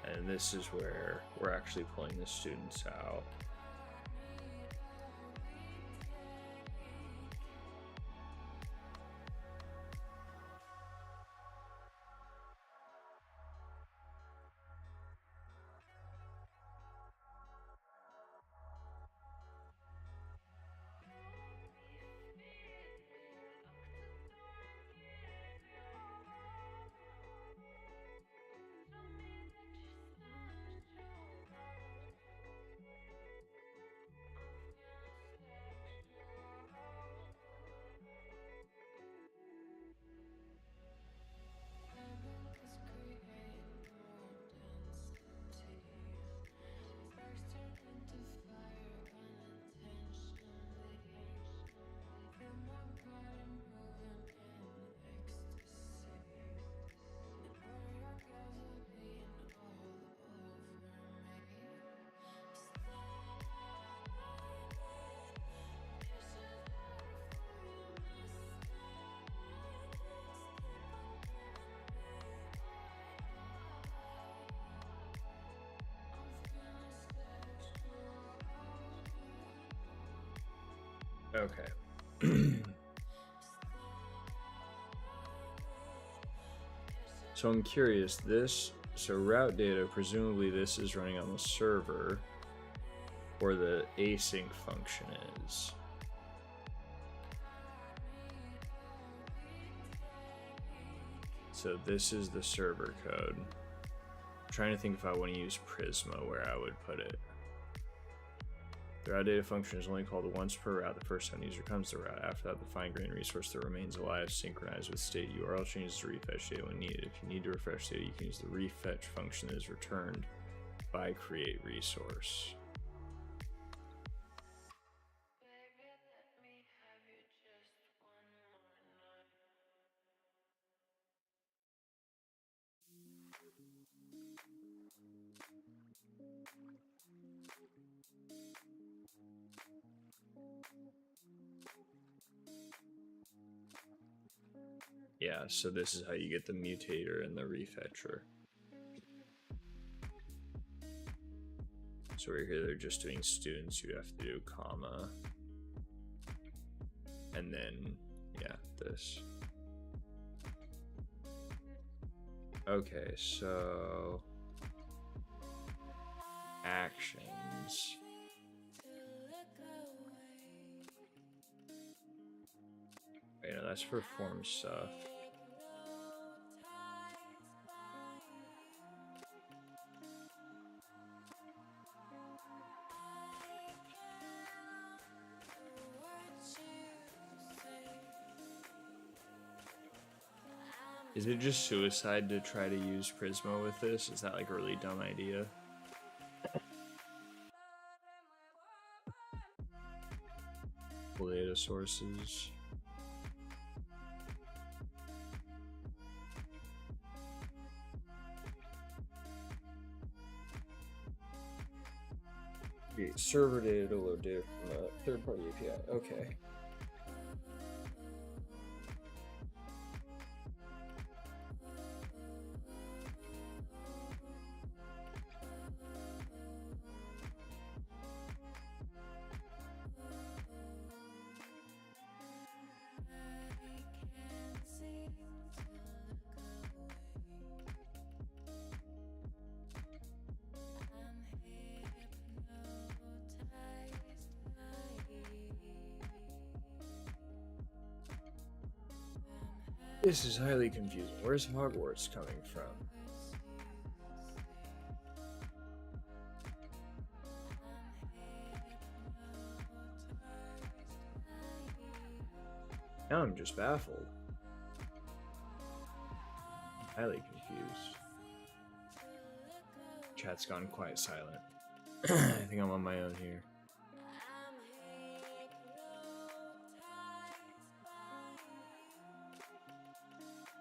And this is where we're actually pulling the students out. Okay. So I'm curious, so route data, presumably this is running on the server, or the async function is. So this is the server code. I'm trying to think if I want to use Prisma, where I would put it. The route data function is only called once per route the first time the user comes to the route. After that, the fine-grained resource that remains alive, synchronized with state URL changes to refetch data when needed. If you need to refresh data, you can use the refetch function that is returned by create resource. Yeah, so this is how you get the mutator and the refetcher. So we're here, they're just doing students, you have to do comma. And then, yeah, this. Okay, so actions. Wait, no, that's for form stuff. Is it just suicide to try to use Prisma with this? Is that like a really dumb idea? Data sources. Server data to load data from a third-party API. Okay. This is highly confusing. Where's Hogwarts coming from? Now I'm just baffled. Highly confused. Chat's gone quite silent. I think I'm on my own here.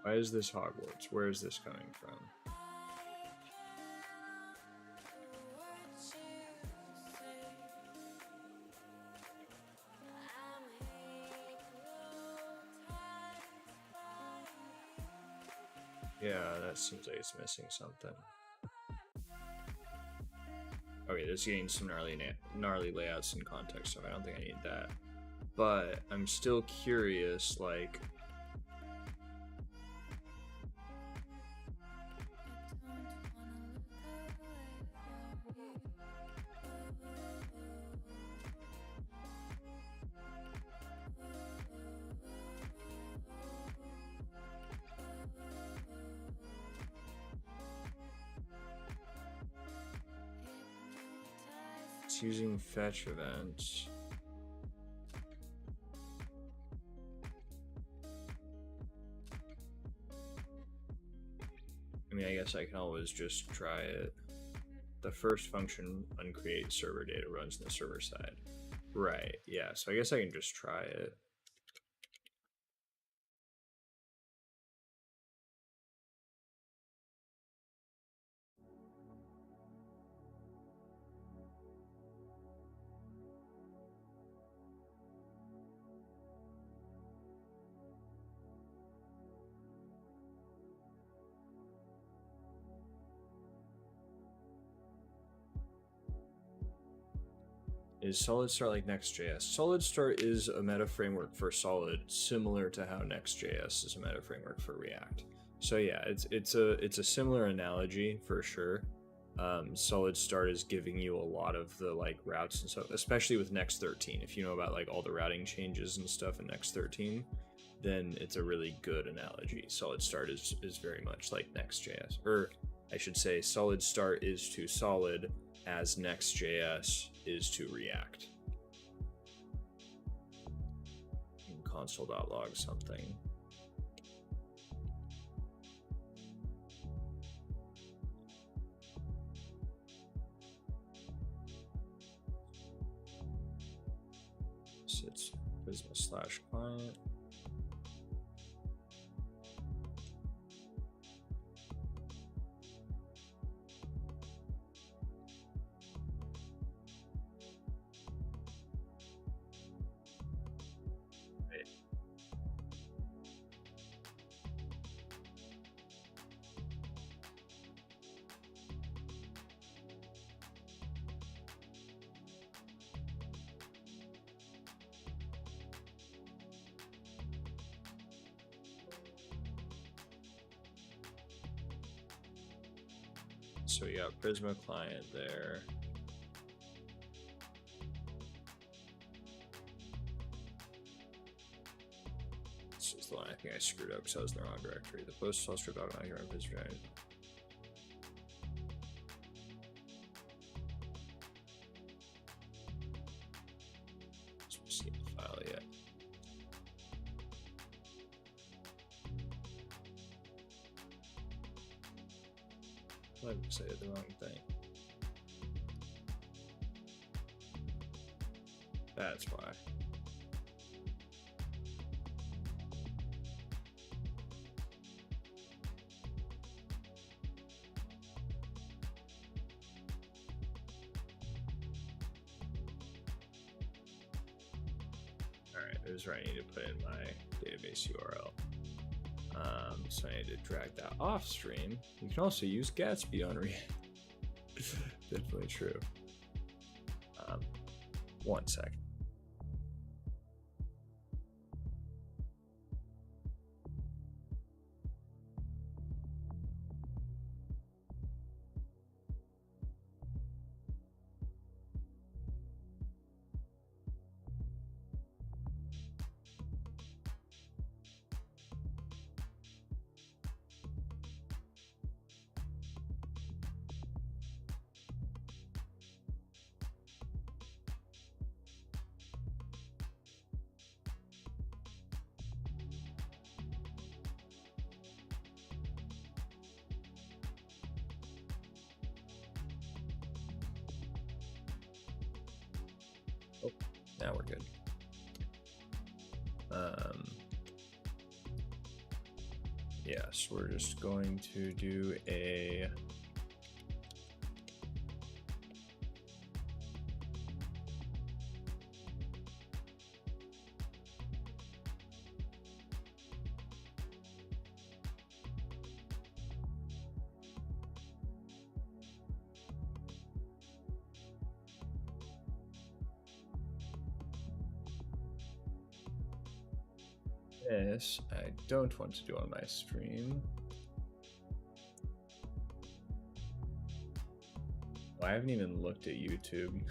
Why is this Hogwarts? Where is this coming from? Yeah, that seems like it's missing something. Okay, this is getting some gnarly layouts and context, so I don't think I need that. But I'm still curious, like, it's using fetch events. I mean, I guess I can always just try it. The first function, uncreate server data, runs on the server side. Right, yeah, so I guess I can just try it. Is SolidStart like Next.js? SolidStart is a meta framework for Solid, similar to how Next.js is a meta framework for React. So yeah, it's a similar analogy for sure. SolidStart is giving you a lot of the like routes and stuff, especially with Next 13. If you know about like all the routing changes and stuff in Next 13, then it's a really good analogy. SolidStart is very much like Next.js, or I should say SolidStart is to Solid as Next.js is to React. Console.log something. So it's Prisma/client. So we got Prisma client there. This is the one I think I screwed up because I was in the wrong directory. The post all script automatically run Prisma. Let's see the file yet. Let me say the wrong thing. That's why. All right, there's where I need to put in my database URL. So I need to drag that off stream. You can also use Gatsby on React. Definitely true. 1 second. Oh, now we're good. Yes, we're just going to do a this I don't want to do on my stream. Well, I haven't even looked at YouTube.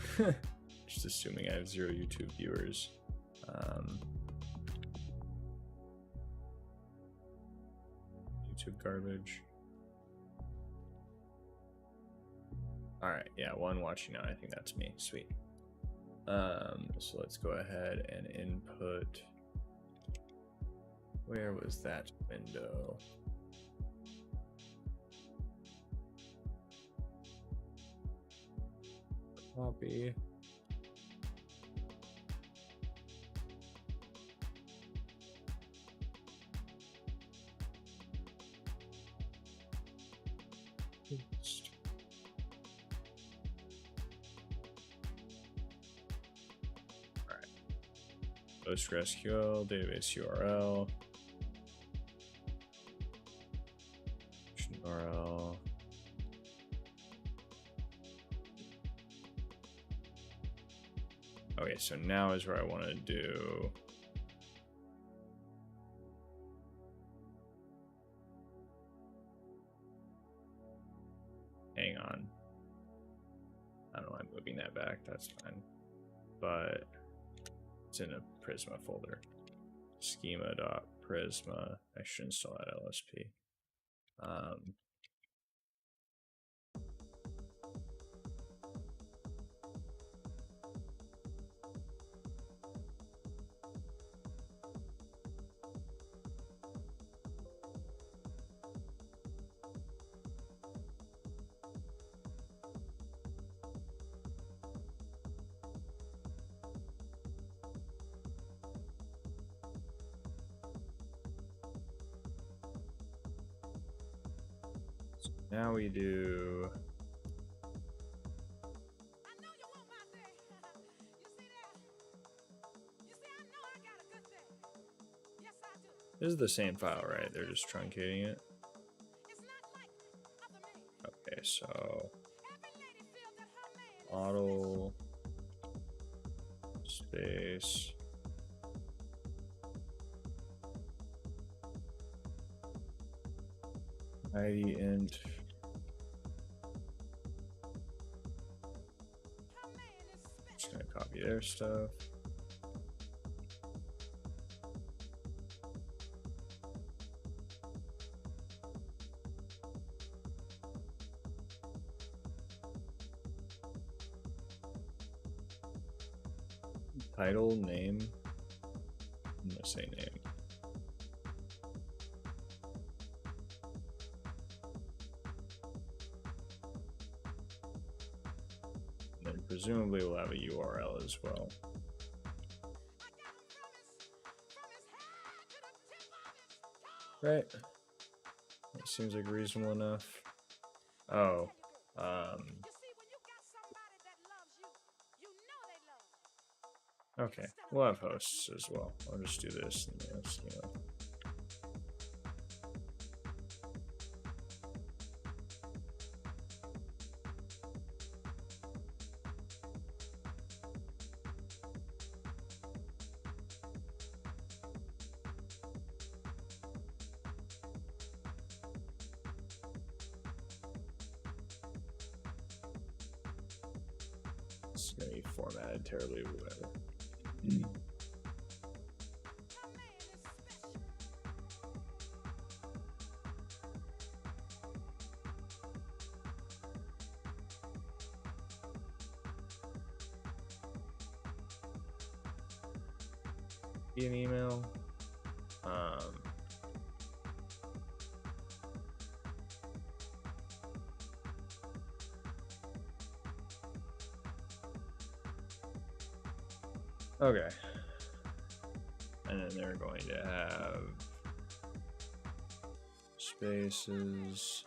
Just assuming I have 0 YouTube viewers. YouTube garbage. All right, yeah, 1 watching now. I think that's me. Sweet. So let's go ahead and input. Where was that window? Copy. Paste. All right. PostgreSQL database URL. URL. Okay, so now is where I want to do. Hang on. I don't know why I'm moving that back. That's fine. But it's in a Prisma folder. Schema.prisma. I should install that LSP. So now we do. This is the same file, right? They're just truncating it. Okay, so model space ID int just gonna copy their stuff. Title, name, I'm gonna say name. And then presumably we'll have a URL as well. Right. That seems like reasonable enough. Oh, okay, we'll have hosts as well. I'll just do this and this, you know. It's gonna be formatted terribly, whatever. An email. Okay. And then they're going to have spaces.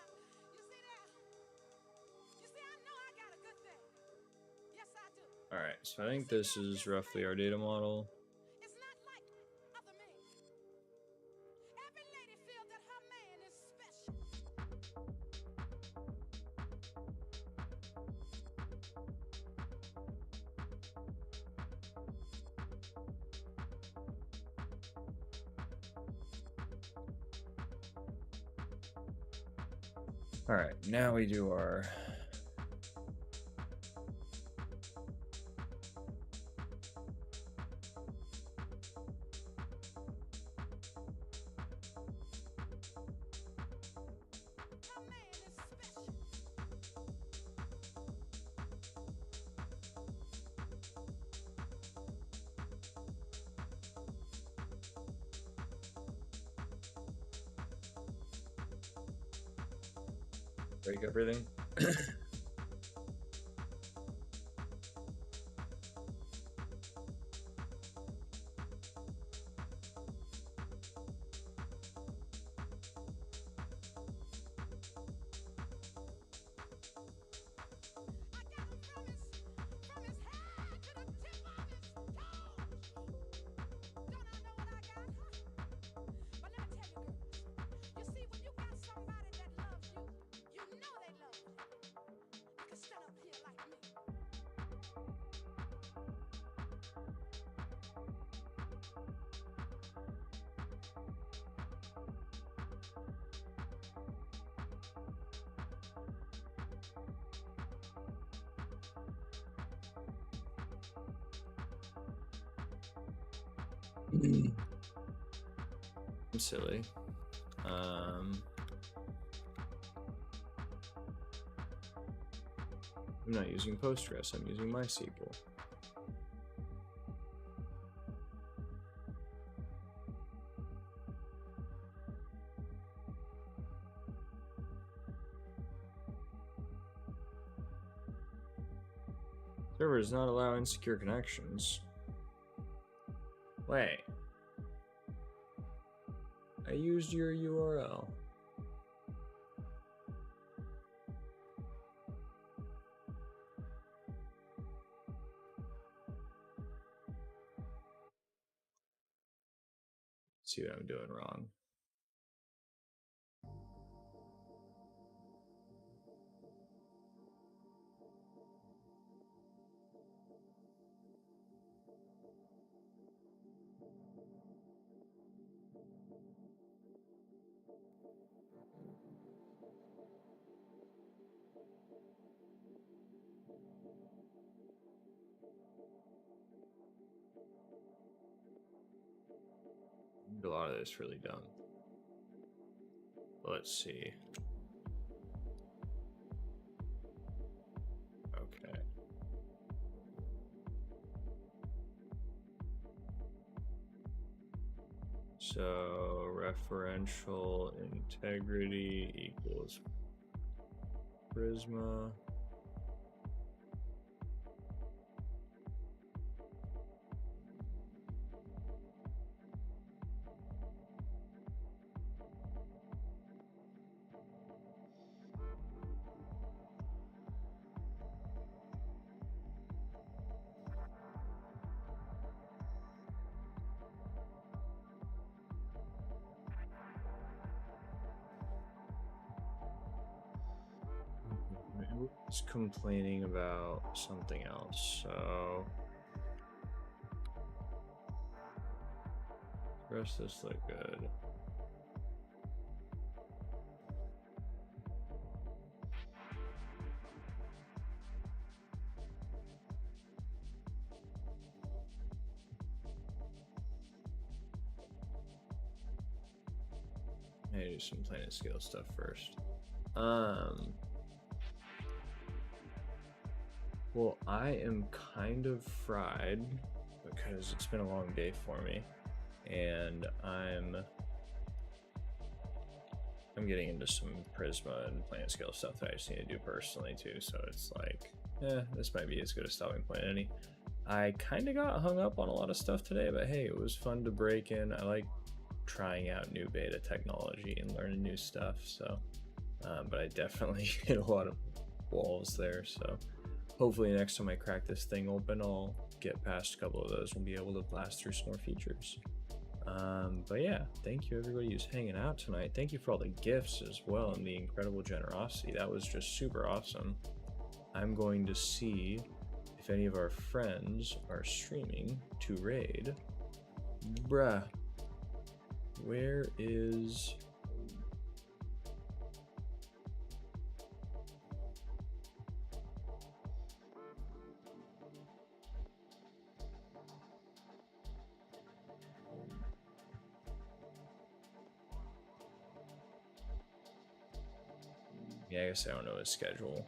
All right, so I think this is roughly our data model. All right, now we do our break everything. I'm silly. I'm not using Postgres, I'm using MySQL. Server does not allow insecure connections. Wait. I used your URL. Let's see what I'm doing wrong. A lot of this really dumb. Let's see. Okay. So referential integrity equals Prisma. It's complaining about something else, so the rest of this look good. I do some planet scale stuff first. Well, I am kind of fried because it's been a long day for me, and I'm getting into some Prisma and planet scale stuff that I just need to do personally too. So it's like, this might be as good a stopping point as any. I kind of got hung up on a lot of stuff today, but hey, it was fun to break in. I like trying out new beta technology and learning new stuff. So, but I definitely hit a lot of walls there. So hopefully next time I crack this thing open, I'll get past a couple of those and be able to blast through some more features. But yeah, thank you everybody who's hanging out tonight. Thank you for all the gifts as well and the incredible generosity. That was just super awesome. I'm going to see if any of our friends are streaming to raid. Bruh, where is... Yeah, I guess I don't know his schedule.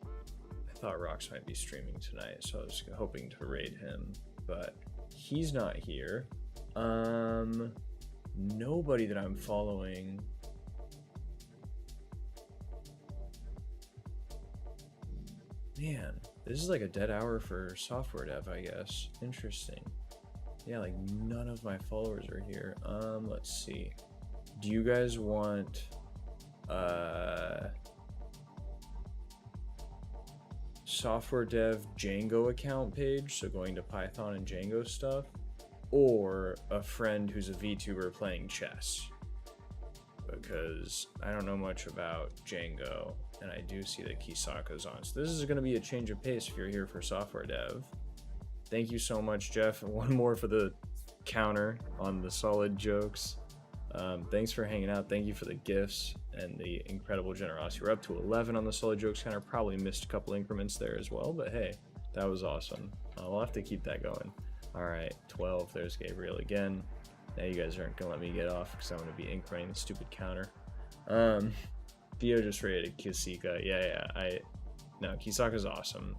I thought Rox might be streaming tonight, so I was hoping to raid him, but he's not here. Nobody that I'm following. Man, this is like a dead hour for software dev, I guess. Interesting. Yeah, like none of my followers are here. Let's see. Do you guys want software dev Django account page, so going to Python and Django stuff, or a friend who's a VTuber playing chess? Because I don't know much about Django, and I do see that Kisaka's on. So this is going to be a change of pace if you're here for software dev. Thank you so much, Jeff. And one more for the counter on the solid jokes. Thanks for hanging out. Thank you for the gifts and the incredible generosity. We're up to 11 on the solid jokes counter. Probably missed a couple increments there as well, but hey, that was awesome. We'll have to keep that going. Alright, 12. There's Gabriel again. Now you guys aren't going to let me get off because I'm going to be incrementing the stupid counter. Theo just rated Kisika. Yeah. No, Kisaka's awesome.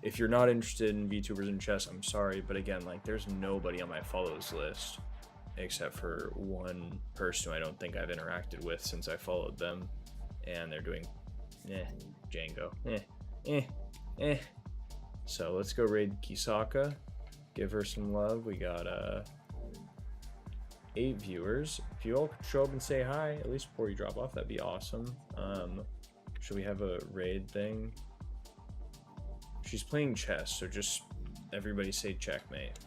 If you're not interested in VTubers and chess, I'm sorry, but again, like, there's nobody on my follows list except for one person who I don't think I've interacted with since I followed them, and they're doing Django. So let's go raid Kisaka, give her some love. We got 8 viewers. If you all could show up and say hi, at least before you drop off, that'd be awesome. Should we have a raid thing? She's playing chess, so just everybody say checkmate.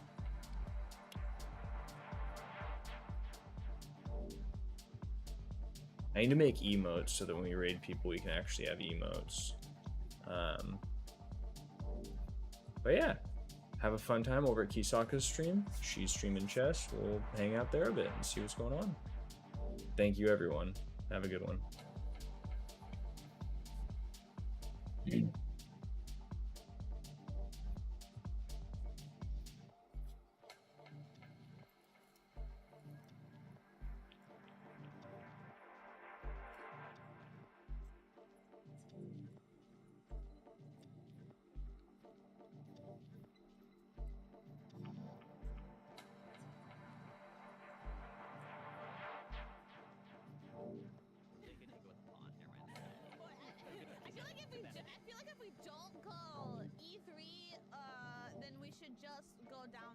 I need to make emotes so that when we raid people, we can actually have emotes. But yeah, have a fun time over at Kisaka's stream. She's streaming chess. We'll hang out there a bit and see what's going on. Thank you, everyone. Have a good one. I feel like if we don't go E3, then we should just go down